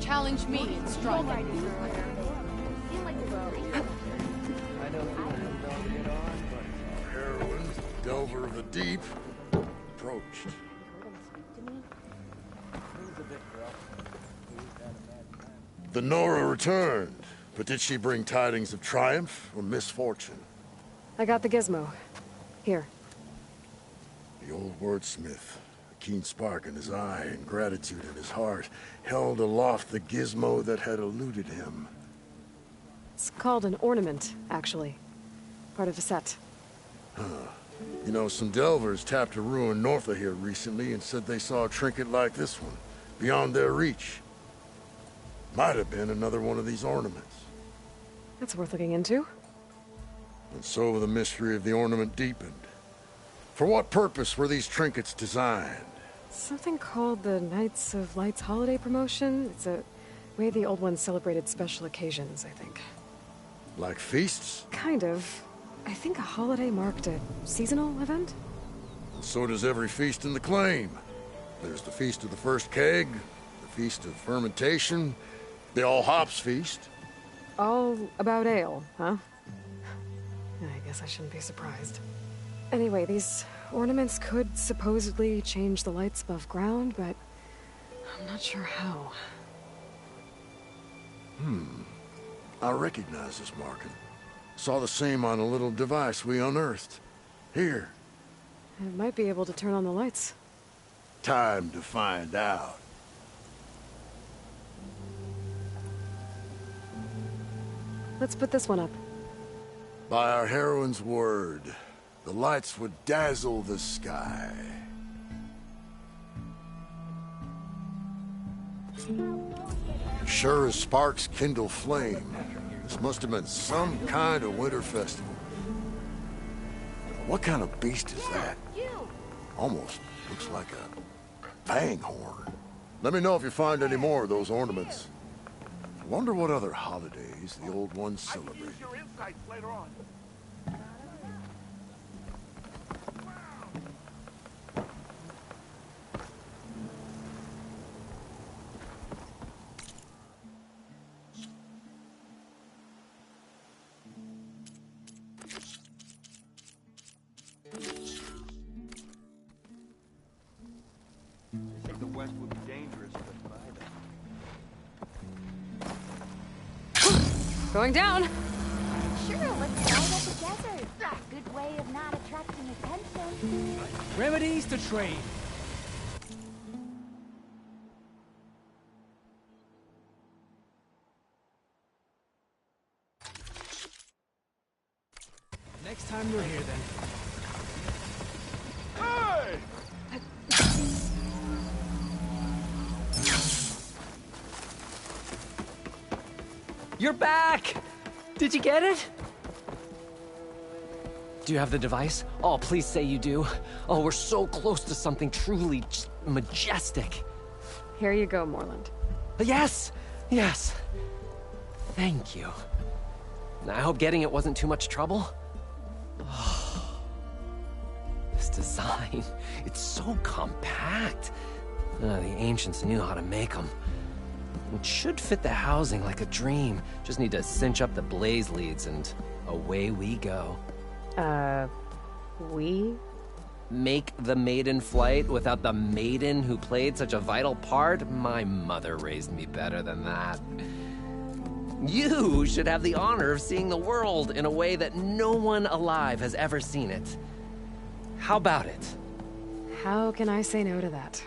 Challenge me in striking. I know you don't get on, but... Heroine, Delver of the Deep, approached. The Nora returned, but did she bring tidings of triumph or misfortune? I got the gizmo. Here. The old wordsmith, a keen spark in his eye and gratitude in his heart, held aloft the gizmo that had eluded him. It's called an ornament, actually. Part of a set. Huh. You know, some Delvers tapped a ruin north of here recently and said they saw a trinket like this one, beyond their reach. Might have been another one of these ornaments. That's worth looking into. And so the mystery of the ornament deepened. For what purpose were these trinkets designed? Something called the Knights of Light's holiday promotion. It's a way the old ones celebrated special occasions, I think. Like feasts? Kind of. I think a holiday marked a seasonal event? And so does every feast in the claim. There's the Feast of the First Keg, the Feast of Fermentation, the All Hops Feast. All about ale, huh? I guess I shouldn't be surprised. Anyway, these ornaments could supposedly change the lights above ground, but I'm not sure how. I recognize this marking. Saw the same on a little device we unearthed. Here. It might be able to turn on the lights. Time to find out. Let's put this one up. By our heroine's word, the lights would dazzle the sky. Sure as sparks kindle flame. This must have been some kind of winter festival. What kind of beast is that? Almost looks like a bang horn. Let me know if you find any more of those ornaments. Wonder what other holidays the old ones celebrate. Your insights later on. They think the West would be dangerous, but Going down. Sure, let's light up the desert. Good way of not attracting attention. Remedies to trade. Next time you're here, then. Hey! You're back! Did you get it? Do you have the device? Oh, please say you do. Oh, we're so close to something truly just majestic. Here you go, Morland. Yes! Yes! Thank you. I hope getting it wasn't too much trouble. Oh, this design, it's so compact. The ancients knew how to make them. It should fit the housing like a dream. Just need to cinch up the blaze leads and away we go. We? Make the maiden flight without the maiden who played such a vital part? My mother raised me better than that. You should have the honor of seeing the world in a way that no one alive has ever seen it. How about it? How can I say no to that?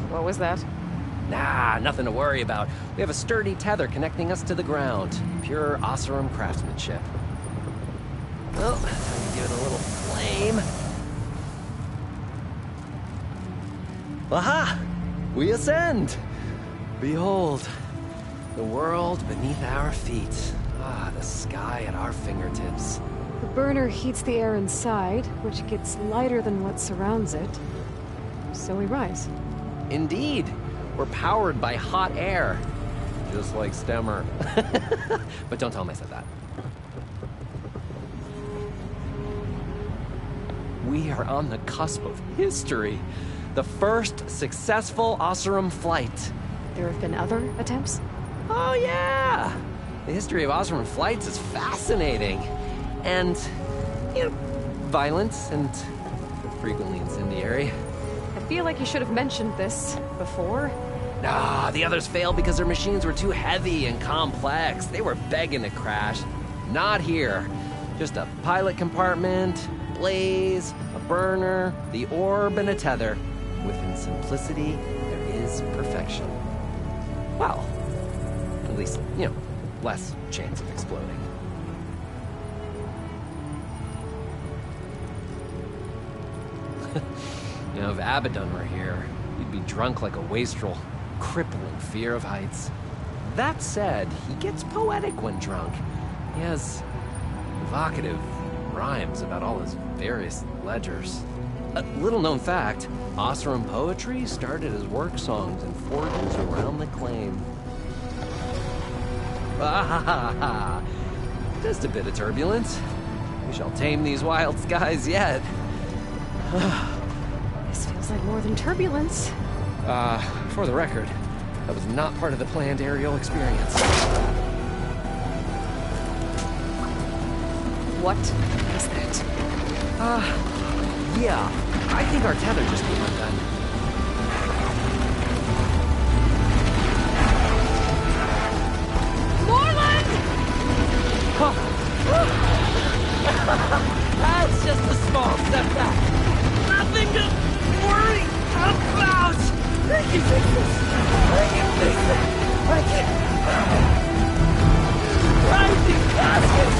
What was that? Nah, nothing to worry about. We have a sturdy tether connecting us to the ground. Pure Oseram craftsmanship. Well, time to give it a little flame. Aha! We ascend! Behold, the world beneath our feet. Ah, the sky at our fingertips. The burner heats the air inside, which gets lighter than what surrounds it. So we rise. Indeed. We're powered by hot air. Just like Stemmer. But don't tell him I said that. We are on the cusp of history. The first successful Oseram flight. There have been other attempts? Oh yeah! The history of Oseram flights is fascinating. And, you know, violent and frequently incendiary. I feel like you should have mentioned this before. Nah, the others failed because their machines were too heavy and complex. They were begging to crash. Not here. Just a pilot compartment, blaze, a burner, the orb, and a tether. Within simplicity, there is perfection. Well, at least, you know, less chance of exploding. You know, if Abaddon were here, he'd be drunk like a wastrel, crippling fear of heights. That said, he gets poetic when drunk. He has evocative rhymes about all his various ledgers. Little known fact, Oseram poetry started as work songs in forges around the claim. Just a bit of turbulence. We shall tame these wild skies yet. This feels like more than turbulence. For the record, that was not part of the planned aerial experience. What is that? Yeah. I think our tether just came undone. Moreland! That's just a small step back. Nothing to worry about. I can fix this. I can fix it. I can. Rising caskets.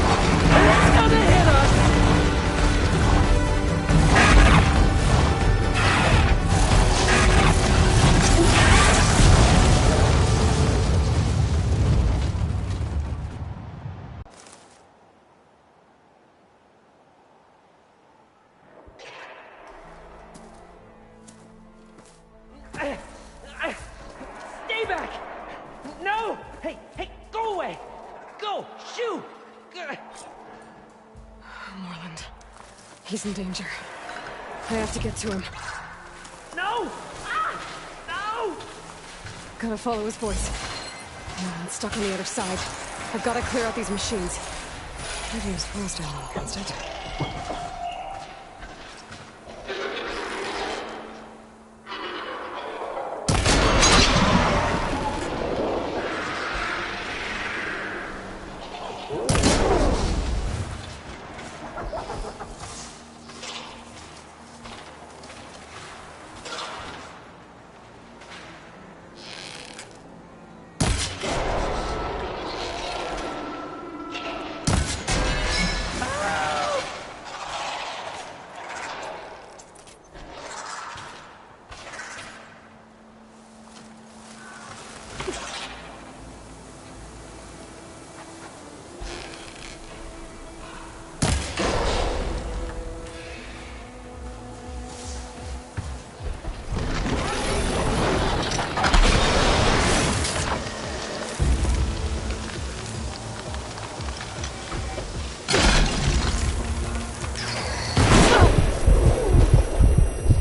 It's gonna hit us. Stay back! No! Hey, go away! Go! Shoo! Moreland. He's in danger. I have to get to him. No! Ah! No! Gotta follow his voice. Moreland's stuck on the other side. I've gotta clear out these machines. I'd use full stamina against it.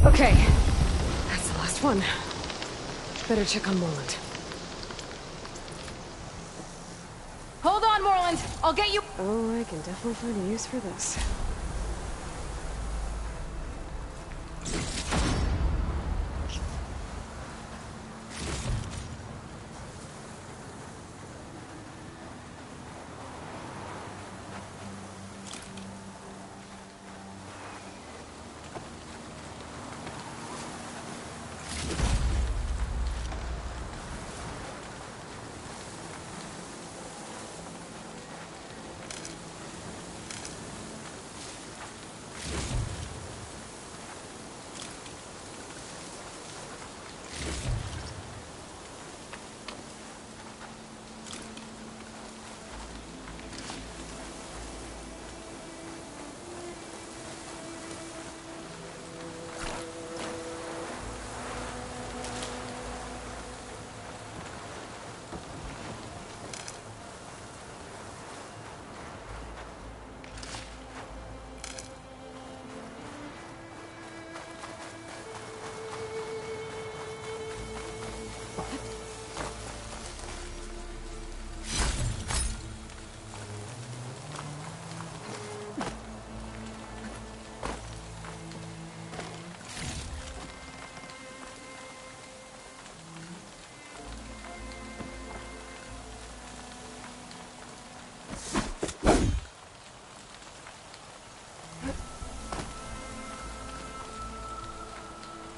Okay. That's the last one. Better check on Moreland. Hold on, Moreland. I'll get you. Oh, I can definitely find a use for this.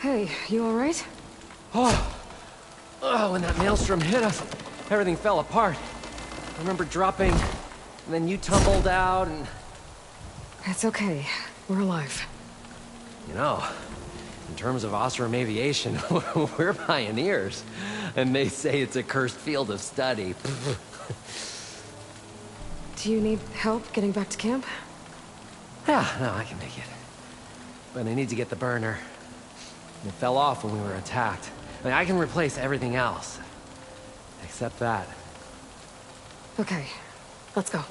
Hey, you alright? Oh, when that maelstrom hit us, everything fell apart. I remember dropping, and then you tumbled out, and... It's okay. We're alive. You know, in terms of Oseram aviation, we're pioneers. And they say it's a cursed field of study. Do you need help getting back to camp? Yeah, no, I can make it. but I need to get the burner. It fell off when we were attacked. I mean, I can replace everything else. Except that. Okay, let's go.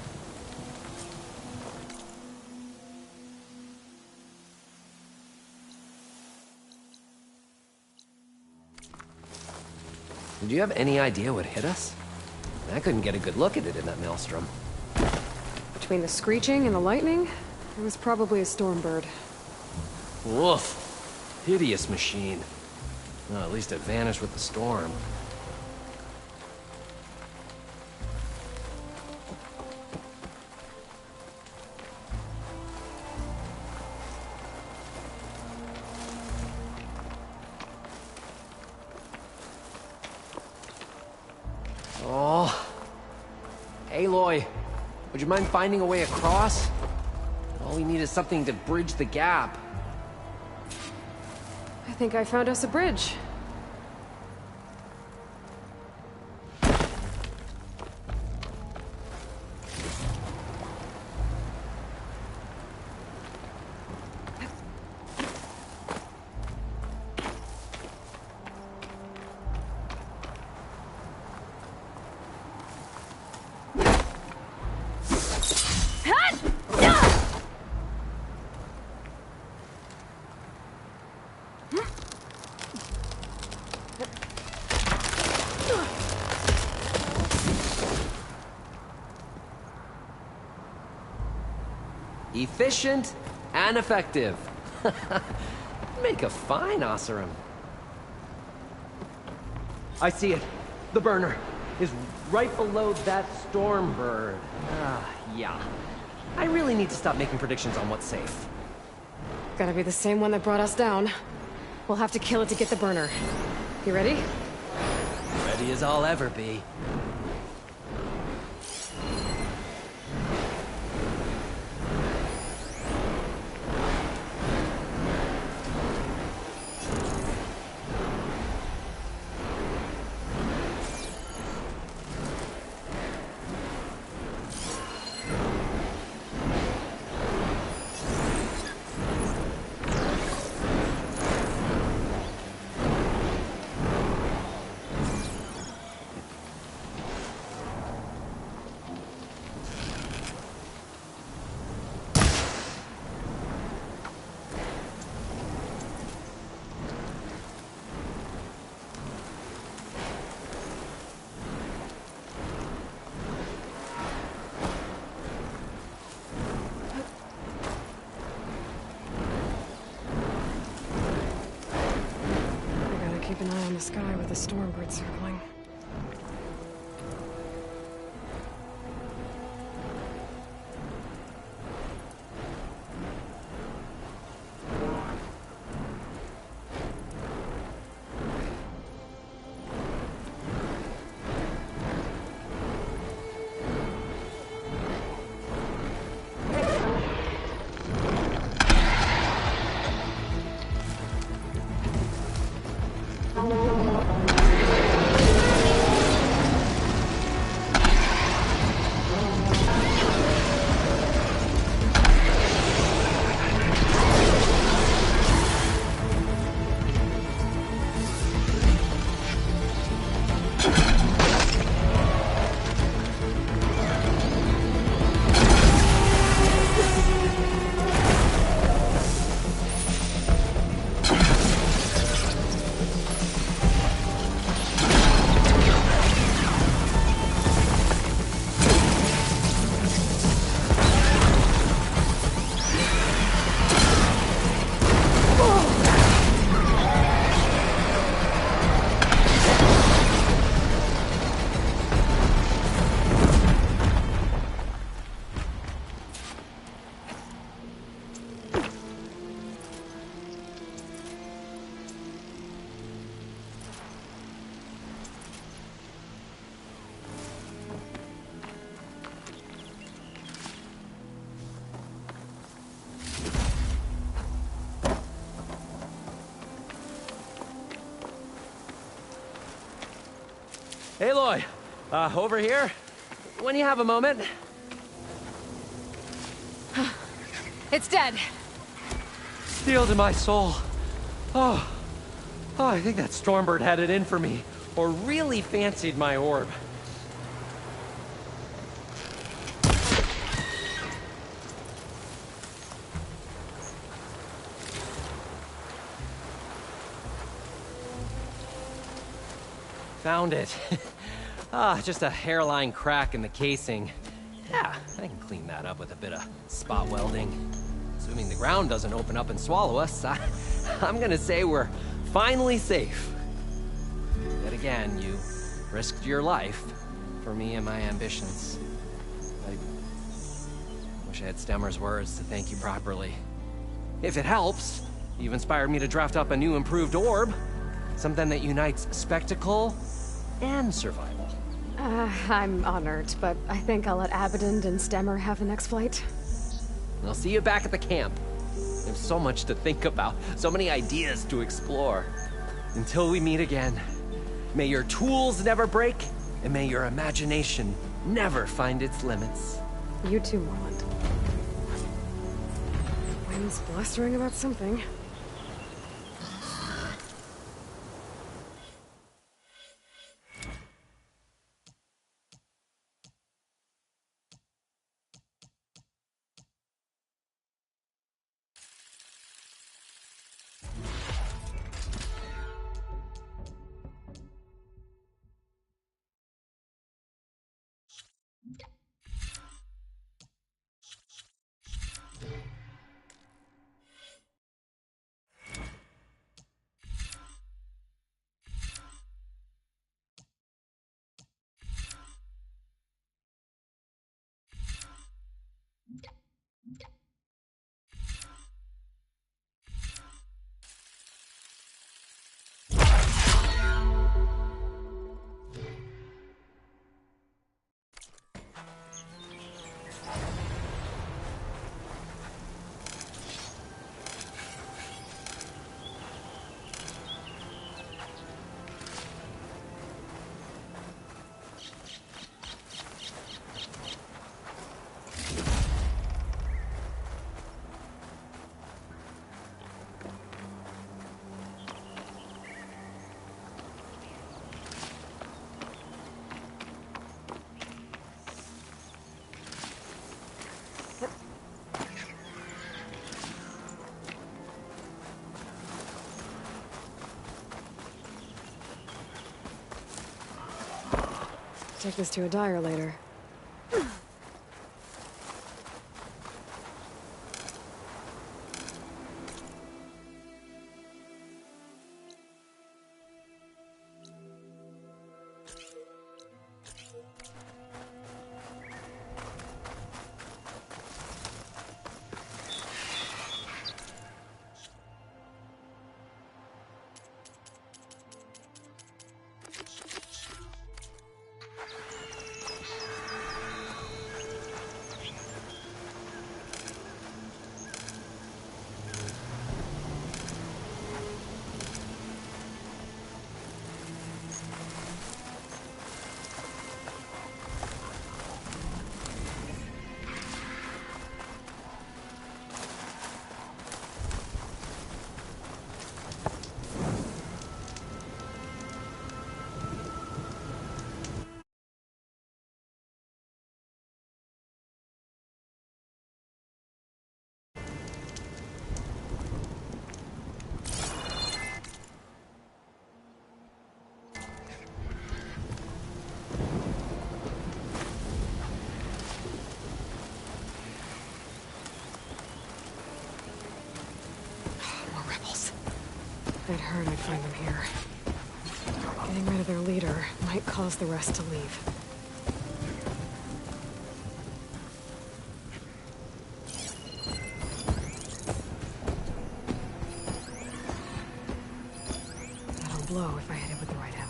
Did you have any idea what hit us? I couldn't get a good look at it in that maelstrom. Between the screeching and the lightning, it was probably a storm bird. Woof. Hideous machine. Well, at least it vanished with the storm. Oh. Aloy, would you mind finding a way across? All we need is something to bridge the gap. I think I found us a bridge. Efficient and effective. Make a fine Oseram. I see it. The burner is right below that storm bird. Yeah. I really need to stop making predictions on what's safe. Gotta be the same one that brought us down. We'll have to kill it to get the burner. You ready? Ready as I'll ever be. Keep an eye on the sky with the storm bird circling. Aloy, over here. When you have a moment. It's dead. steel to my soul. Oh, I think that Stormbird had it in for me, or really fancied my orb. Found it. Just a hairline crack in the casing. Yeah, I can clean that up with a bit of spot welding. Assuming the ground doesn't open up and swallow us, I'm gonna say we're finally safe. Yet again, you risked your life for me and my ambitions. I wish I had Stemmer's words to thank you properly. If it helps, you've inspired me to draft up a new improved orb. Something that unites spectacle and survival. I'm honored, but I think I'll let Abaddon and Stemmer have the next flight. I'll see you back at the camp. There's so much to think about, so many ideas to explore. Until we meet again, may your tools never break, and may your imagination never find its limits. You too, Morland. Wind's blustering about something. Take this to a dyer later. I'd heard I'd find them here. Getting rid of their leader might cause the rest to leave. That'll blow if I hit it with the right ammo.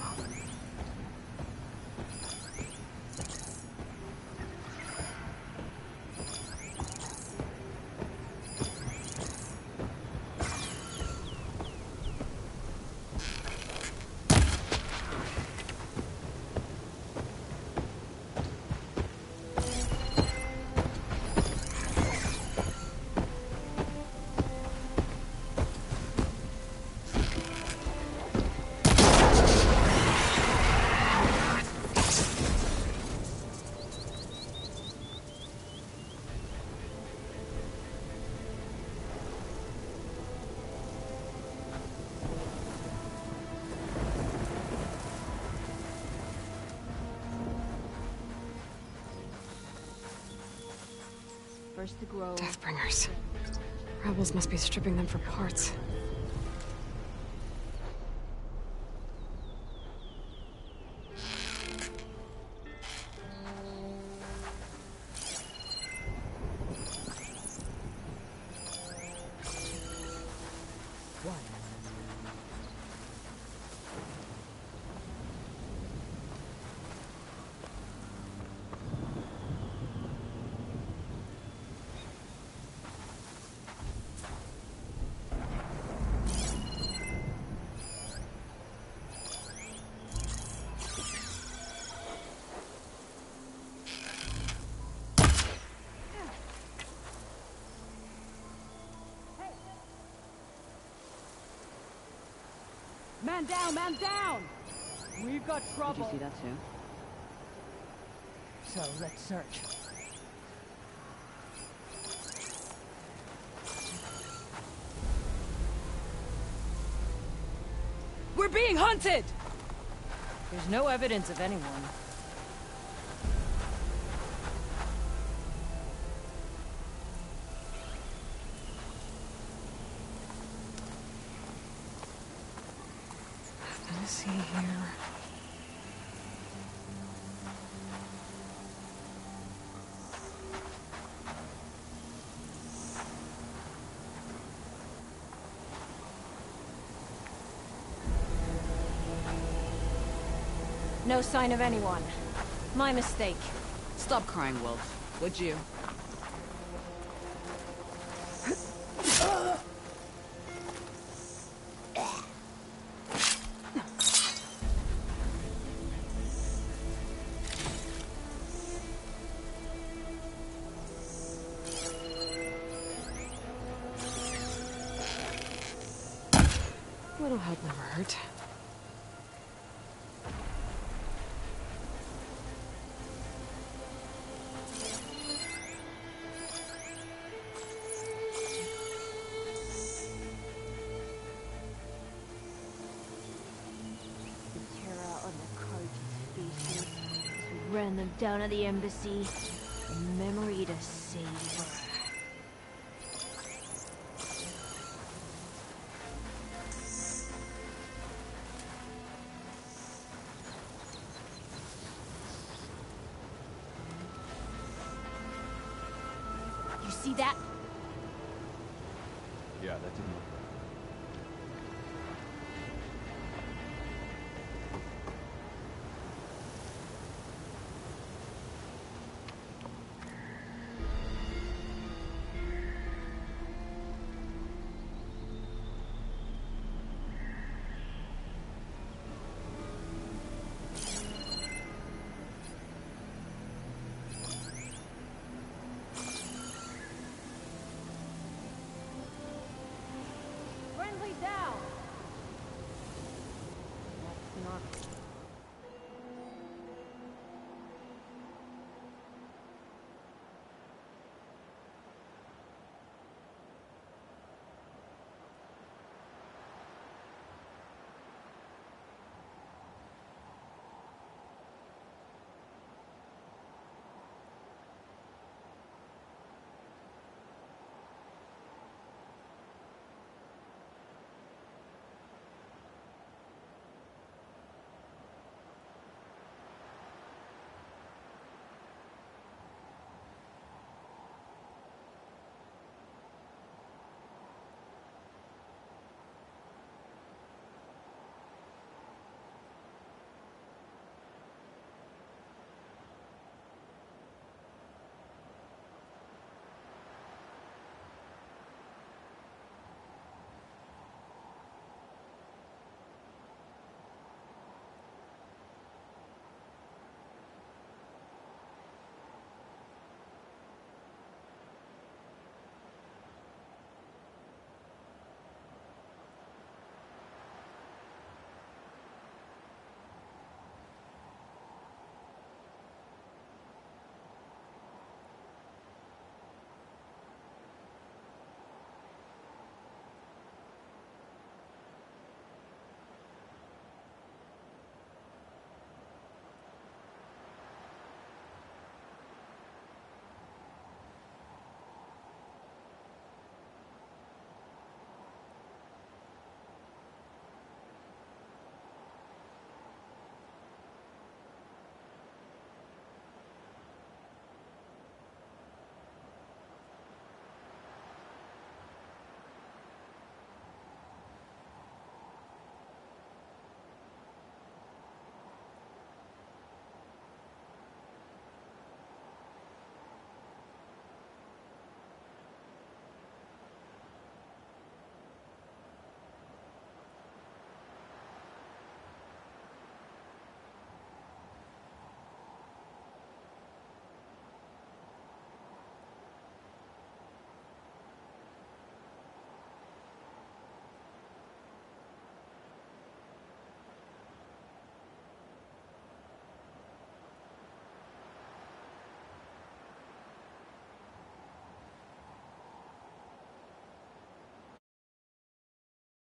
first to grow. Deathbringers. Rebels must be stripping them for parts. Man down, man down! We've got trouble. Did you see that too? So let's search. We're being hunted! There's no evidence of anyone. Let's see here. No sign of anyone. My mistake. Stop crying, Wolf. Would you? A little help never hurt. Ran them down at the embassy. A memory to savor. You see that? Yeah, that didn't look right. Friendly down! That's not